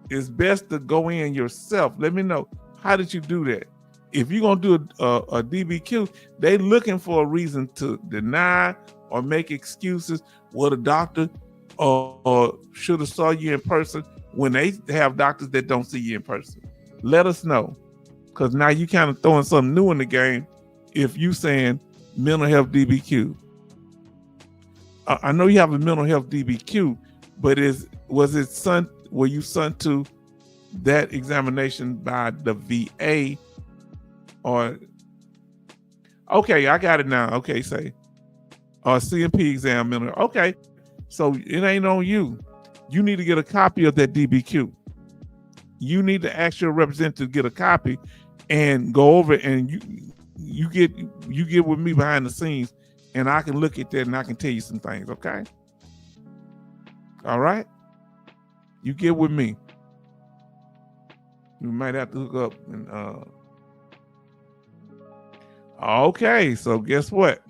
it's best to go in yourself. Let me know. How did you do that? If you're going to do a DBQ, they looking for a reason to deny or make excuses. Well, the doctor should have saw you in person, when they have doctors that don't see you in person. Let us know. Because now you kind of throwing something new in the game if you saying mental health DBQ. I know you have a mental health DBQ, but were you sent to that examination by the VA or? Okay, I got it now. Okay, say CMP exam mental. Okay, so it ain't on you. You need to get a copy of that DBQ. You need to ask your representative to get a copy and go over it, and you get with me behind the scenes, and I can look at that and I can tell you some things. Okay. All right. You get with me. We might have to hook up and okay, so guess what?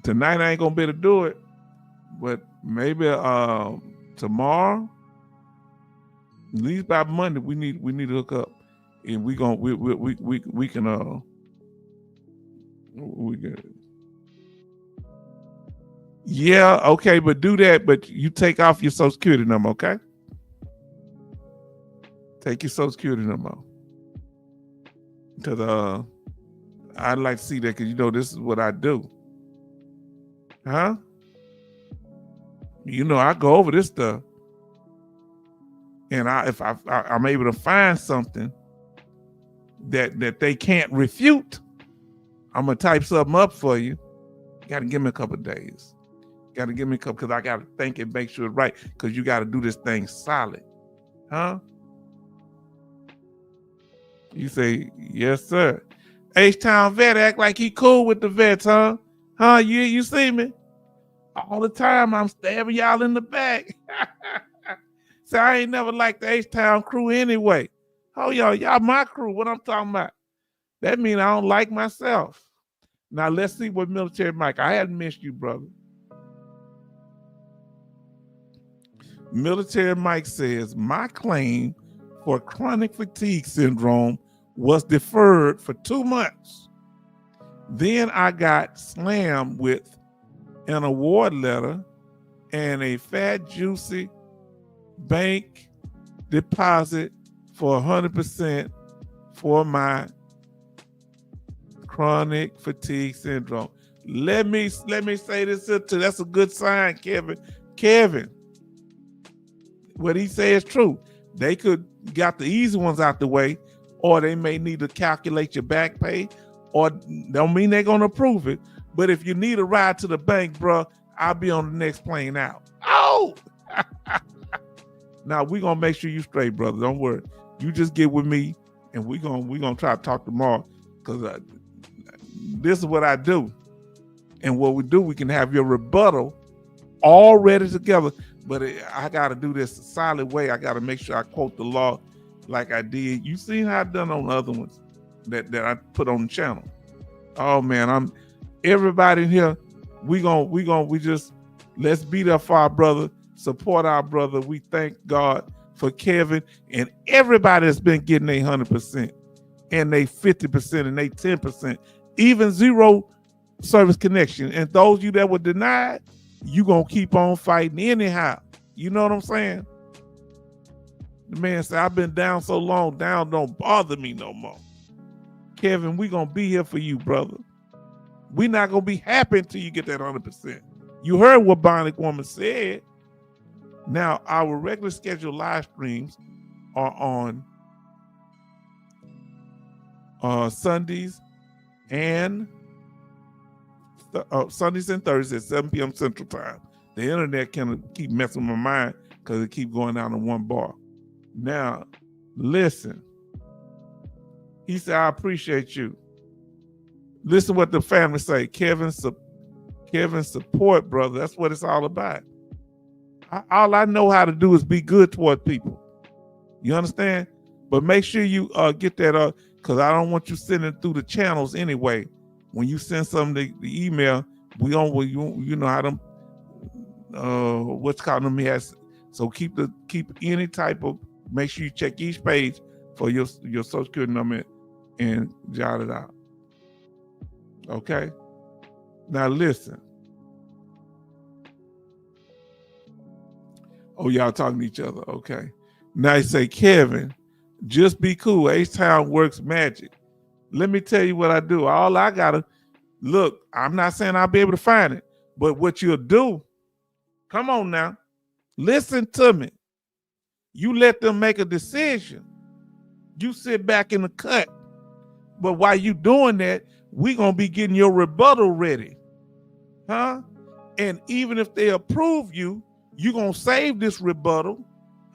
Tonight I ain't gonna be able to do it, but maybe tomorrow, at least by Monday, we need to hook up, and we can yeah, okay, but do that, but you take off your Social Security number, okay? Take your Social Security number. Because I'd like to see that, because this is what I do. Huh? I go over this stuff. And if I'm able to find something that they can't refute, I'm gonna type something up for you. Got to give me a couple of days. Got to give me a couple, because I got to think and make sure it's right, because you got to do this thing solid. Huh? You say, yes, sir. H-Town vet act like he cool with the vets, huh? Huh? You see me? All the time I'm stabbing y'all in the back. So I ain't never liked the H-Town crew anyway. Oh, y'all my crew. What I'm talking about? That means I don't like myself. Now let's see what Military Mike. I hadn't missed you, brother. Military Mike says, my claim for chronic fatigue syndrome was deferred for 2 months. Then I got slammed with an award letter and a fat, juicy bank deposit for 100% for my chronic fatigue syndrome. Let me say this too. That's a good sign, Kevin. Kevin, what he says is true. They could got the easy ones out the way, or they may need to calculate your back pay, or don't mean they're gonna approve it. But if you need a ride to the bank, bro, I'll be on the next plane out. Oh, now we're gonna make sure you straight, brother. Don't worry. You just get with me, and we're gonna try to talk tomorrow, because this is what I do. And what we do, we can have your rebuttal all ready together. But I got to do this a solid way. I got to make sure I quote the law like I did. You seen how I done on other ones that I put on the channel. Oh man, everybody in here. We just let's be there for our brother, support our brother. We thank God for Kevin and everybody that's been getting their 100% and they 50% and they 10%, even zero service connection. And those of you that were denied, you gonna keep on fighting anyhow. You know what I'm saying? The man said, I've been down so long, down don't bother me no more. Kevin, we gonna be here for you, brother. We not gonna be happy until you get that 100%. You heard what Bionic Woman said. Now, our regular scheduled live streams are on Sundays and Thursdays at 7 p.m. Central Time. The internet can keep messing with my mind because it keep going down to one bar. Now, listen. He said, I appreciate you. Listen what the family say. Kevin support, brother. That's what it's all about. All I know how to do is be good toward people. You understand? But make sure you get that because I don't want you sending through the channels anyway. When you send something the email, we don't you know how them what's called them has. So keep any type of, make sure you check each page for your social security number and jot it out. Okay? Now listen. Oh, y'all talking to each other. Okay. Now you say, Kevin, just be cool. H-Town works magic. Let me tell you what I do. All I gotta look, I'm not saying I'll be able to find it, but what you'll do, come on now, listen to me. You let them make a decision. You sit back in the cut. But while you doing that, we gonna be getting your rebuttal ready. Huh? And even if they approve you, you gonna save this rebuttal.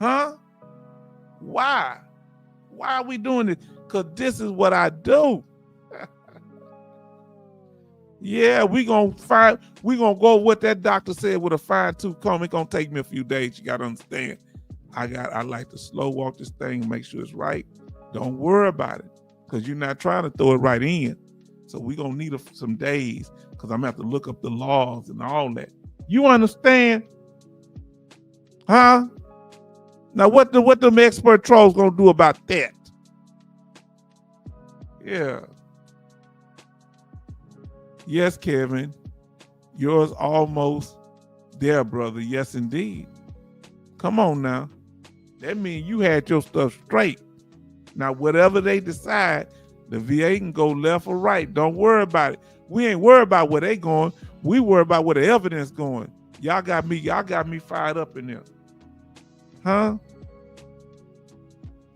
Huh? Why? Why are we doing this? Because this is what I do. Yeah, we gonna go what that doctor said with a fine-tooth comb. It's gonna take me a few days. You gotta understand. I like to slow walk this thing and make sure it's right. Don't worry about it, because you're not trying to throw it right in. So we gonna need some days, because I'm gonna have to look up the laws and all that. You understand? Huh? Now what them expert trolls gonna do about that? Yeah. Yes, Kevin. Yours almost there, brother. Yes, indeed. Come on now. That means you had your stuff straight. Now, whatever they decide, the VA can go left or right. Don't worry about it. We ain't worried about where they going. We worry about where the evidence going. Y'all got me fired up in there. Huh?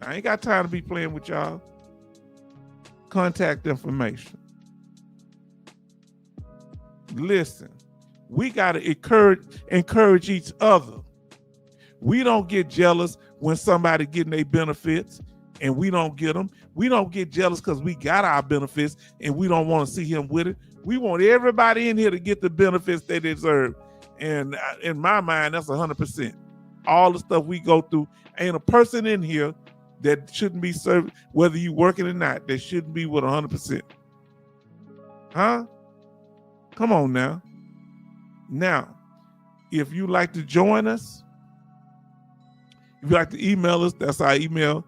I ain't got time to be playing with y'all. Contact information. Listen, we got to encourage each other. We don't get jealous when somebody getting their benefits and we don't get them. We don't get jealous because we got our benefits and we don't want to see him with it. We want everybody in here to get the benefits they deserve. And in my mind, that's 100%. All the stuff we go through, ain't a person in here that shouldn't be served, whether you working or not, that shouldn't be with 100%. Huh? Come on now. Now, if you like to join us, if you like to email us, that's our email,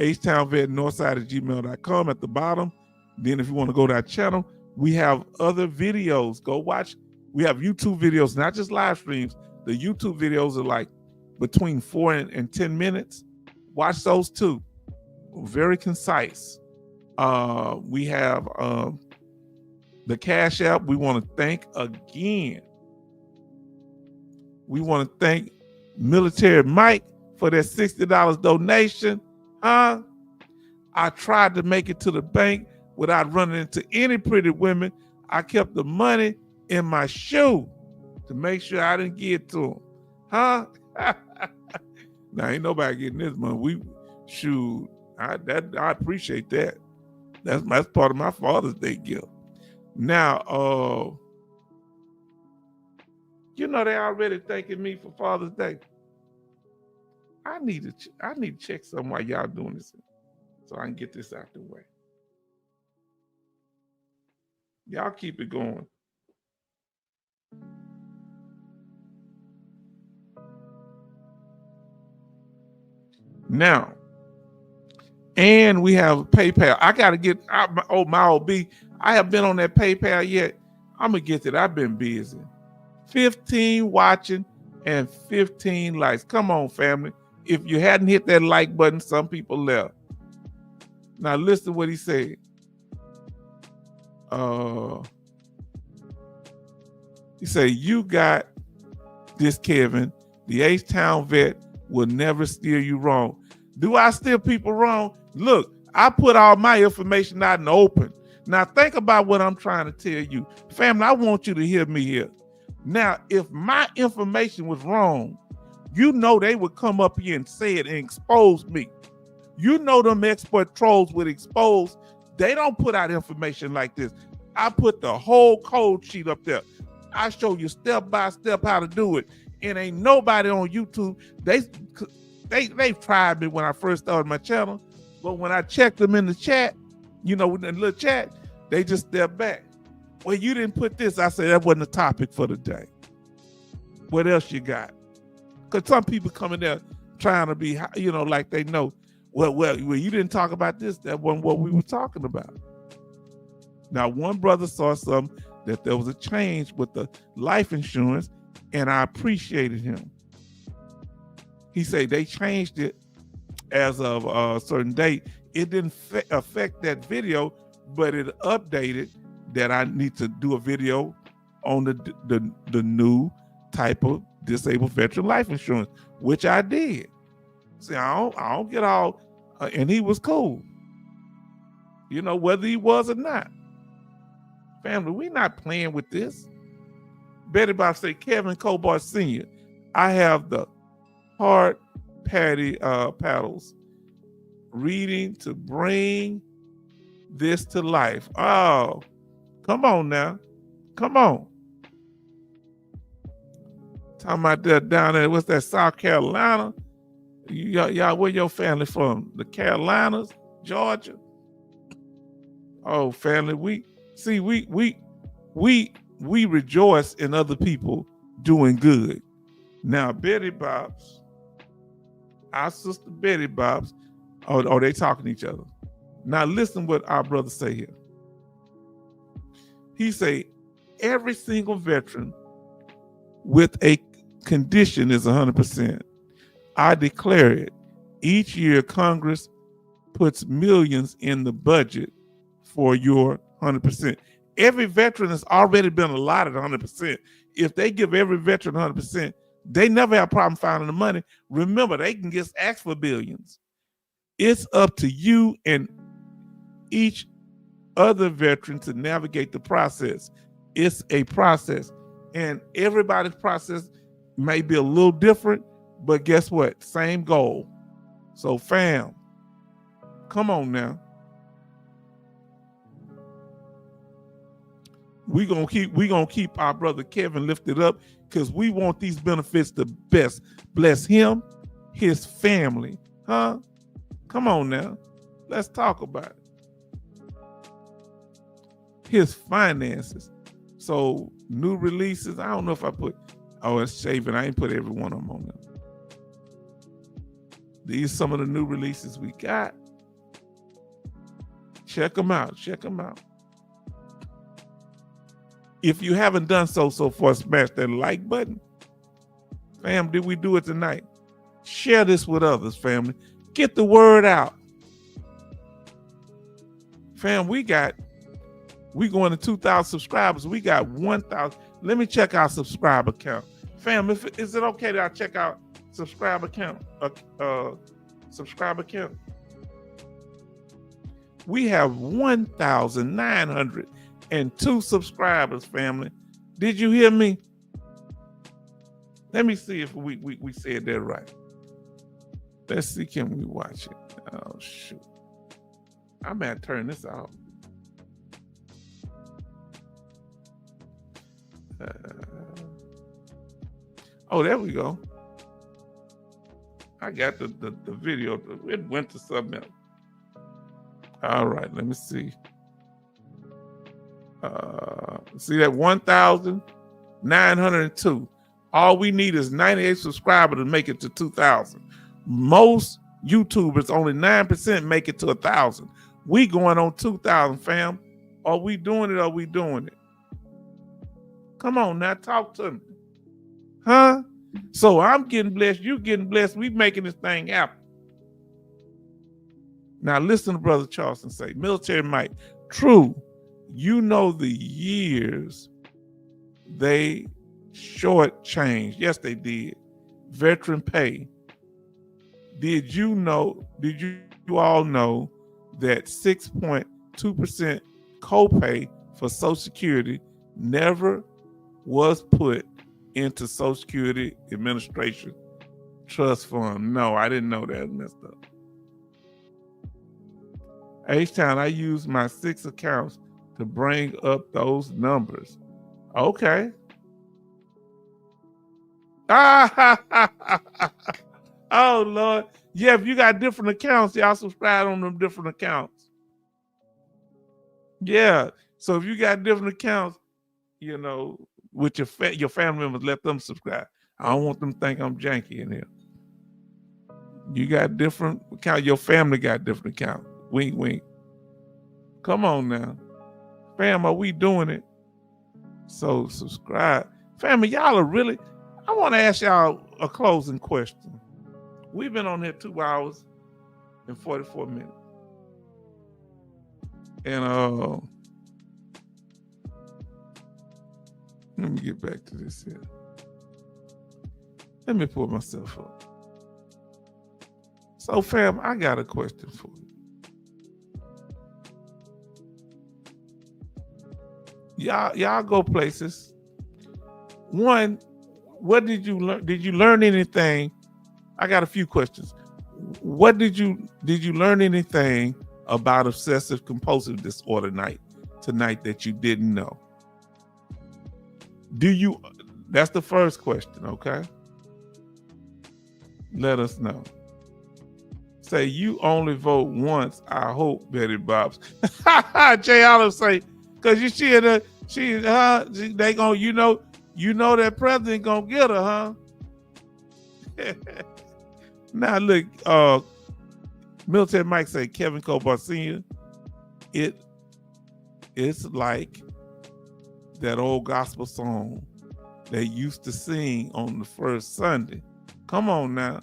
htownvet northside@gmail.com at the bottom. Then if you want to go to our channel, we have other videos. Go watch. We have YouTube videos, not just live streams. The YouTube videos are like between 4 and 10 minutes. Watch those too. Very concise. We have the Cash App. We want to thank again. We want to thank Military Mike for that $60 donation. I tried to make it to the bank without running into any pretty women. I kept the money in my shoe to make sure I didn't get to them. Now ain't nobody getting this money. I appreciate that. That's part of my Father's Day gift. Now, they already thanking me for Father's Day. I need to check something while y'all doing this, so I can get this out the way. Y'all keep it going. Now, and we have PayPal. I got to get my OB. I have been on that PayPal yet. I'm going to get it. I've been busy. 15 watching and 15 likes. Come on, family. If you hadn't hit that like button, some people left. Now, listen to what he said. He said, "You got this, Kevin. The H-Town vet will never steer you wrong." Do I steer people wrong? Look, I put all my information out in the open. Now think about what I'm trying to tell you. Family, I want you to hear me here. Now, if my information was wrong, they would come up here and say it and expose me. Them expert trolls would expose. They don't put out information like this. I put the whole code sheet up there. I show you step by step how to do it. And ain't nobody on YouTube. They've tried me when I first started my channel, but when I checked them in the chat, with the little chat, they just stepped back. Well, you didn't put this. I said that wasn't the topic for the day. What else you got? Because some people come in there trying to be, like they know. Well, you didn't talk about this. That wasn't what we were talking about. Now, one brother saw something that there was a change with the life insurance, and I appreciated him. He said they changed it as of a certain date. It didn't affect that video, but it updated that I need to do a video on the new type of disabled veteran life insurance, which I did. See, I don't get all, and he was cool. Whether he was or not. Family, we not playing with this. Betty Bob say, Kevin Cobart Sr., I have the hard paddles reading to bring this to life. Oh, come on now. Come on. Talking about that down there, what's that, South Carolina? Y'all, where your family from? The Carolinas, Georgia? Oh, family, we rejoice in other people doing good. Now, Betty Bob's, our sister Betty Bob's, they talking to each other. Now, listen what our brother say here. He say, every single veteran with a condition is 100%. I declare it. Each year, Congress puts millions in the budget for your 100%. Every veteran has already been allotted 100%. If they give every veteran 100%, they never have a problem finding the money. Remember, they can just ask for billions. It's up to you and each other veteran to navigate the process. It's a process, and everybody's process may be a little different, but guess what? Same goal. So, fam, come on now. We're gonna keep our brother Kevin lifted up because we want these benefits to best bless him, his family. Huh? Come on now. Let's talk about it. His finances. So new releases. I don't know if I put, it's shaving. I ain't put every one of them on there. These are some of the new releases we got. Check them out. Check them out. If you haven't done so far, smash that like button. Fam, did we do it tonight? Share this with others, family. Get the word out. Fam, we going to 2,000 subscribers. We got 1,000. Let me check our subscriber count. Fam, is it okay that I check out subscriber count? Subscriber count. We have 1,902 subscribers, family. Did you hear me? Let me see if we said that right. Let's see, can we watch it? Oh, shoot. I'm going to turn this off. Oh, there we go. I got the video. It went to something else. All right, let me see. See that 1,902. All we need is 98 subscribers to make it to 2,000. Most YouTubers, only 9% make it to 1,000. We going on 2,000, fam. Are we doing it? Are we doing it? Come on now, talk to me. Huh? So I'm getting blessed. You getting blessed. We making this thing happen. Now listen to Brother Charleston say, Military Mike, true, you know the years they shortchanged. Yes, they did. Veteran pay. Did you all know that 6.2% copay for Social Security never was put into Social Security Administration Trust Fund? No, I didn't know that. Messed up. H-Town, I use my 6 accounts to bring up those numbers. Okay. Oh, Lord. Yeah, if you got different accounts, y'all subscribe on them different accounts. Yeah. So if you got different accounts, you know, with your family members, let them subscribe. I don't want them to think I'm janky in here. You got different accounts. Your family got different accounts. Wink, wink. Come on now. Fam, are we doing it? So subscribe. Family, y'all are really, I want to ask y'all a closing question. We've been on here 2 hours and 44 minutes. And let me get back to this here. Let me pull myself up. So fam, I got a question for you. Y'all go places. One, what did you learn? Did you learn anything? I got a few questions. What did you learn anything about obsessive compulsive disorder tonight that you didn't know? That's the first question, okay? Let us know. Say you only vote once, I hope, Betty Bobs. Jay Olive say, because you see her, they gonna, you know that president gonna get her, huh? Now look, Military Mike say, Kevin Cobar Sr., it's like that old gospel song they used to sing on the first Sunday. Come on now.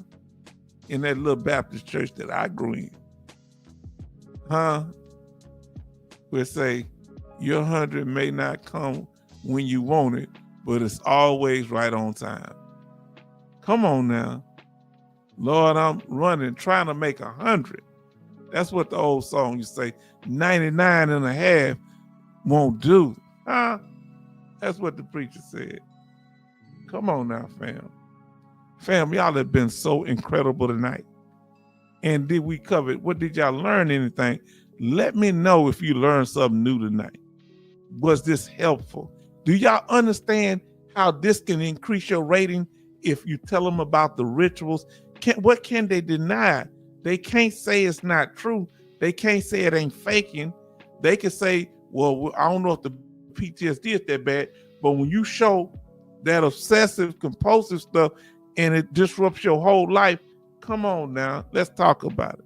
In that little Baptist church that I grew in. Huh? We'll say, your 100 may not come when you want it, but it's always right on time. Come on now. Lord, I'm running, trying to make 100. That's what the old song you say, 99 and a half won't do. Huh? That's what the preacher said. Come on now, fam. Fam, y'all have been so incredible tonight. And did we cover it? What did y'all learn anything? Let me know if you learned something new tonight. Was this helpful? Do y'all understand how this can increase your rating if you tell them about the rituals? What can they deny? They can't say it's not true. They can't say it ain't faking. They can say, well, I don't know if the PTSD is that bad, but when you show that obsessive compulsive stuff and it disrupts your whole life, come on now, let's talk about it.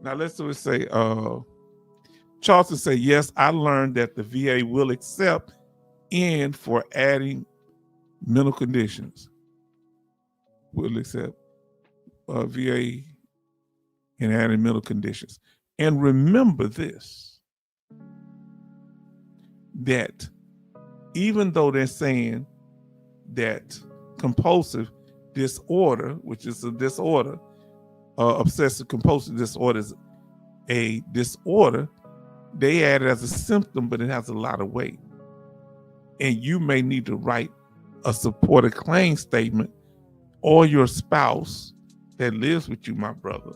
Now let's say, Charleston say, yes, I learned that the VA will accept in for adding mental conditions. Will accept VA in adding mental conditions. And remember this, that even though they're saying that compulsive disorder, which is a disorder, obsessive compulsive disorder is a disorder, they add it as a symptom, but it has a lot of weight. And you may need to write a supported claim statement, or your spouse that lives with you, my brother,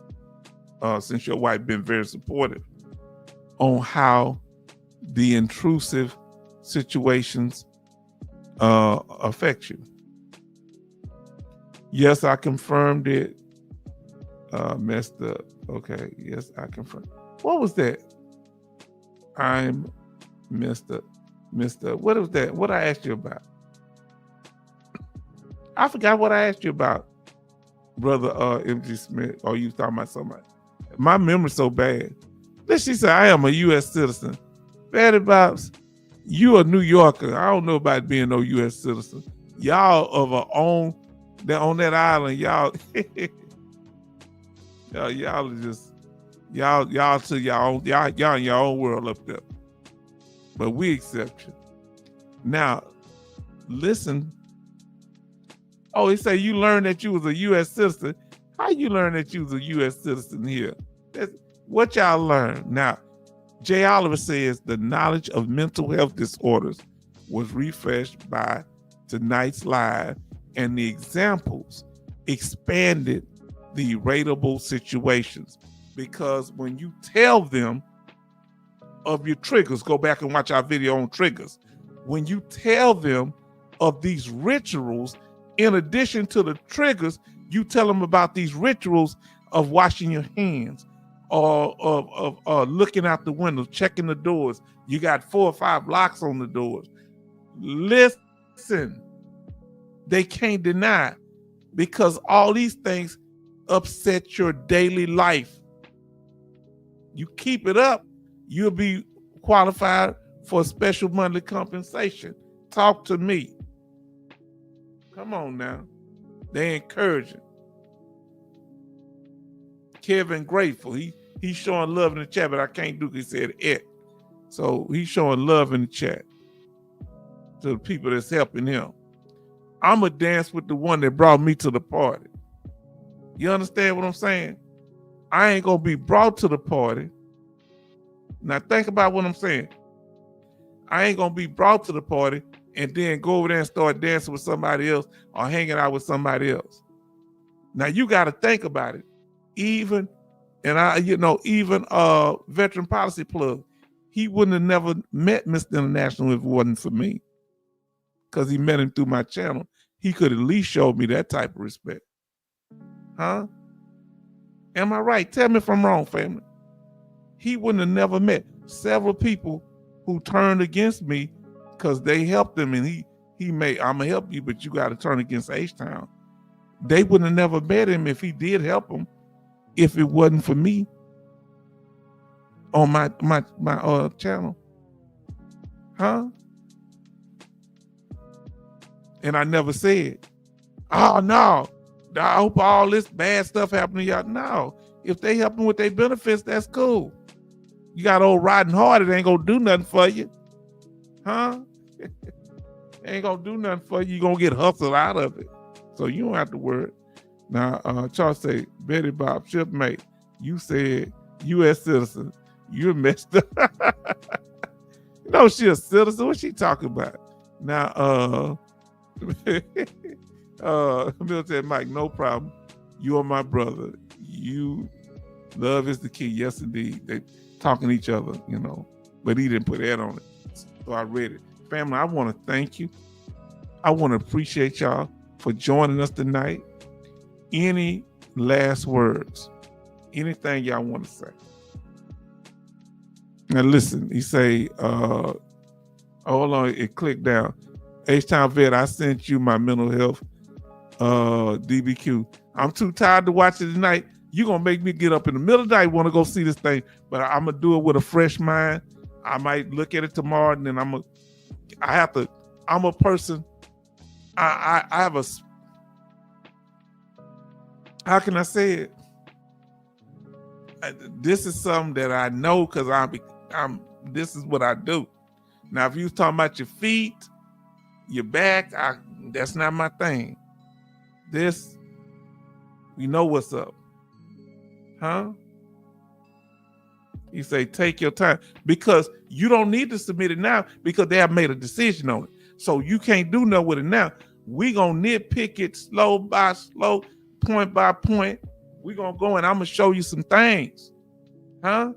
since your wife been very supportive, on how the intrusive situations affect you. Yes, I confirmed it. Messed up. Okay, yes, I confirmed. What was that? I'm messed up. What was that? What I asked you about? I forgot what I asked you about, brother MG Smith. Oh, you talking about somebody? My memory's so bad. Then she said, I am a U.S. citizen. Betty Bobs, you a New Yorker. I don't know about being no U.S. citizen. Y'all of our own, on that island, y'all, y'all are just, y'all to y'all in your own world up there. But we accept you. Now, listen. Oh, he said you learned that you was a U.S. citizen. How you learn that you was a U.S. citizen here? That's what y'all learned. Now, Jay Oliver says the knowledge of mental health disorders was refreshed by tonight's live, and the examples expanded the rateable situations. Because when you tell them of your triggers, go back and watch our video on triggers. When you tell them of these rituals, in addition to the triggers, you tell them about these rituals of washing your hands, or of looking out the window, checking the doors. You got 4 or 5 locks on the doors. Listen, they can't deny, because all these things upset your daily life. You keep it up, you'll be qualified for special monthly compensation. Talk to me. Come on now. They encouraging. Kevin Grateful, he's showing love in the chat, but I can't do it. He said it. So he's showing love in the chat to the people that's helping him. I'm going to dance with the one that brought me to the party. You understand what I'm saying? I ain't going to be brought to the party. Now think about what I'm saying. I ain't going to be brought to the party and then go over there and start dancing with somebody else or hanging out with somebody else. Now you got to think about it. Even Veteran Policy Plug, he wouldn't have never met Mr. International if it wasn't for me. Because he met him through my channel. He could at least show me that type of respect. Huh? Am I right? Tell me if I'm wrong, family. He wouldn't have never met several people who turned against me because they helped him, and he made, I'm gonna help you, but you got to turn against H-Town. They wouldn't have never met him if he did help him, if it wasn't for me on my channel. Huh? And I never said, oh no, I hope all this bad stuff happened to y'all. No, if they help them with their benefits, that's cool. You got old riding hard, it ain't gonna do nothing for you. Huh? It ain't gonna do nothing for you. You're gonna get hustled out of it. So you don't have to worry. Now, Charles say, Betty Bob, shipmate, you said U.S. citizen. You're messed up. You know she a citizen. What she talking about? Now, military Mike, no problem. You are my brother. You, love is the key. Yes, indeed. They talking to each other, you know, but he didn't put that on it. So I read it. Family, I want to thank you. I want to appreciate y'all for joining us tonight. Any last words? Anything y'all want to say? Now listen, he say, hold on, it clicked down. H-Town Vet, I sent you my mental health DBQ. I'm too tired to watch it tonight. You're going to make me get up in the middle of the night, want to go see this thing, but I'm going to do it with a fresh mind. I might look at it tomorrow, and then I'm a person, I have a, how can I say it? This is something that I know because this is what I do. Now, if you was talking about your feet, your back, that's not my thing. This, you know what's up. Huh? You say, take your time, because you don't need to submit it now because they have made a decision on it. So you can't do nothing with it now. We gonna nitpick it slow by slow, point by point. We gonna go and I'm gonna show you some things. Huh?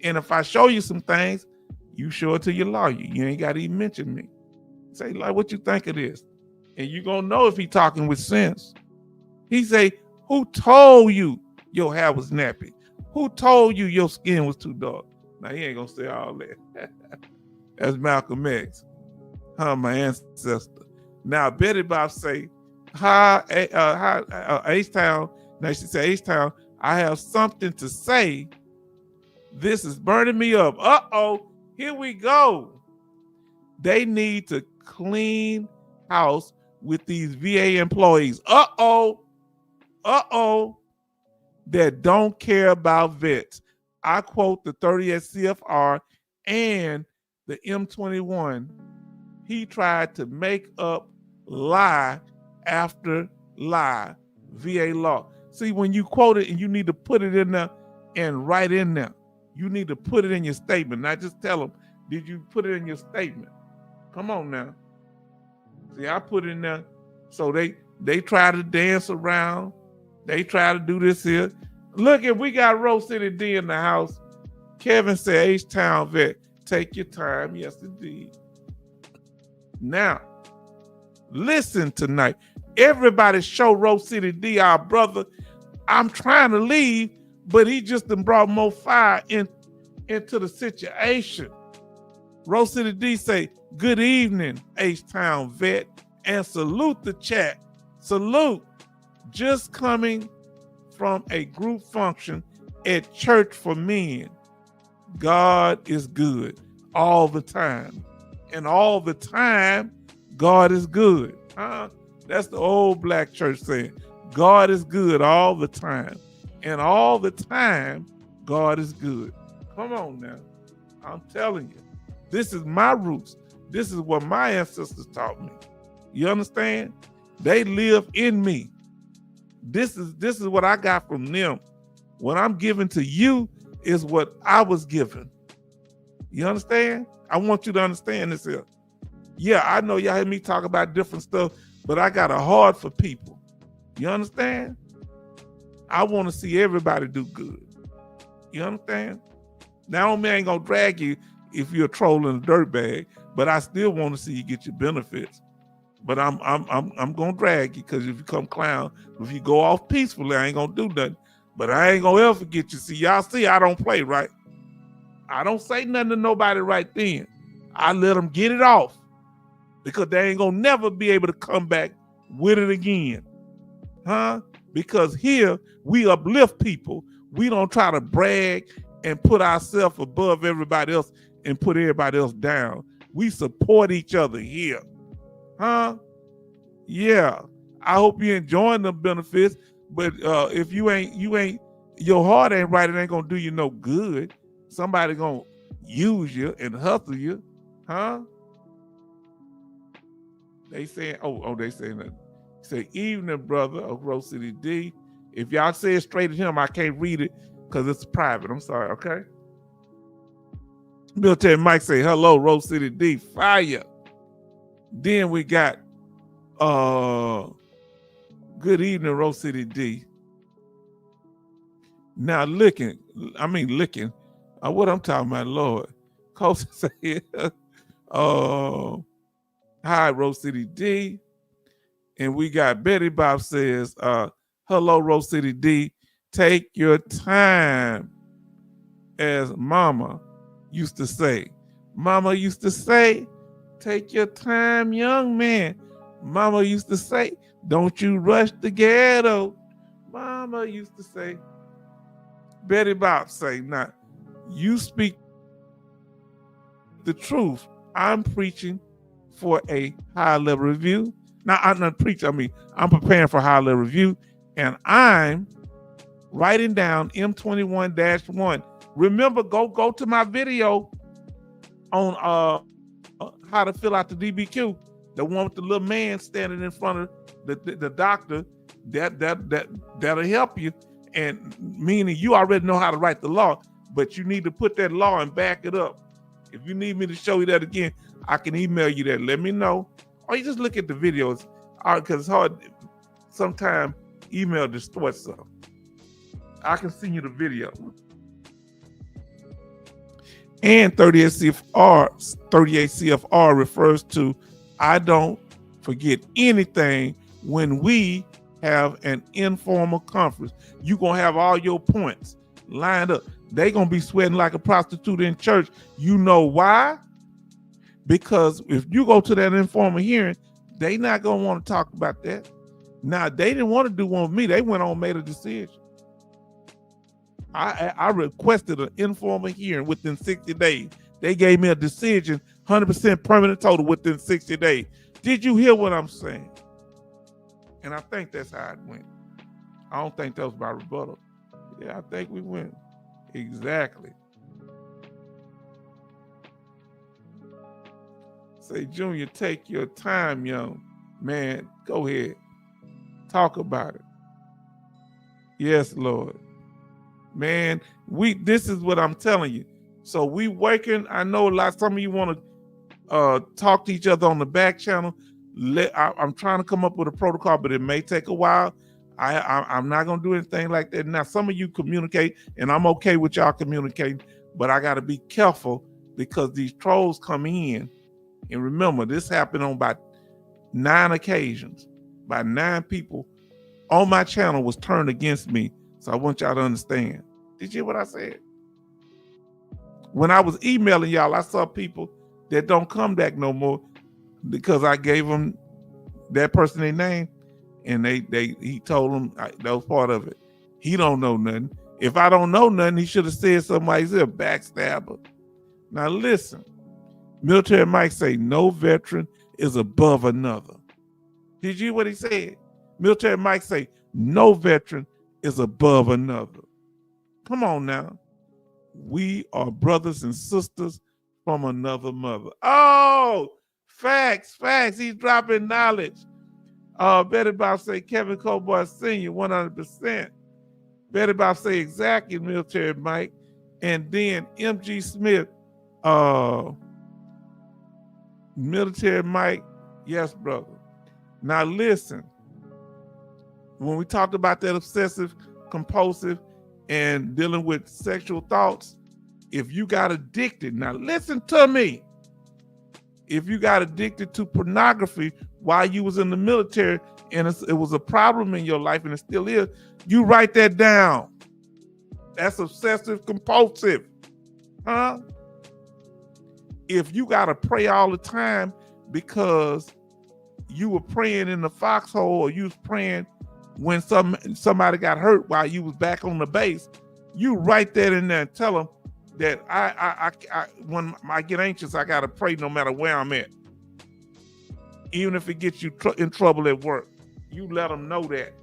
And if I show you some things, you show it to your lawyer. You ain't gotta even mention me. Say, like, what you think of this? And you gonna know if he talking with sense. He say, who told you your hair was nappy? Who told you your skin was too dark? Now, he ain't gonna say all that. That's Malcolm X. Huh, my ancestor. Now, Betty Bob say, hi, H-Town. Now, she say, H-Town, I have something to say. This is burning me up. Uh-oh, here we go. They need to clean house with these VA employees. Uh-oh, that don't care about vets. I quote the 30th CFR and the M21. He tried to make up lie after lie, VA law. See, when you quote it and you need to put it in there and write in there, you need to put it in your statement, not just tell them, did you put it in your statement? Come on now. See, I put it in there. So they try to dance around. They try to do this here. Look, if we got Rose City D in the house, Kevin said, H-Town vet, take your time. Yes, indeed. Now, listen tonight. Everybody show Rose City D, our brother. I'm trying to leave, but he just done brought more fire into the situation. Rose City D say, good evening, H-Town vet, and salute the chat. Salute. Just coming from a group function at Church for Men. God is good all the time. And all the time, God is good. Huh? That's the old black church saying, God is good all the time. And all the time, God is good. Come on now. I'm telling you, this is my roots. This is what my ancestors taught me. You understand? They live in me. This is what I got from them. What I'm giving to you is what I was given. You understand? I want you to understand this here. Yeah, I know y'all hear me talk about different stuff, but I got a heart for people. You understand? I want to see everybody do good. You understand? Now, I ain't gonna drag you if you're a troll in a dirt bag, but I still want to see you get your benefits. But I'm gonna drag you because if you come clown, if you go off peacefully, I ain't gonna do nothing. But I ain't gonna ever forget you. See, y'all see, I don't play, right? I don't say nothing to nobody right then. I let them get it off because they ain't gonna never be able to come back with it again. Huh? Because here we uplift people. We don't try to brag and put ourselves above everybody else and put everybody else down. We support each other here. Huh? Yeah. I hope you're enjoying the benefits, but if you ain't, your heart ain't right, it ain't gonna do you no good. Somebody gonna use you and hustle you. Huh? They saying, they saying that. Say, evening, brother of Rose City D. If y'all say it straight to him, I can't read it because it's private. I'm sorry, okay? Military Mike say, hello, Rose City D. Fire. Then we got good evening, Rose City D. Now licking. What I'm talking about, Lord. Coach say, hi, Rose City D. And we got Betty Bob says, hello, Rose City D. Take your time, as Mama used to say. Mama used to say, take your time, young man. Mama used to say, don't you rush the ghetto. Mama used to say, Betty Bob say, now, you speak the truth. I'm preaching for a high level review. Now, I'm not preaching, I'm preparing for high level review, and I'm writing down M21-1. Remember, go to my video on how to fill out the DBQ, the one with the little man standing in front of the doctor. That'll help you. And meaning you already know how to write the law, but you need to put that law and back it up. If you need me to show you that again, I can email you that. Let me know. Or you just look at the videos, because it's hard. Sometimes email distorts stuff. I can send you the video. And 38 CFR refers to, I don't forget anything when we have an informal conference. You're going to have all your points lined up. They're going to be sweating like a prostitute in church. You know why? Because if you go to that informal hearing, they not going to want to talk about that. Now, they didn't want to do one with me. They went on and made a decision. I requested an informal hearing within 60 days. They gave me a decision, 100% permanent total within 60 days. Did you hear what I'm saying? And I think that's how it went. I don't think that was my rebuttal. Yeah, I think we went. Exactly. Say, Junior, take your time, young man. Go ahead. Talk about it. Yes, Lord. Man, this is what I'm telling you. So we working. I know some of you want to talk to each other on the back channel. I'm trying to come up with a protocol, but it may take a while. I'm not going to do anything like that. Now, some of you communicate, and I'm okay with y'all communicating, but I got to be careful because these trolls come in. And remember, this happened on about 9 occasions. By 9 people on my channel was turned against me. So I want y'all to understand. Did you hear what I said? When I was emailing y'all, I saw people that don't come back no more because I gave them that person their name, and he told them that was part of it. He don't know nothing. If I don't know nothing, he should have said something like, he's a backstabber. Now listen, Military Mike say no veteran is above another. Did you hear what he said? Military Mike say no veteran is above another. Come on now. We are brothers and sisters from another mother. Oh, facts. He's dropping knowledge. Betty Bob say Kevin Cowboy Sr., 100%. Betty Bob say exactly, Military Mike. And then MG Smith, Military Mike, yes, brother. Now listen, when we talked about that obsessive compulsive and dealing with sexual thoughts, if you got addicted, now listen to me. If you got addicted to pornography while you was in the military and it was a problem in your life and it still is, you write that down. That's obsessive compulsive. Huh? If you got to pray all the time because you were praying in the foxhole or you was praying when somebody got hurt while you was back on the base, you write that in there and tell them that I when I get anxious, I got to pray no matter where I'm at. Even if it gets you in trouble at work, you let them know that.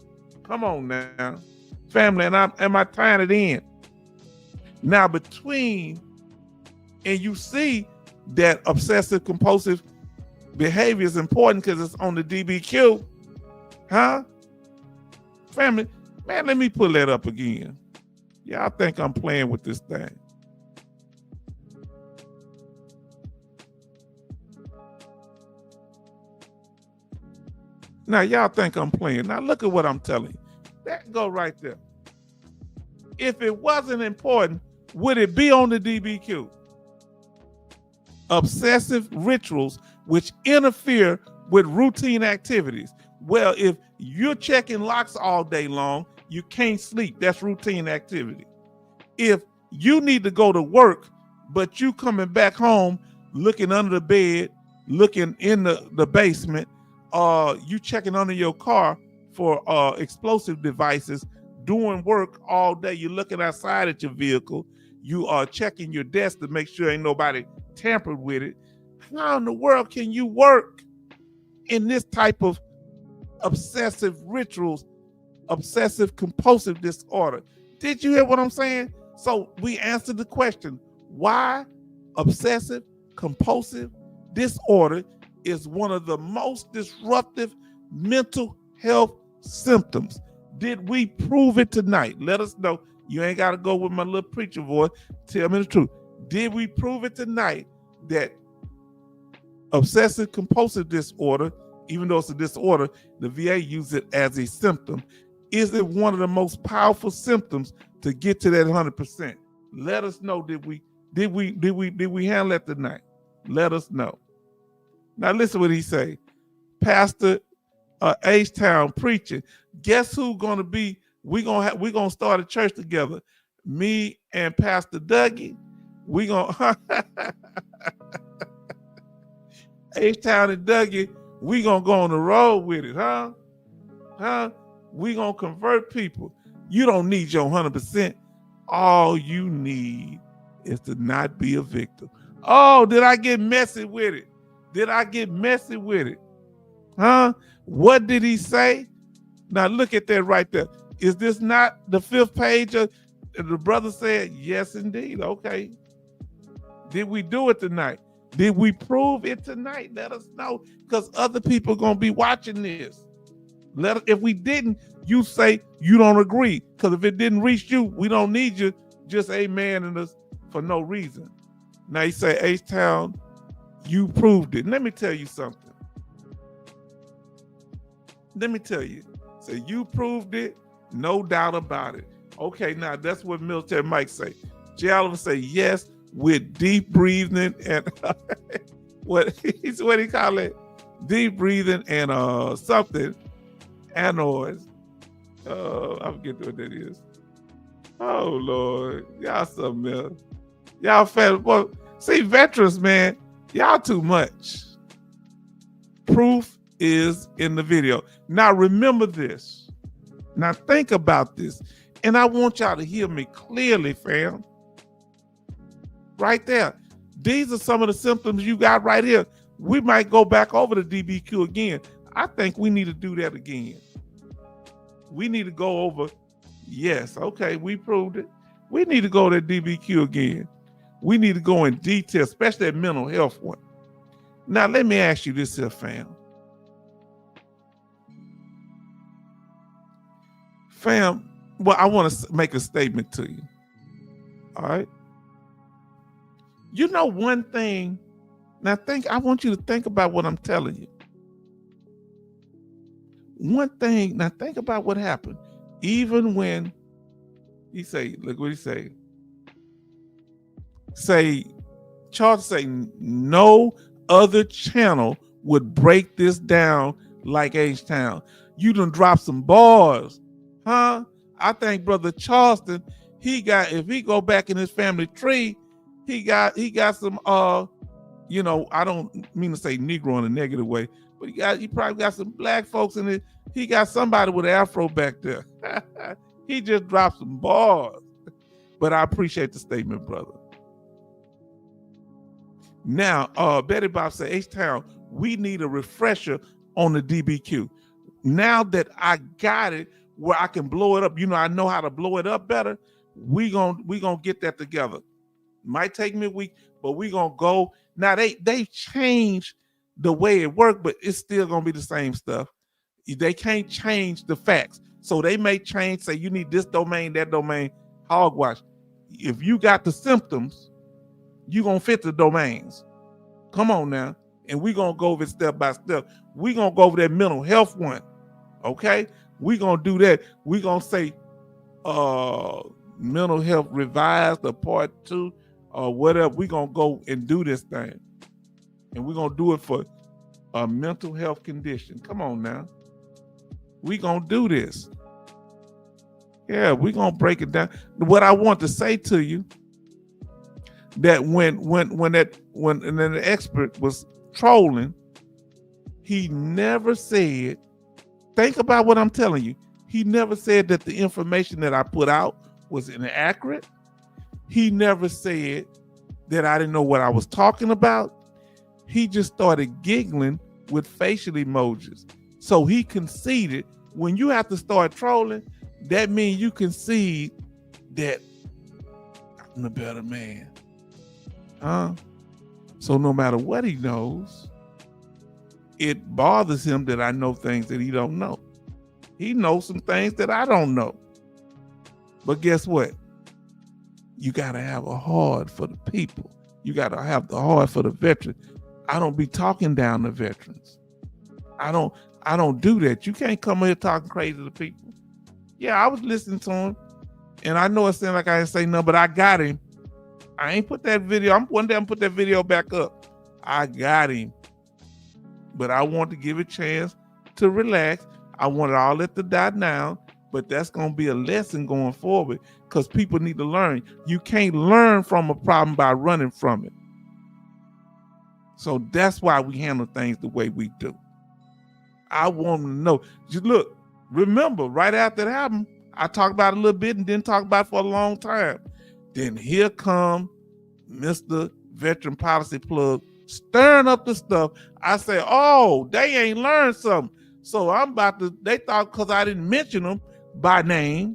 Come on now. Family, and I tying it in. Now and you see that obsessive compulsive behavior is important because it's on the DBQ. Huh? Family, man, let me pull that up again. Y'all think I'm playing with this thing. Now, y'all think I'm playing. Now, look at what I'm telling you. That go right there. If it wasn't important, would it be on the DBQ? Obsessive rituals which interfere with routine activities. Well, if you're checking locks all day long, you can't sleep. That's routine activity. If you need to go to work, but you coming back home looking under the bed, looking in the basement, you checking under your car for explosive devices, doing work all day. You're looking outside at your vehicle. You are checking your desk to make sure ain't nobody tampered with it. How in the world can you work in this type of obsessive rituals, obsessive compulsive disorder? Did you hear what I'm saying? So we answered the question, why obsessive compulsive disorder is one of the most disruptive mental health symptoms. Did we prove it tonight? Let us know. You ain't got to go with my little preacher voice. Tell me the truth. Did we prove it tonight that obsessive compulsive disorder, even though it's a disorder, the VA uses it as a symptom? Is it one of the most powerful symptoms to get to that 100%? Let us know. Did we handle that tonight? Let us know. Now listen what he say. Pastor H-Town preaching. Guess who's gonna be? We're gonna start a church together. Me and Pastor Dougie. We gonna H-Town and Dougie. We gonna go on the road with it, huh? We gonna convert people. You don't need your 100%. All you need is to not be a victim. Oh, did I get messy with it? Huh? What did he say? Now look at that right there. Is this not the 5th page of the brother said? Yes, indeed. Okay. Did we do it tonight? Did we prove it tonight? Let us know, because other people are going to be watching this. If we didn't, you say you don't agree, because if it didn't reach you, we don't need you just amen us for no reason. Now you say, H-Town, you proved it. Let me tell you something. So you proved it, no doubt about it. Okay, now that's what Military Mike say. J. Oliver say yes with deep breathing and what he call it? Deep breathing and something. Anoids. I forget what that is. Oh Lord, y'all something else. Y'all fat. Well, see, veterans, man, y'all too much. Proof is in the video. Now remember this. Now think about this. And I want y'all to hear me clearly, fam. Right there. These are some of the symptoms you got right here. We might go back over the DBQ again. I think we need to do that again. We need to go over, yes, okay, we proved it. We need to go to DBQ again. We need to go in detail, especially that mental health one. Now, let me ask you this here, fam. Well, I want to make a statement to you. All right? You know one thing, now I want you to think about what I'm telling you. One thing, now think about what happened. Even when he say, look what he say. Charles say, no other channel would break this down like H-Town. You done drop some bars, huh? I think Brother Charleston, if he go back in his family tree, he got some I don't mean to say Negro in a negative way, but he probably got some black folks in it. He got somebody with an afro back there. He just dropped some bars. But I appreciate the statement, brother. Now, Betty Bob said, H-Town, we need a refresher on the DBQ. Now that I got it where I can blow it up, I know how to blow it up better. We gonna get that together. Might take me a week, but we gonna go. Now they changed the way it worked, but it's still gonna be the same stuff. They can't change the facts. So they may change, say you need this domain, that domain, hogwash. If you got the symptoms, you gonna fit the domains. Come on now. And we gonna go over it step by step. We gonna go over that mental health one. Okay? We gonna do that. We gonna say mental health revised or part 2 or whatever. We gonna go and do this thing. And we're gonna do it for a mental health condition. Come on now. We gonna do this. Yeah, we gonna break it down. What I want to say to you, that when the expert was trolling, he never said, think about what I'm telling you. He never said that the information that I put out was inaccurate. He never said that I didn't know what I was talking about. He just started giggling with facial emojis. So he conceded. When you have to start trolling, that means you concede that I'm the better man. So no matter what he knows, it bothers him that I know things that he don't know. He knows some things that I don't know. But guess what? You got to have a heart for the people. You got to have the heart for the veterans. I don't be talking down the veterans. I don't do that. You can't come here talking crazy to people. Yeah, I was listening to him, and I know it sounded like I didn't say nothing, but I got him. I ain't put that video. One day I'm put that video back up. I got him. But I want to give a chance to relax. I want it all at the dot now, but that's going to be a lesson going forward because people need to learn. You can't learn from a problem by running from it. So that's why we handle things the way we do. I want them to know. Just look, remember, right after it happened, I talked about it a little bit and didn't talk about it for a long time. Then here come Mr. Veteran Policy Plug stirring up the stuff. I say, oh, they ain't learned something. So they thought because I didn't mention them by name,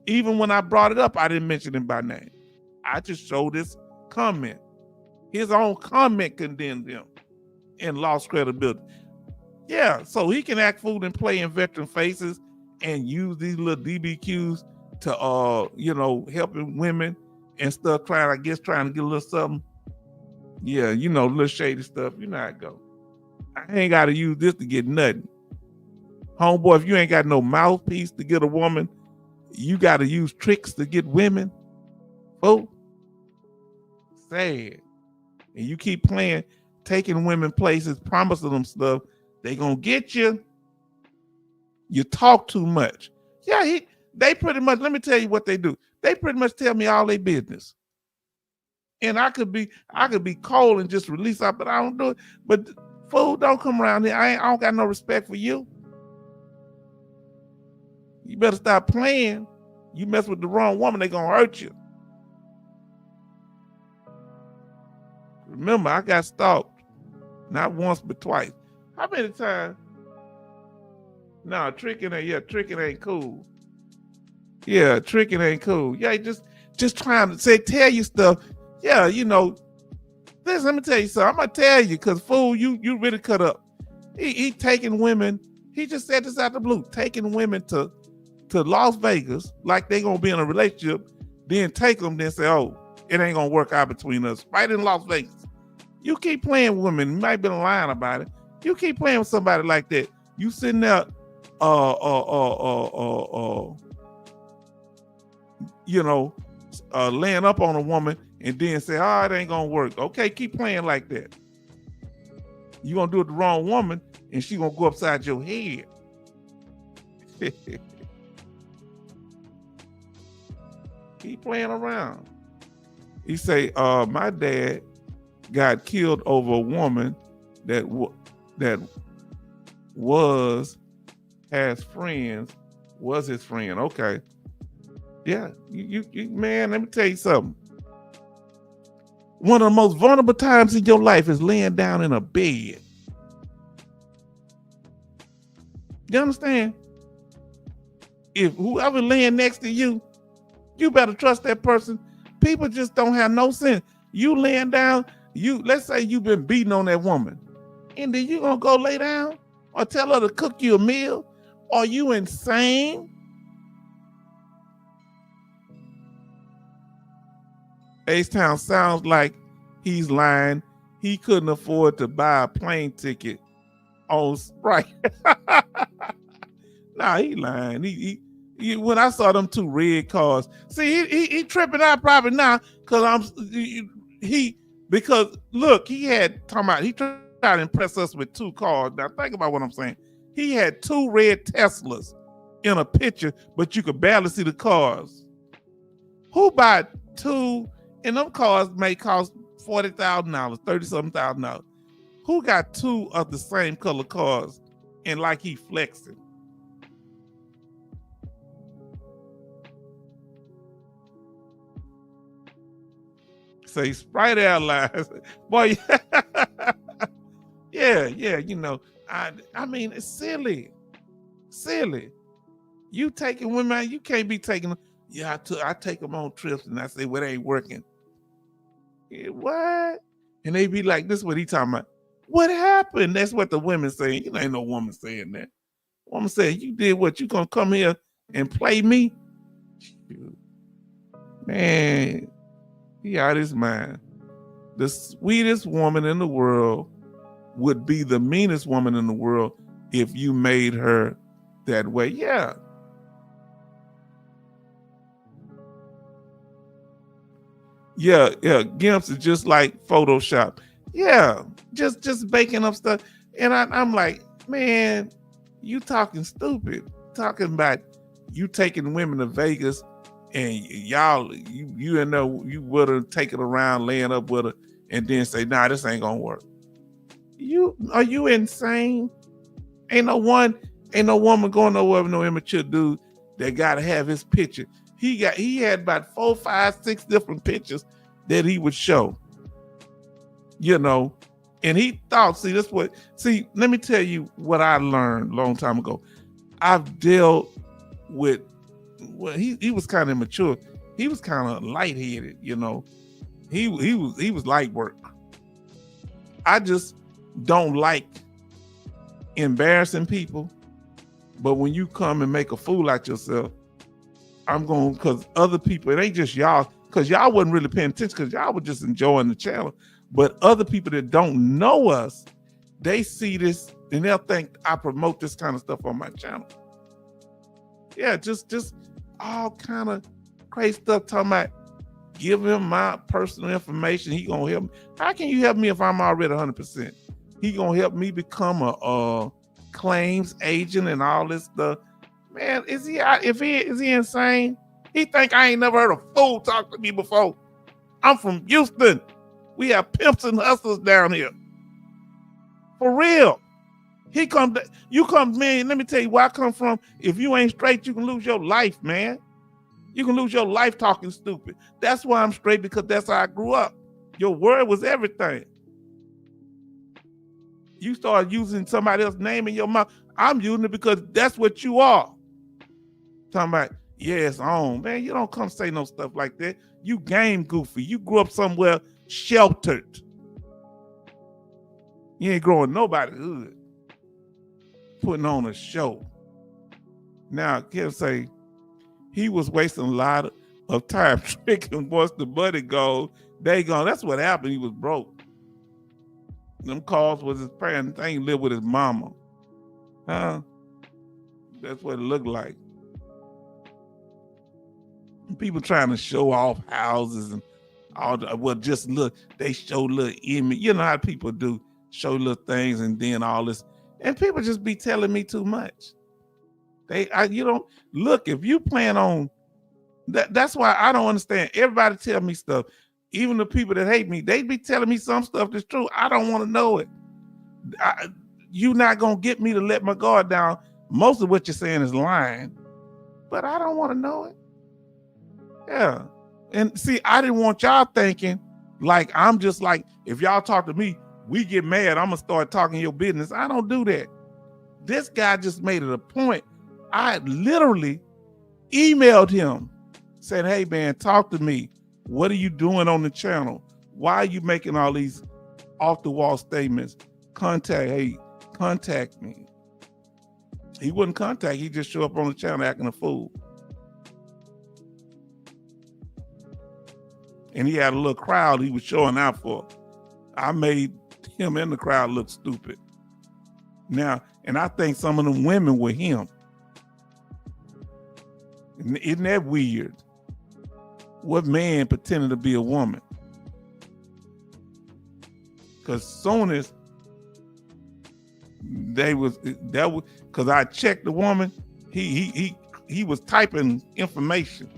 even when I brought it up, I didn't mention him by name. I just showed his comment. His own comment condemned him and lost credibility. Yeah, so he can act fool and play in veteran faces and use these little DBQs to helping women and stuff, trying to get a little something. Yeah, little shady stuff. You know how it go. I ain't gotta use this to get nothing. Homeboy, if you ain't got no mouthpiece to get a woman, you gotta use tricks to get women. Oh, sad. And you keep playing, taking women places, promising them stuff, they gonna get you. You talk too much. Yeah, they pretty much, let me tell you what they do. They pretty much tell me all their business. And I could be cold and just release out, but I don't do it. But fool, don't come around here. I don't got no respect for you. You better stop playing. You mess with the wrong woman, they gonna hurt you. Remember, I got stalked. Not once, but twice. How many times? No, tricking ain't cool. Yeah, tricking ain't cool. Yeah, just trying to tell you stuff. Yeah, listen, let me tell you something. I'm gonna tell you, because fool, you really cut up. He taking women, he just said this out the blue, taking women to Las Vegas, like they gonna be in a relationship, then take them, then say, oh, it ain't gonna work out between us. Right in Las Vegas. You keep playing with women, you might be lying about it. You keep playing with somebody like that. You sitting there, laying up on a woman and then say, oh, it ain't gonna work. Okay, keep playing like that. You gonna do it the wrong woman and she gonna go upside your head. Keep playing around. He say, my dad got killed over a woman that has friends, was his friend. Okay. Yeah, you man, let me tell you something. One of the most vulnerable times in your life is laying down in a bed. You understand? If whoever laying next to you, you better trust that person. People just don't have no sense. You laying down, let's say you've been beating on that woman, and then you gonna go lay down or tell her to cook you a meal? Are you insane? H-Town sounds like he's lying. He couldn't afford to buy a plane ticket on Sprite. Nah, he lying. He when I saw them two red cars, see, he tripping out probably now because look, he tried to impress us with two cars. Now think about what I'm saying. He had two red Teslas in a picture, but you could barely see the cars. Who bought two? And them cars may cost $40,000, $30-something thousand. Who got two of the same color cars and like he flexing? Say Sprite Airlines. Boy, yeah, you know. I mean, it's silly. Silly. You taking women out, you can't be taking them. Yeah, I take them on trips and I say, well, it ain't working. Yeah, what? And they be like, this is what he talking about. What happened? That's what the women saying. You know, ain't no woman saying that. Woman saying, you did what? You gonna come here and play me? Man, he out his mind. The sweetest woman in the world would be the meanest woman in the world if you made her that way. Yeah. Yeah, Gimps is just like Photoshop. Yeah, just baking up stuff. And I'm like, man, you talking stupid. Talking about you taking women to Vegas and y'all, you know, you would have taken around, laying up with her, and then say, nah, this ain't gonna work. Are you insane? Ain't no woman going nowhere with no immature dude that gotta have his picture. He had about 4, 5, 6 different pictures that he would show. You know, and he thought, let me tell you what I learned a long time ago. I've dealt with, well, he was kind of immature. He was kind of lightheaded, you know. He was light work. I just don't like embarrassing people, but when you come and make a fool out yourself, I'm going, because other people, it ain't just y'all, because y'all wasn't really paying attention, because y'all were just enjoying the channel. But other people that don't know us, they see this and they'll think I promote this kind of stuff on my channel. Yeah, just all kind of crazy stuff talking about give him my personal information. He gonna help me. How can you help me if I'm already 100%? He gonna help me become a claims agent and all this stuff. Man, is he insane? He think I ain't never heard a fool talk to me before. I'm from Houston. We have pimps and hustlers down here. For real. You come, man, let me tell you where I come from. If you ain't straight, you can lose your life, man. You can lose your life talking stupid. That's why I'm straight, because that's how I grew up. Your word was everything. You start using somebody else's name in your mouth. I'm using it because that's what you are. Talking about, yeah, it's on. Man, you don't come say no stuff like that. You game goofy. You grew up somewhere sheltered. You ain't growing nobody hood. Putting on a show. Now, Kev say he was wasting a lot of time tricking. Once the money goes, they gone. That's what happened. He was broke. Them calls was his parents. They ain't live with his mama. Huh? That's what it looked like. People trying to show off houses and all the, well, just look, they show little image. You know how people do, show little things and then all this. And people just be telling me too much. You don't look, if you plan on that's why I don't understand. Everybody tell me stuff. Even the people that hate me, they be telling me some stuff that's true. I don't want to know it. You're not gonna get me to let my guard down. Most of what you're saying is lying, but I don't want to know it. Yeah. And see, I didn't want y'all thinking like I'm just like, if y'all talk to me, we get mad, I'm gonna start talking your business. I don't do that. This guy just made it a point. I literally emailed him, said, hey man, talk to me. What are you doing on the channel? Why are you making all these off the wall statements? Contact me. He wouldn't contact, he just show up on the channel acting a fool. And he had a little crowd he was showing out for. I made him and the crowd look stupid. Now, and I think some of them women were him. Isn't that weird? What man pretending to be a woman? Because soon as because I checked the woman, he was typing information.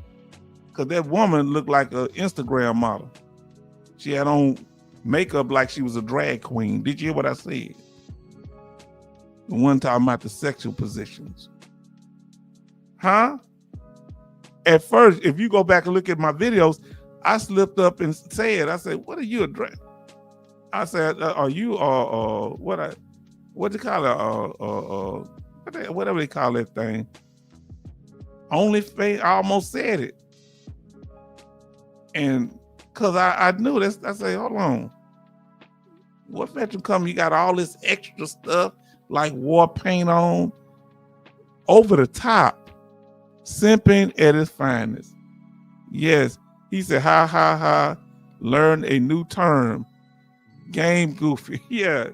Because that woman looked like an Instagram model. She had on makeup like she was a drag queen. Did you hear what I said? The one talking about the sexual positions. Huh? At first, if you go back and look at my videos, I slipped up and said, I said, what are you addressing? I said, are you what they call it? Whatever they call that thing. Only thing, I almost said it. And because I knew this, I said, hold on. What veteran come? You got all this extra stuff like war paint on, over the top, simping at its finest. Yes, he said, ha ha ha, learn a new term, game goofy. Yeah,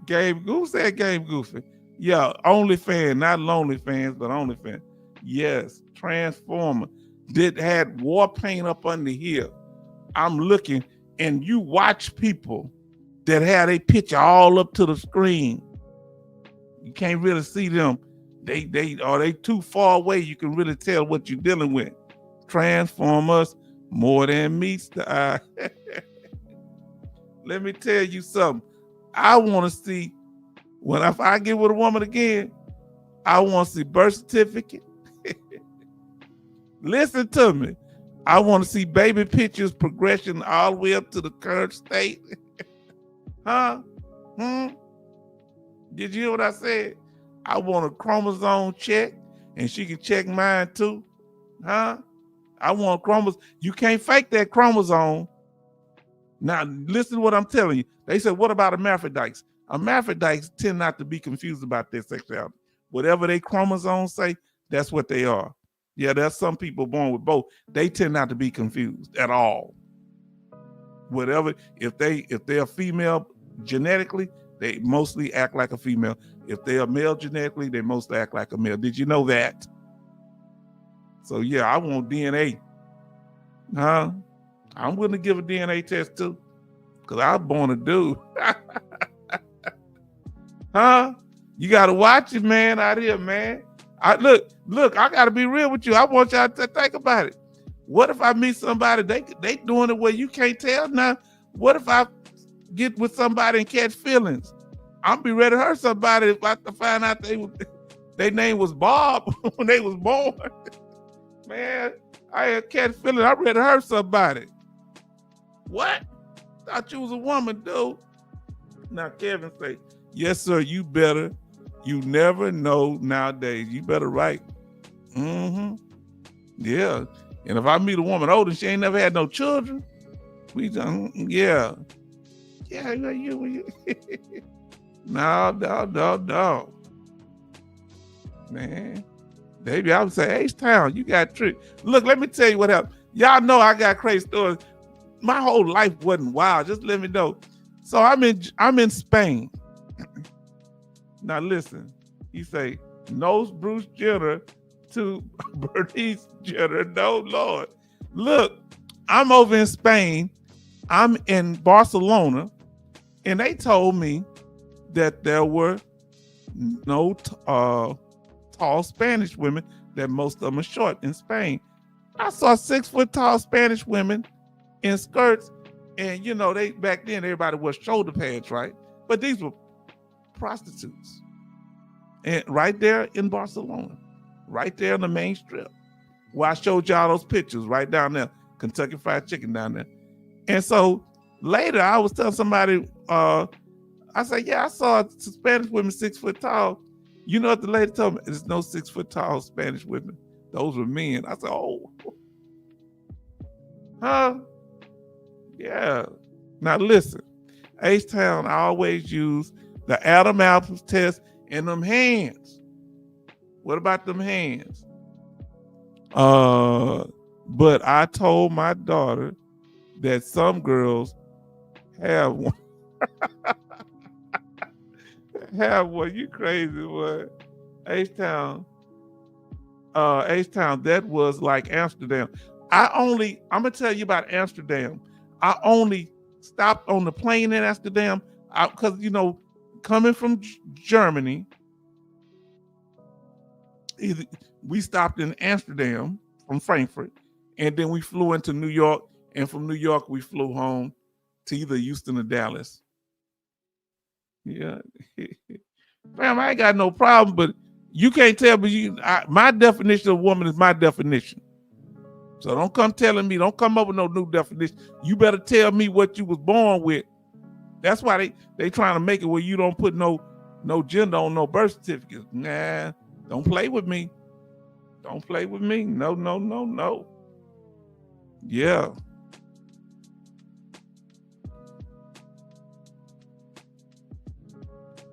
who said game goofy? Yeah, OnlyFans, not Lonely Fans, but OnlyFans. Yes, Transformer. Had war paint up under here. I'm looking, and you watch people that have a picture all up to the screen. You can't really see them. They too far away. You can really tell what you're dealing with. Transformers more than meets the eye. Let me tell you something. I want to see if I get with a woman again, I want to see birth certificate. Listen to me. I want to see baby pictures progression all the way up to the current state. Huh? Did you hear what I said? I want a chromosome check, and she can check mine too. Huh? I want chromosome. You can't fake that chromosome. Now, listen to what I'm telling you. They said, what about hermaphrodites? Hermaphrodites tend not to be confused about their sexuality. Whatever their chromosomes say, that's what they are. Yeah, there's some people born with both. They tend not to be confused at all. Whatever, if they're female genetically, they mostly act like a female. If they are male genetically, they mostly act like a male. Did you know that? So yeah, I want DNA. Huh? I'm willing to give a DNA test too, because I was born a dude. Huh? You got to watch it, man, out here, man. Look, I got to be real with you. I want y'all to think about it. What if I meet somebody, they doing it where you can't tell now? What if I get with somebody and catch feelings? I'm be ready to hurt somebody if I find out their name was Bob when they was born. Man, I had catch feelings. I'm ready to hurt somebody. What? Thought you was a woman, dude. Now Kevin say, yes, sir, you better. You never know nowadays. You better write. Mm-hmm. Yeah. And if I meet a woman older and she ain't never had no children, we done, yeah. Yeah, you. No. Man. Baby, I would say, H-Town, you got tricked. Look, let me tell you what happened. Y'all know I got crazy stories. My whole life wasn't wild. Just let me know. So I'm in Spain. Now listen, he say, no Bruce Jenner to Bernice Jenner. No, Lord. Look, I'm over in Spain. I'm in Barcelona, and they told me that there were no tall Spanish women, that most of them are short in Spain. I saw 6 foot tall Spanish women in skirts, and they back then everybody wore shoulder pads, right? But these were prostitutes. And right there in Barcelona, right there on the main strip, where I showed y'all those pictures right down there, Kentucky Fried Chicken down there. And so later I was telling somebody, I said, yeah, I saw Spanish women 6 foot tall. You know what the lady told me? There's no 6 foot tall Spanish women. Those were men. I said, oh. Huh? Yeah. Now listen, H-Town, I always use the Adam Apples test and them hands. What about them hands? But I told my daughter that some girls have one. Have one. You crazy boy. H-Town, that was like Amsterdam. I'm gonna tell you about Amsterdam. I only stopped on the plane in Amsterdam because coming from Germany, we stopped in Amsterdam from Frankfurt, and then we flew into New York, and from New York we flew home to either Houston or Dallas. Yeah. Fam, I ain't got no problem, but you can't tell me my definition of woman is my definition. So don't come telling me, don't come up with no new definition. You better tell me what you was born with. That's why they trying to make it where you don't put no gender on no birth certificate. Nah, don't play with me. Don't play with me. No, no, no, no. Yeah.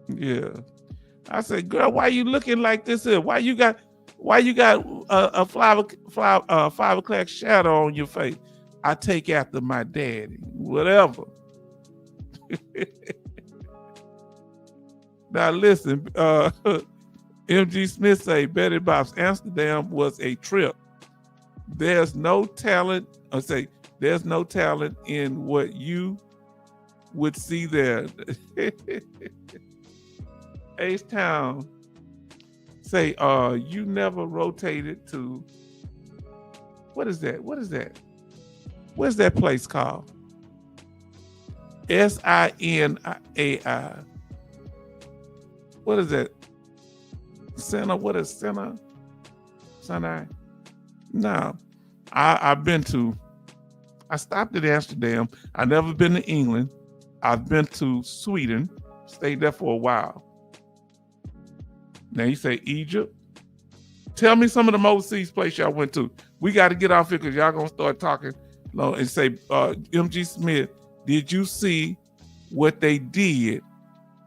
Yeah. I said, girl, why you looking like this here? Why you got a 5 o'clock shadow on your face? I take after my daddy. Whatever. Now listen, MG Smith say Betty Bob's Amsterdam was a trip. There's no talent in what you would see there. H-Town say, you never rotated to, what is that? Where's that place called? Sinai. What is that? Sinai? What is Sinai? Sinai? No. I stopped at Amsterdam. I've never been to England. I've been to Sweden, stayed there for a while. Now you say Egypt. Tell me some of the overseas places y'all went to. We got to get off here because y'all gonna start talking and say, MG Smith, did you see what they did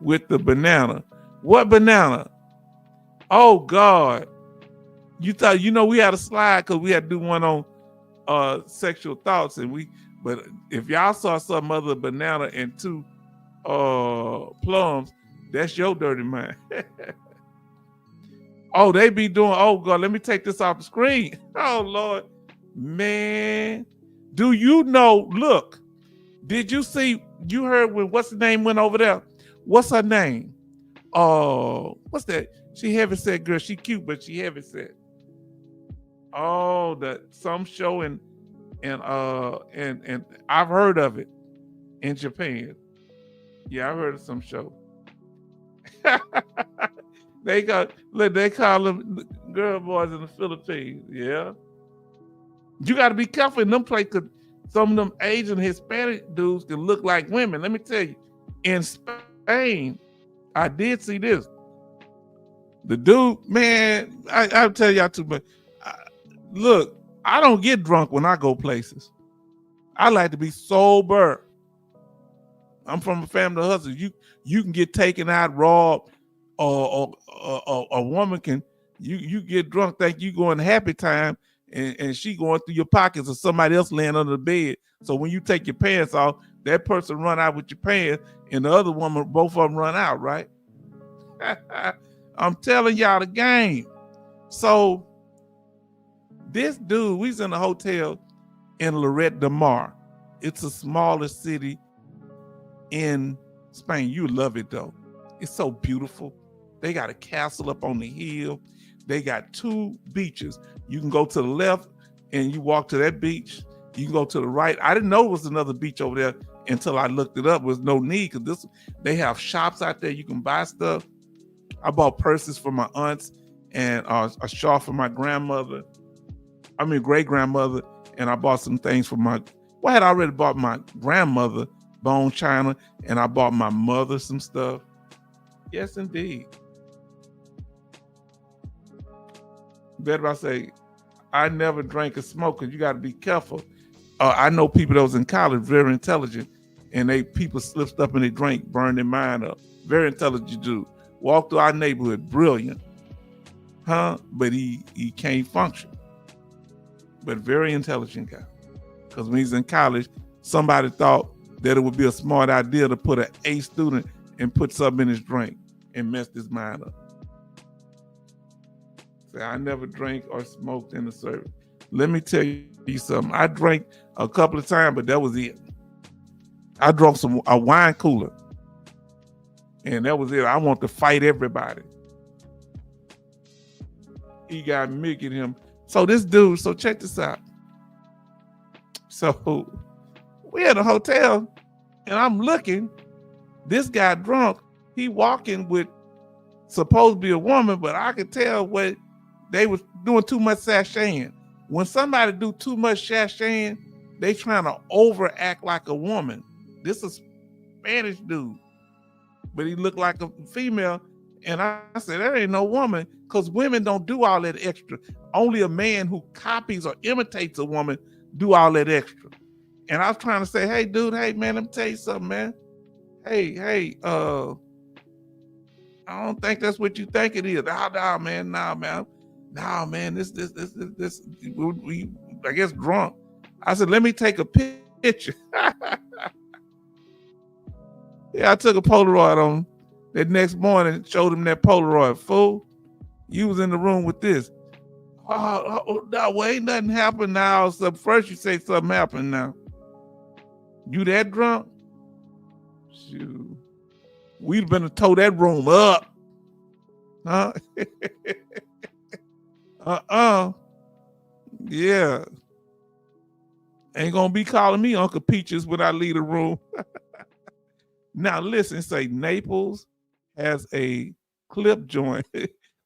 with the banana? What banana? Oh God. You thought, we had a slide because we had to do one on sexual thoughts, but if y'all saw some other banana and 2 plums, that's your dirty mind. Oh, they be doing, oh God, let me take this off the screen. Oh Lord, man. Do you know, look, did you see, you heard when, what's the name went over there? What's her name? What's that? She heavy set girl, she cute, but she heavy set. Oh, some show and I've heard of it in Japan. Yeah, I've heard of some show. They call them girl boys in the Philippines. Yeah. You got to be careful in them places because some of them Asian Hispanic dudes can look like women. Let me tell you, in Spain, I did see this. The dude, man, I'll tell y'all too much. Look, I don't get drunk when I go places. I like to be sober. I'm from a family of hustlers. You can get taken out, robbed, or a woman can, you get drunk, think you going happy time, and she going through your pockets or somebody else laying under the bed. So when you take your pants off, that person run out with your pants and the other woman, both of them run out, right? I'm telling y'all the game. So this dude, we was in a hotel in Lloret de Mar. It's the smallest city in Spain. You love it though. It's so beautiful. They got a castle up on the hill. They got 2 beaches. You can go to the left and you walk to that beach. You can go to the right. I didn't know it was another beach over there until I looked it up. There was no need because they have shops out there. You can buy stuff. I bought purses for my aunts and a shawl for my great grandmother. And I bought some things for I had already bought my grandmother bone china, and I bought my mother some stuff. Yes, indeed. Better I say, I never drank or smoked because you got to be careful. I know people that was in college, very intelligent, and people slipped up and they drank, burned their mind up. Very intelligent dude. Walked through our neighborhood, brilliant. But he can't function. But very intelligent guy. Because when he's in college, somebody thought that it would be a smart idea to put an A student and put something in his drink and messed his mind up. So I never drank or smoked in the service. Let me tell you something. I drank a couple of times, but that was it. I drank a wine cooler. And that was it. I want to fight everybody. He got Mick in him. So this dude, so check this out. So we at a hotel and I'm looking, this guy drunk, he walking with supposed to be a woman, but I could tell what they was doing too much sashaying. When somebody do too much sashaying, they trying to overact like a woman. This is Spanish dude, but he looked like a female. And I said, that ain't no woman, because women don't do all that extra. Only a man who copies or imitates a woman do all that extra. And I was trying to say, hey, dude, hey, man, let me tell you something, man. Hey, I don't think that's what you think it is. Nah, man, this, we, I guess, drunk. I said, let me take a picture. Yeah, I took a Polaroid on him. That next morning, showed him that Polaroid. Fool, you was in the room with this. No, well, ain't nothing happened now. So first you say something happened now. You that drunk? Shoot. We'd been to tow that room up. Huh? Yeah. Ain't gonna be calling me Uncle Peaches when I leave the room. Now listen, say Naples has a clip joint.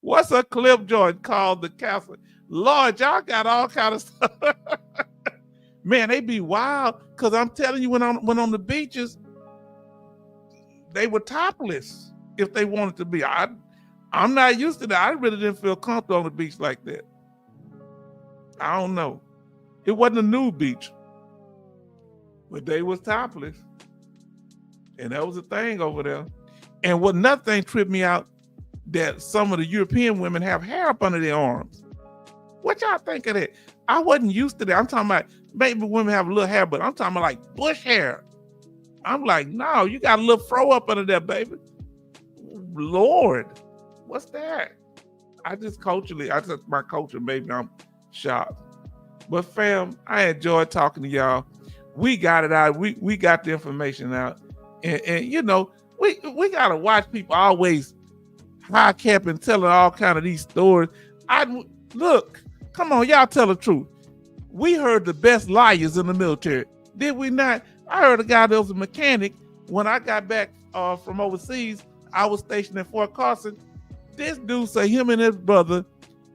What's a clip joint called? The Castle? Lord, y'all got all kind of stuff. Man, they be wild. Cause I'm telling you, when on the beaches, they were topless if they wanted to be. I'm not used to that. I really didn't feel comfortable on the beach like that. I don't know. It wasn't a nude beach, but they was topless. And that was a thing over there. And what another thing tripped me out, that some of the European women have hair up under their arms. What y'all think of that? I wasn't used to that. I'm talking about maybe women have a little hair, but I'm talking about like bush hair. I'm like, no, you got a little fro up under there, baby. Lord, what's that? I just my culture, maybe I'm shocked. But fam, I enjoyed talking to y'all. We got it out. We got the information out. And you know, we gotta watch people always high cap and telling all kind of these stories. Look, come on, y'all tell the truth. We heard the best liars in the military, did we not? I heard a guy that was a mechanic. When I got back from overseas, I was stationed in Fort Carson. This dude say him and his brother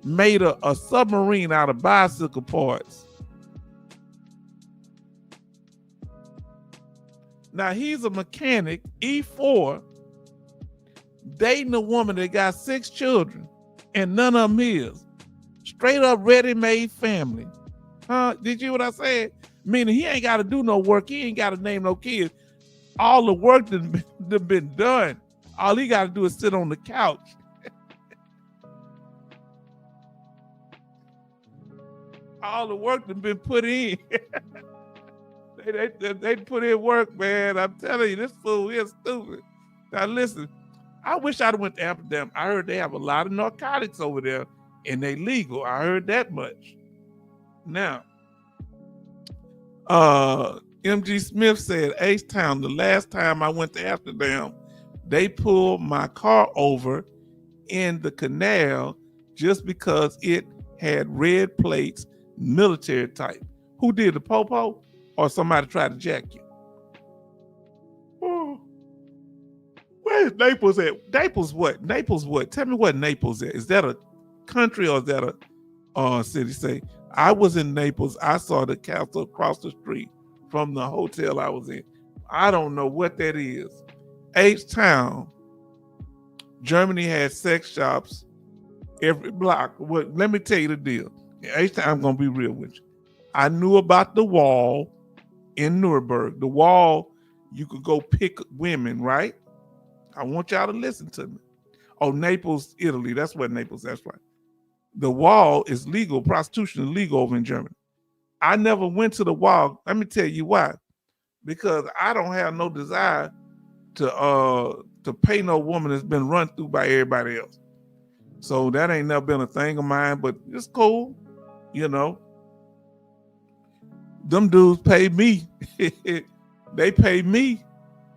made a submarine out of bicycle parts. Now he's a mechanic, E4, dating a woman that got 6 children, and none of them his. Straight up ready-made family. Huh? Did you hear what I said? Meaning he ain't got to do no work. He ain't got to name no kids. All the work that been done. All he got to do is sit on the couch. All the work that been put in. They put in work, man. I'm telling you, this fool is stupid. Now listen, I wish I'd went to Amsterdam. I heard they have a lot of narcotics over there, and they legal. I heard that much. Now, MG Smith said, H-Town, the last time I went to Amsterdam, they pulled my car over in the canal just because it had red plates, military type. Who did, the popo? Or somebody tried to jack you? Oh. Where's Naples at? Naples what? Naples what? Tell me what Naples is. Is that a country or is that a city? Say, I was in Naples. I saw the castle across the street from the hotel I was in. I don't know what that is. H-Town. Germany has sex shops every block. Well, let me tell you the deal. H-Town, I'm going to be real with you. I knew about the wall in Nuremberg. The wall, you could go pick women, right? I want y'all to listen to me. Oh, Naples, Italy. That's what Naples, that's right. The wall is legal. Prostitution is legal over in Germany. I never went to the wall. Let me tell you why. Because I don't have no desire to pay no woman that's been run through by everybody else. So that ain't never been a thing of mine, but it's cool, you know. Them dudes pay me. They pay me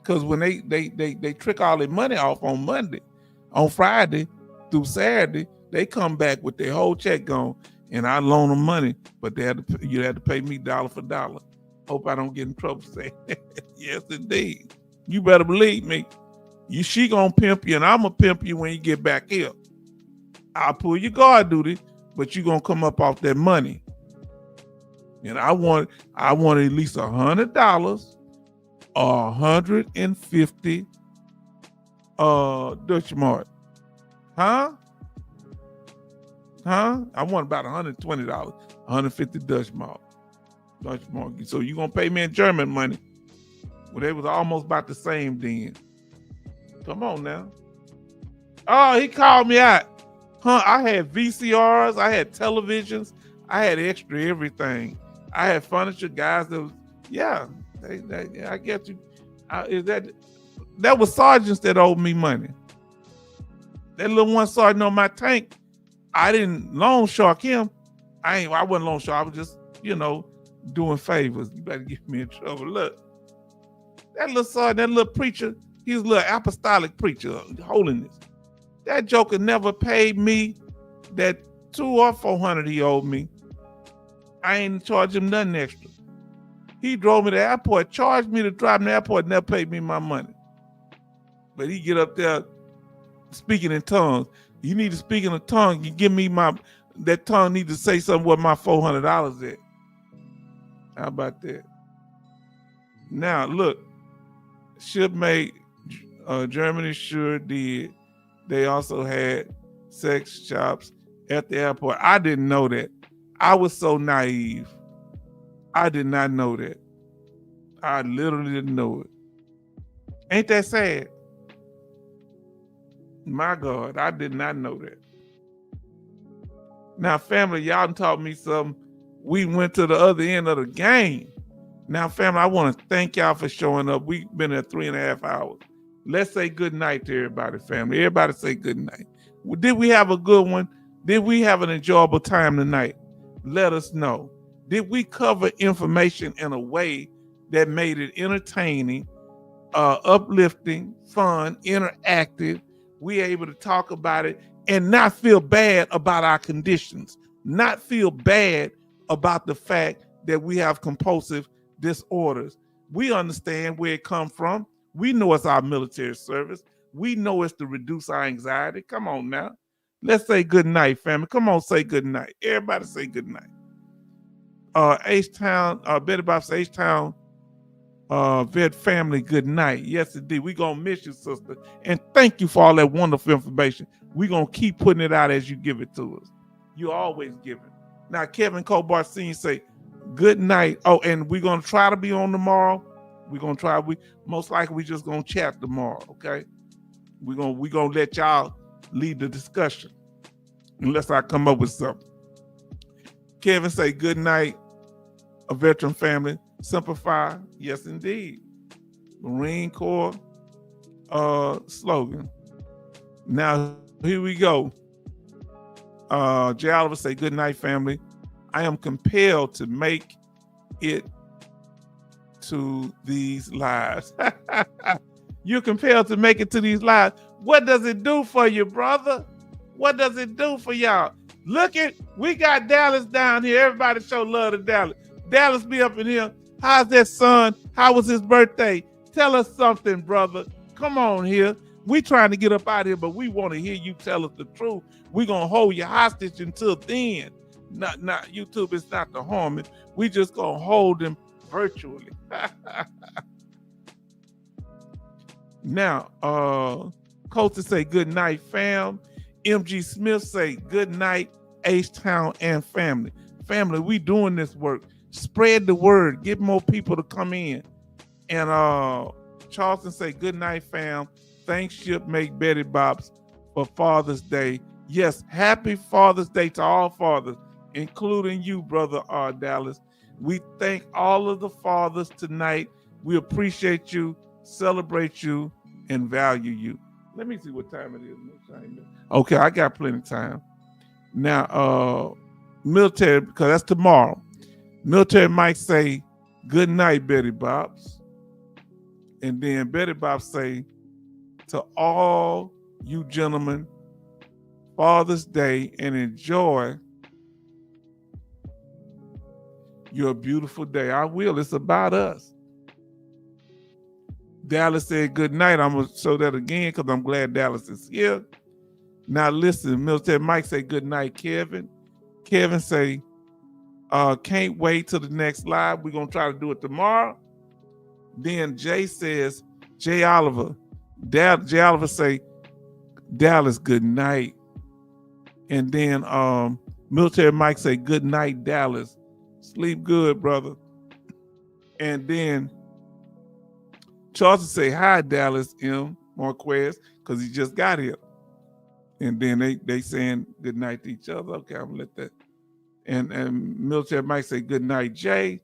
because when they trick all their money off on Monday, on Friday through Saturday, they come back with their whole check gone, and I loan them money, but you had to pay me dollar for dollar. Hope I don't get in trouble saying yes, indeed. You better believe me. She gonna pimp you, and I'm gonna pimp you when you get back here. I'll pull your guard duty, but you gonna come up off that money. And I want at least $100 or 150 Dutch mark. Huh? I want about $120, 150 Dutch mark. So you gonna pay me in German money? Well, they was almost about the same then. Come on now. Oh, he called me out. I had VCRs, I had televisions, I had extra everything. I had furniture, guys. That was, yeah, I get you. That was sergeants that owed me money. That little one sergeant on my tank, I didn't loan shark him. I wasn't loan shark. I was just, doing favors. You better get me in trouble. Look, that little sergeant, that little preacher, he was a little apostolic preacher, holiness. That joker never paid me that $200 or $400 he owed me. I ain't charged him nothing extra. He drove me to the airport, charged me to drive to the airport, never paid me my money. But he get up there speaking in tongues. You need to speak in a tongue. You give me that tongue need to say something where my $400 at. How about that? Now look, shipmate Germany sure did. They also had sex shops at the airport. I didn't know that. I was so naive. I did not know that. I literally didn't know it. Ain't that sad? My God, I did not know that. Now, family, y'all taught me something. We went to the other end of the game. Now, family, I want to thank y'all for showing up. We've been at 3.5 hours. Let's say good night to everybody, family. Everybody say good night. Did we have a good one? Did we have an enjoyable time tonight? Let us know. Did we cover information in a way that made it entertaining, uplifting, fun, interactive? We able to talk about it and not feel bad about our conditions, not feel bad about the fact that we have compulsive disorders. We understand where it comes from. We know it's our military service. We know it's to reduce our anxiety. Come on now. Let's say good night, family. Come on, say good night. Everybody say good night. H-Town, Betty Bob's H-Town vet family, good night. Yes, indeed. We're going to miss you, sister. And thank you for all that wonderful information. We're going to keep putting it out as you give it to us. You always give it. Now, Kevin Cobar Sr. say, good night. Oh, and we're going to try to be on tomorrow. We're going to try. Most likely, we just going to chat tomorrow, okay? We're going to let y'all lead the discussion unless I come up with something. Kevin say, good night, a veteran family. Simplify, yes, indeed. Marine Corps slogan. Now, here we go. Jay Oliver say, good night, family. I am compelled to make it to these lives. You're compelled to make it to these lives. What does it do for you, brother? What does it do for y'all? Look at, we got Dallas down here. Everybody show love to Dallas. Dallas be up in here. How's that son? How was his birthday? Tell us something, brother. Come on here. We trying to get up out of here, but we want to hear you tell us the truth. We're going to hold you hostage until then. Not YouTube is not the harm. We just going to hold them virtually. Now, Coach say good night, fam. MG Smith say good night, H-Town and family. Family, we doing this work. Spread the word. Get more people to come in. And Charleston say good night, fam. Thanks, Shipmate Betty Bob's for Father's Day. Yes, happy Father's Day to all fathers, including you, brother Dallas. We thank all of the fathers tonight. We appreciate you, celebrate you, and value you. Let me see what time it is. Okay, I got plenty of time. Now, military, because that's tomorrow. Military might say, good night, Betty Bobs. And then Betty Bobs say, to all you gentlemen, Father's Day, and enjoy your beautiful day. I will. It's about us. Dallas said good night. I'm going to show that again because I'm glad Dallas is here. Now listen, Military Mike say good night, Kevin. Kevin say, Can't wait till the next live. We're gonna try to do it tomorrow. Then Jay says, Jay Oliver say, Dallas, good night. And then Military Mike say, good night, Dallas. Sleep good, brother. And then Charles say, hi, Dallas, Marquez, because he just got here. And then they saying good night to each other. Okay, I'm gonna let that. And Military Mike say, good night, Jay.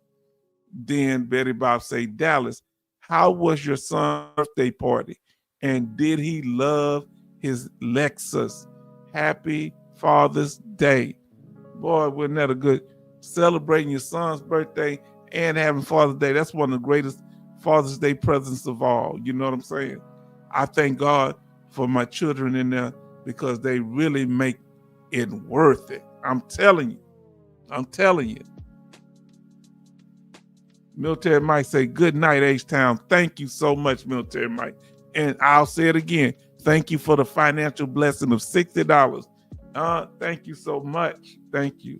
Then Betty Bob say, Dallas, how was your son's birthday party? And did he love his Lexus? Happy Father's Day. Boy, wasn't that a good celebrating your son's birthday and having Father's Day? That's one of the greatest Father's Day presents of all. You know what I'm saying? I thank God for my children in there because they really make it worth it. I'm telling you. Military Mike say, good night, H-Town. Thank you so much, Military Mike. And I'll say it again. Thank you for the financial blessing of $60. Thank you so much. Thank you.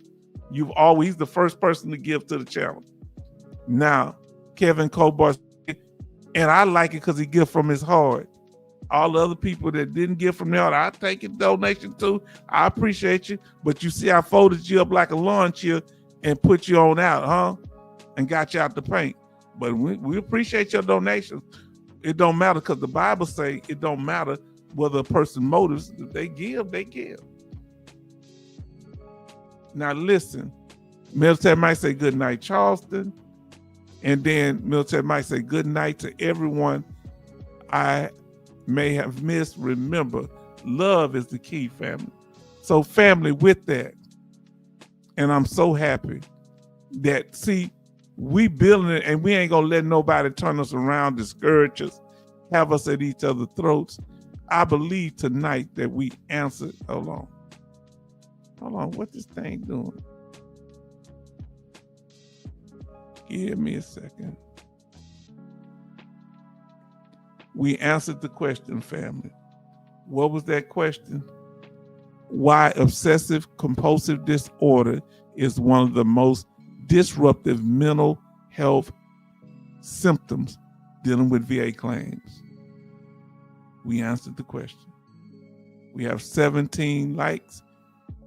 You've always the first person to give to the channel. Now, Kevin Kobar, and I like it because he gives from his heart. All the other people that didn't give from their heart, I take a donation too. I appreciate you. But you see, I folded you up like a lawn chair and put you on out, huh? And got you out the paint. But we appreciate your donations. It don't matter because the Bible say it don't matter whether a person motives. If they give, they give. Now listen, Military might say good night, Charleston. And then Military might say good night to everyone I may have missed. Remember, love is the key, family. So family, with that, and I'm so happy that, see, we building it and we ain't gonna let nobody turn us around, discourage us, have us at each other's throats. I believe tonight that we answered. Hold on, what this thing doing? Give me a second. We answered the question, family. What was that question? Why obsessive-compulsive disorder is one of the most disruptive mental health symptoms dealing with VA claims. We answered the question. We have 17 likes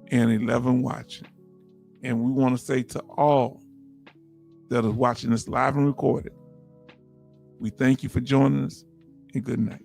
and 11 watching. And we want to say to all that is watching this live and recorded, we thank you for joining us, and good night.